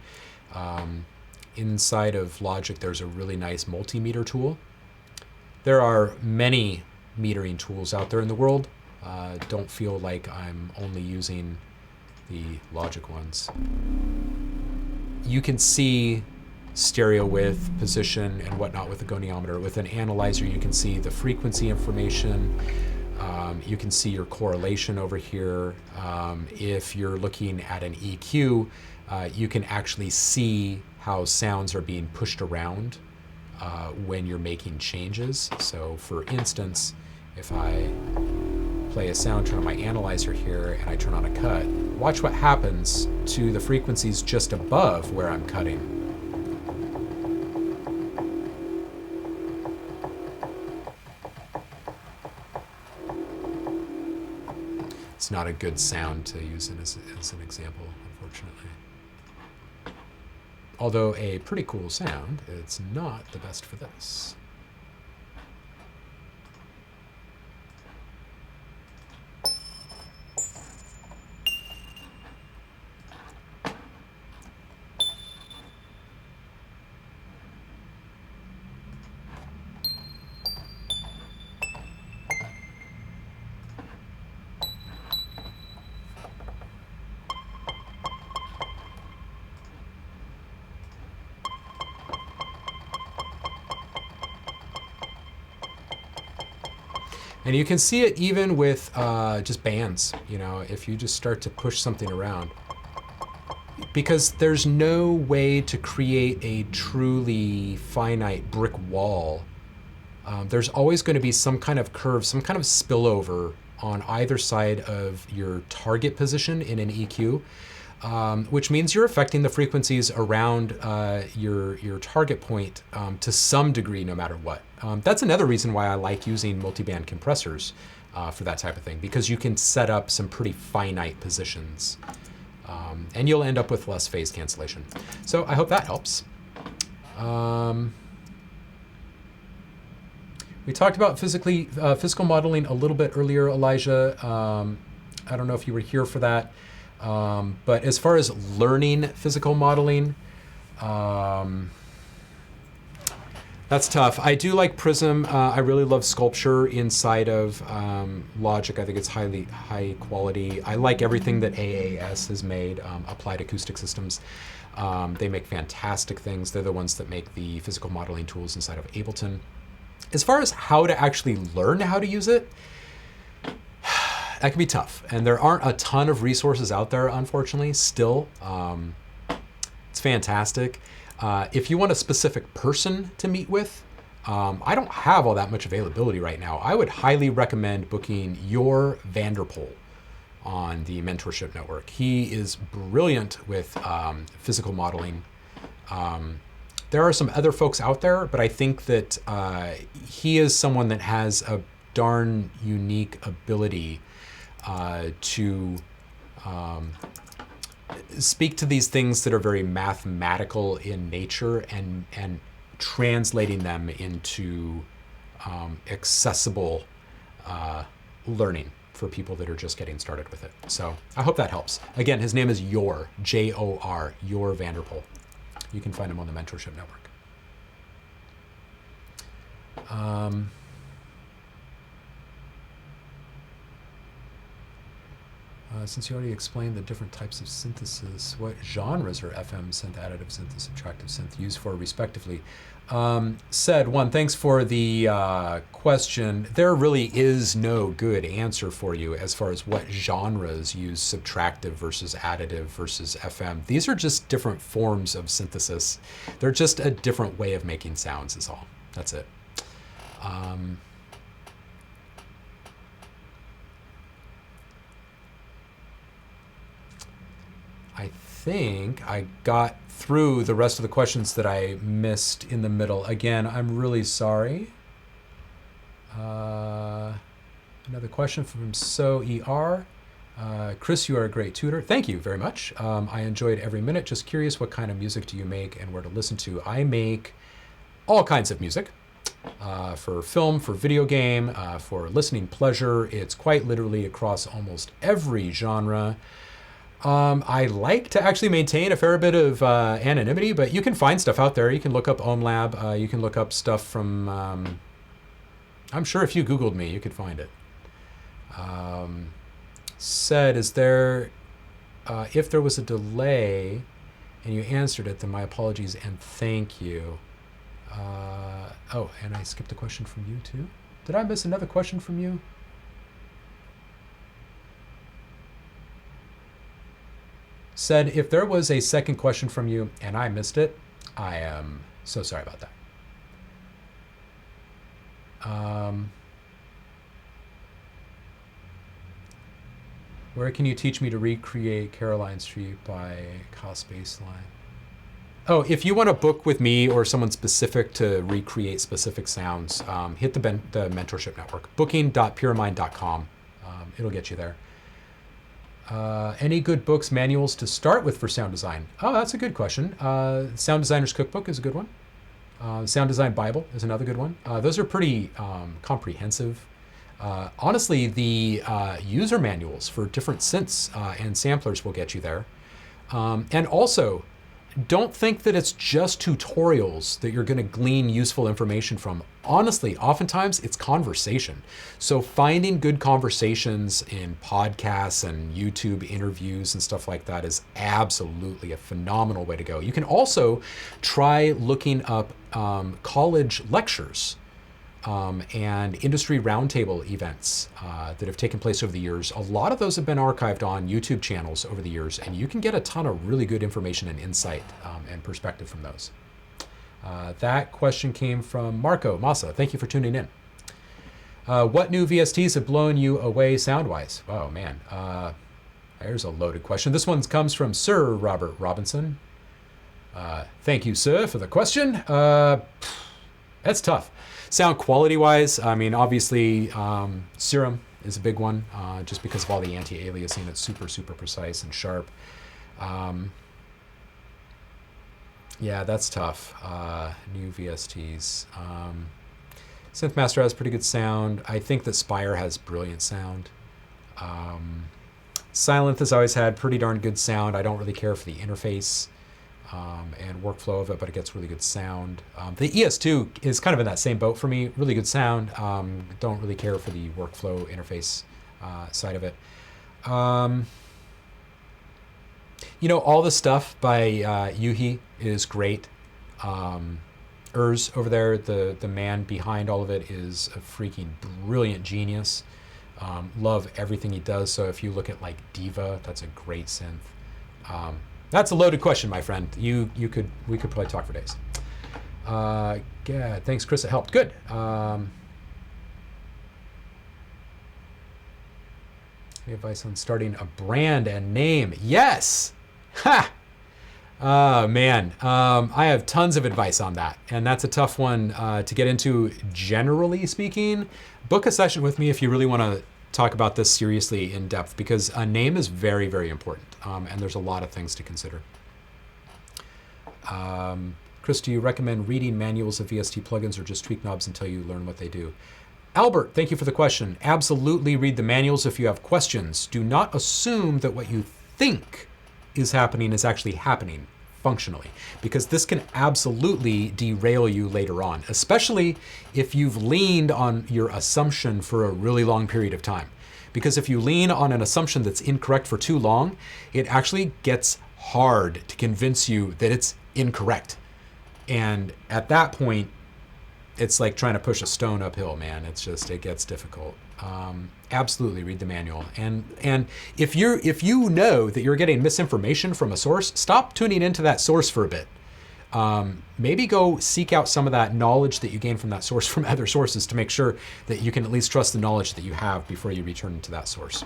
S1: Inside of Logic, there's a really nice multimeter tool. There are many metering tools out there in the world. Don't feel like I'm only using the Logic ones. You can see stereo width, position, and whatnot with the goniometer. With an analyzer, you can see the frequency information. You can see your correlation over here. If you're looking at an EQ, you can actually see how sounds are being pushed around when you're making changes. So for instance, if I play a sound, turn on my analyzer here, and I turn on a cut, watch what happens to the frequencies just above where I'm cutting. It's not a good sound to use as an example, unfortunately. Although a pretty cool sound, it's not the best for this. And you can see it even with just bands, you know, if you just start to push something around. Because there's no way to create a truly finite brick wall. There's always going to be some kind of curve, some kind of spillover on either side of your target position in an EQ, which means you're affecting the frequencies around your target point to some degree, no matter what. That's another reason why I like using multiband compressors for that type of thing, because you can set up some pretty finite positions, and you'll end up with less phase cancellation. So I hope that helps. We talked about physical modeling a little bit earlier, Elijah. I don't know if you were here for that. But as far as learning physical modeling, that's tough. I do like Prism. I really love sculpture inside of Logic. I think it's high quality. I like everything that AAS has made, Applied Acoustic Systems. They make fantastic things. They're the ones that make the physical modeling tools inside of Ableton. As far as how to actually learn how to use it, that can be tough. And there aren't a ton of resources out there, unfortunately, still. It's fantastic. If you want a specific person to meet with, I don't have all that much availability right now. I would highly recommend booking your Vanderpool on the Mentorship Network. He is brilliant with physical modeling. There are some other folks out there, but I think that he is someone that has a darn unique ability to speak to these things that are very mathematical in nature and translating them into accessible learning for people that are just getting started with it. So I hope that helps. Again, his name is Jor, J-O-R, Jor Vanderpool. You can find him on the Mentorship Network. Since you already explained the different types of synthesis, what genres are FM synth, additive synth, and subtractive synth used for respectively? Said one, thanks for the question. There really is no good answer for you as far as what genres use subtractive versus additive versus FM. These are just different forms of synthesis. They're just a different way of making sounds is all. That's it. I think I got through the rest of the questions that I missed in the middle. Again, I'm really sorry. Another question from So ER. Chris, you are a great tutor. Thank you very much. I enjoyed every minute. Just curious, what kind of music do you make and where to listen to? I make all kinds of music. For film, for video game, for listening pleasure. It's quite literally across almost every genre. I like to actually maintain a fair bit of anonymity, but you can find stuff out there. You can look up OhmLab. You can look up stuff from, I'm sure if you Googled me, you could find it. Said, is there, if there was a delay and you answered it, then my apologies and thank you. Oh, and I skipped a question from you too. Did I miss another question from you? Said, if there was a second question from you and I missed it, I am so sorry about that. Where can you teach me to recreate Caroline Street by cost baseline? Oh, if you want to book with me or someone specific to recreate specific sounds, hit the Mentorship Network, booking.pyramind.com. It'll get you there. Any good books, manuals to start with for sound design? Oh, that's a good question. Sound Designer's Cookbook is a good one. Sound Design Bible is another good one. Those are pretty comprehensive. Honestly, the user manuals for different synths and samplers will get you there. And also, don't think that it's just tutorials that you're going to glean useful information from. Honestly, oftentimes it's conversation. So finding good conversations in podcasts and YouTube interviews and stuff like that is absolutely a phenomenal way to go. You can also try looking up college lectures and industry roundtable events that have taken place over the years. A lot of those have been archived on YouTube channels over the years, and you can get a ton of really good information and insight and perspective from those. That question came from Marco Massa. Thank you for tuning in. What new VSTs have blown you away sound-wise? Oh, man. There's a loaded question. This one comes from Sir Robert Robinson. Thank you, sir, for the question. That's tough. Sound quality-wise, I mean, obviously, Serum is a big one, just because of all the anti-aliasing. It's super, super precise and sharp. Yeah, that's tough. New VSTs. Synthmaster has pretty good sound. I think that Spire has brilliant sound. Sylenth has always had pretty darn good sound. I don't really care for the interface and workflow of it, but it gets really good sound. The ES2 is kind of in that same boat for me. Really good sound. Don't really care for the workflow interface side of it. You know, all the stuff by Yuhi is great. Urs over there, the man behind all of it, is a freaking brilliant genius. Love everything he does. So if you look at like Diva, that's a great synth. That's a loaded question, my friend. We could probably talk for days. Yeah, thanks, Chris. It helped. Good. Any advice on starting a brand and name? Yes. Ha. Oh man, I have tons of advice on that, and that's a tough one to get into. Generally speaking, book a session with me if you really want to talk about this seriously in depth, because a name is very, very important, and there's a lot of things to consider. Chris, do you recommend reading manuals of VST plugins or just tweak knobs until you learn what they do? Albert, thank you for the question. Absolutely read the manuals if you have questions. Do not assume that what you think is happening is actually happening functionally, because this can absolutely derail you later on, especially if you've leaned on your assumption for a really long period of time. Because if you lean on an assumption that's incorrect for too long, it actually gets hard to convince you that it's incorrect. And at that point, it's like trying to push a stone uphill, man. It gets difficult. Absolutely read the manual. And if you know that you're getting misinformation from a source, stop tuning into that source for a bit. Maybe go seek out some of that knowledge that you gain from that source from other sources to make sure that you can at least trust the knowledge that you have before you return to that source.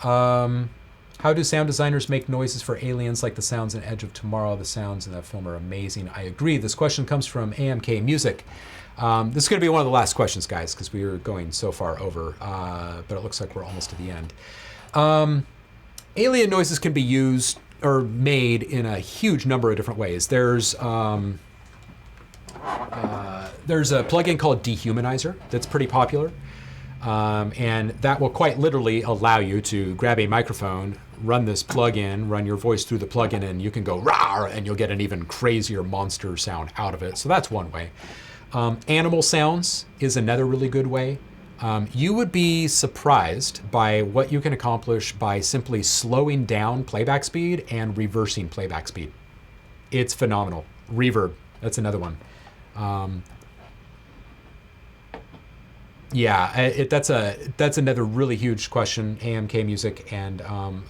S1: How do sound designers make noises for aliens like the sounds in Edge of Tomorrow? The sounds in that film are amazing. I agree. This question comes from AMK Music. This is going to be one of the last questions, guys, because we are going so far over, but it looks like we're almost to the end. Alien noises can be used or made in a huge number of different ways. There's a plugin called Dehumanizer that's pretty popular. And that will quite literally allow you to grab a microphone, run this plugin, run your voice through the plugin, and you can go rawr, and you'll get an even crazier monster sound out of it. So that's one way. Animal sounds is another really good way. You would be surprised by what you can accomplish by simply slowing down playback speed and reversing playback speed. It's phenomenal. Reverb, that's another one. Yeah, that's another really huge question, AMK Music, and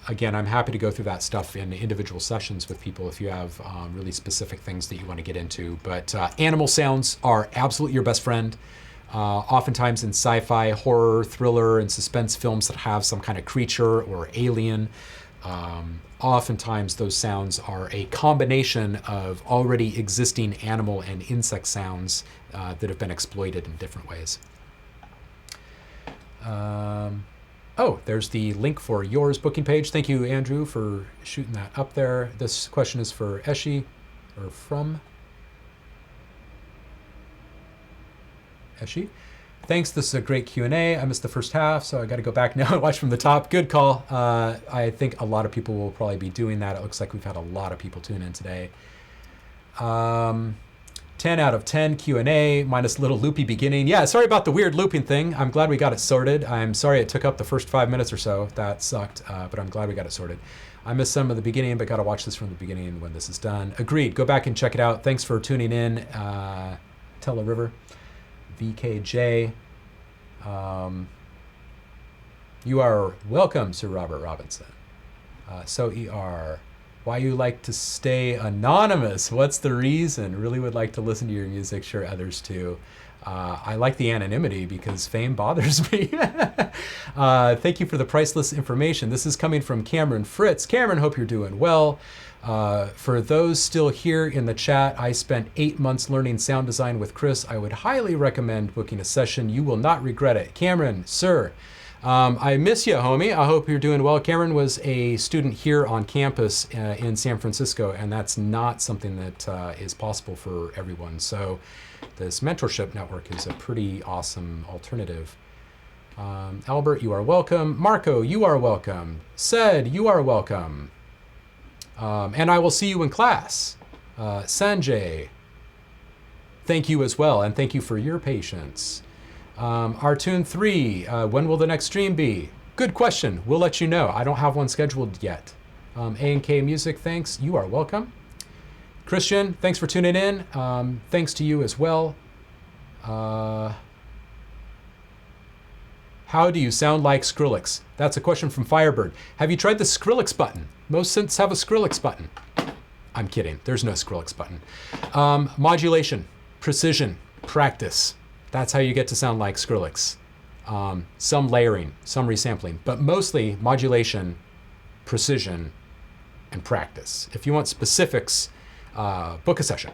S1: again, I'm happy to go through that stuff in individual sessions with people if you have really specific things that you want to get into. But animal sounds are absolutely your best friend. Oftentimes in sci-fi, horror, thriller, and suspense films that have some kind of creature or alien, oftentimes those sounds are a combination of already existing animal and insect sounds that have been exploited in different ways. Oh, there's the link for yours booking page. Thank you, Andrew, for shooting that up there. This question is for Eshi, or from Eshi. Thanks, this is a great Q&A. I missed the first half, so I got to go back now and watch from the top. Good call. I think a lot of people will probably be doing that. It looks like we've had a lot of people tune in today. 10 out of 10 Q&A minus little loopy beginning. Yeah, sorry about the weird looping thing. I'm glad we got it sorted. I'm sorry it took up the first 5 minutes or so. That sucked, but I'm glad we got it sorted. I missed some of the beginning, but got to watch this from the beginning when this is done. Agreed. Go back and check it out. Thanks for tuning in. Tella River, VKJ. You are welcome, Sir Robert Robinson. So ER. Why you like to stay anonymous? What's the reason? Really would like to listen to your music, sure others too. I like the anonymity because fame bothers me. Thank you for the priceless information. This is coming from Cameron Fritz. Cameron, hope you're doing well. For those still here in the chat, I spent 8 months learning sound design with Chris. I would highly recommend booking a session. You will not regret it. Cameron, sir, I miss you, homie. I hope you're doing well. Cameron was a student here on campus in San Francisco, and that's not something that is possible for everyone. So this mentorship network is a pretty awesome alternative. Albert, you are welcome. Marco, you are welcome. Said, you are welcome. And I will see you in class. Sanjay, thank you as well, and thank you for your patience. Artune 3, when will the next stream be? Good question. We'll let you know. I don't have one scheduled yet. A&K Music, thanks. You are welcome. Christian, thanks for tuning in. Thanks to you as well. How do you sound like Skrillex? That's a question from Firebird. Have you tried the Skrillex button? Most synths have a Skrillex button. I'm kidding. There's no Skrillex button. Modulation, precision, practice. That's how you get to sound like Skrillex. Some layering, some resampling, but mostly modulation, precision, and practice. If you want specifics, book a session,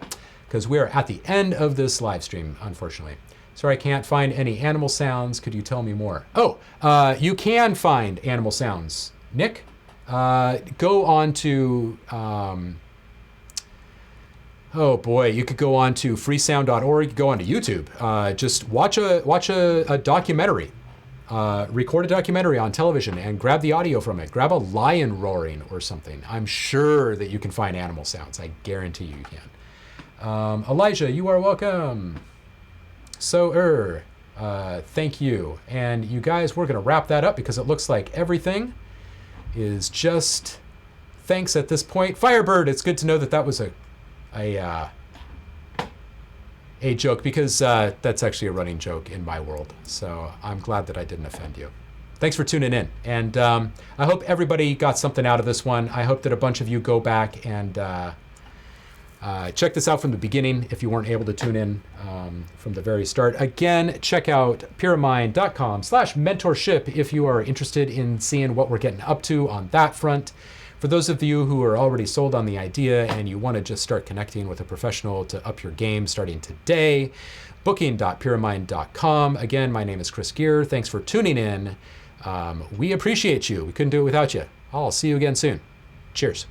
S1: because we're at the end of this live stream, unfortunately. Sorry, I can't find any animal sounds. Could you tell me more? Oh, you can find animal sounds. Nick, go on to... oh boy, you could go on to freesound.org, go on to YouTube. Just watch a documentary, record a documentary on television and grab the audio from it. Grab a lion roaring or something. I'm sure that you can find animal sounds. I guarantee you can. Elijah, you are welcome. So, thank you. And you guys, we're gonna wrap that up because it looks like everything is just thanks at this point. Firebird, it's good to know that that was a joke, because that's actually a running joke in my world. So I'm glad that I didn't offend you. Thanks for tuning in. And I hope everybody got something out of this one. I hope that a bunch of you go back and check this out from the beginning if you weren't able to tune in from the very start. Again, check out pyramind.com/mentorship if you are interested in seeing what we're getting up to on that front. For those of you who are already sold on the idea and you want to just start connecting with a professional to up your game starting today, booking.pyramind.com. Again, my name is Chris Gear. Thanks for tuning in. We appreciate you. We couldn't do it without you. I'll see you again soon. Cheers.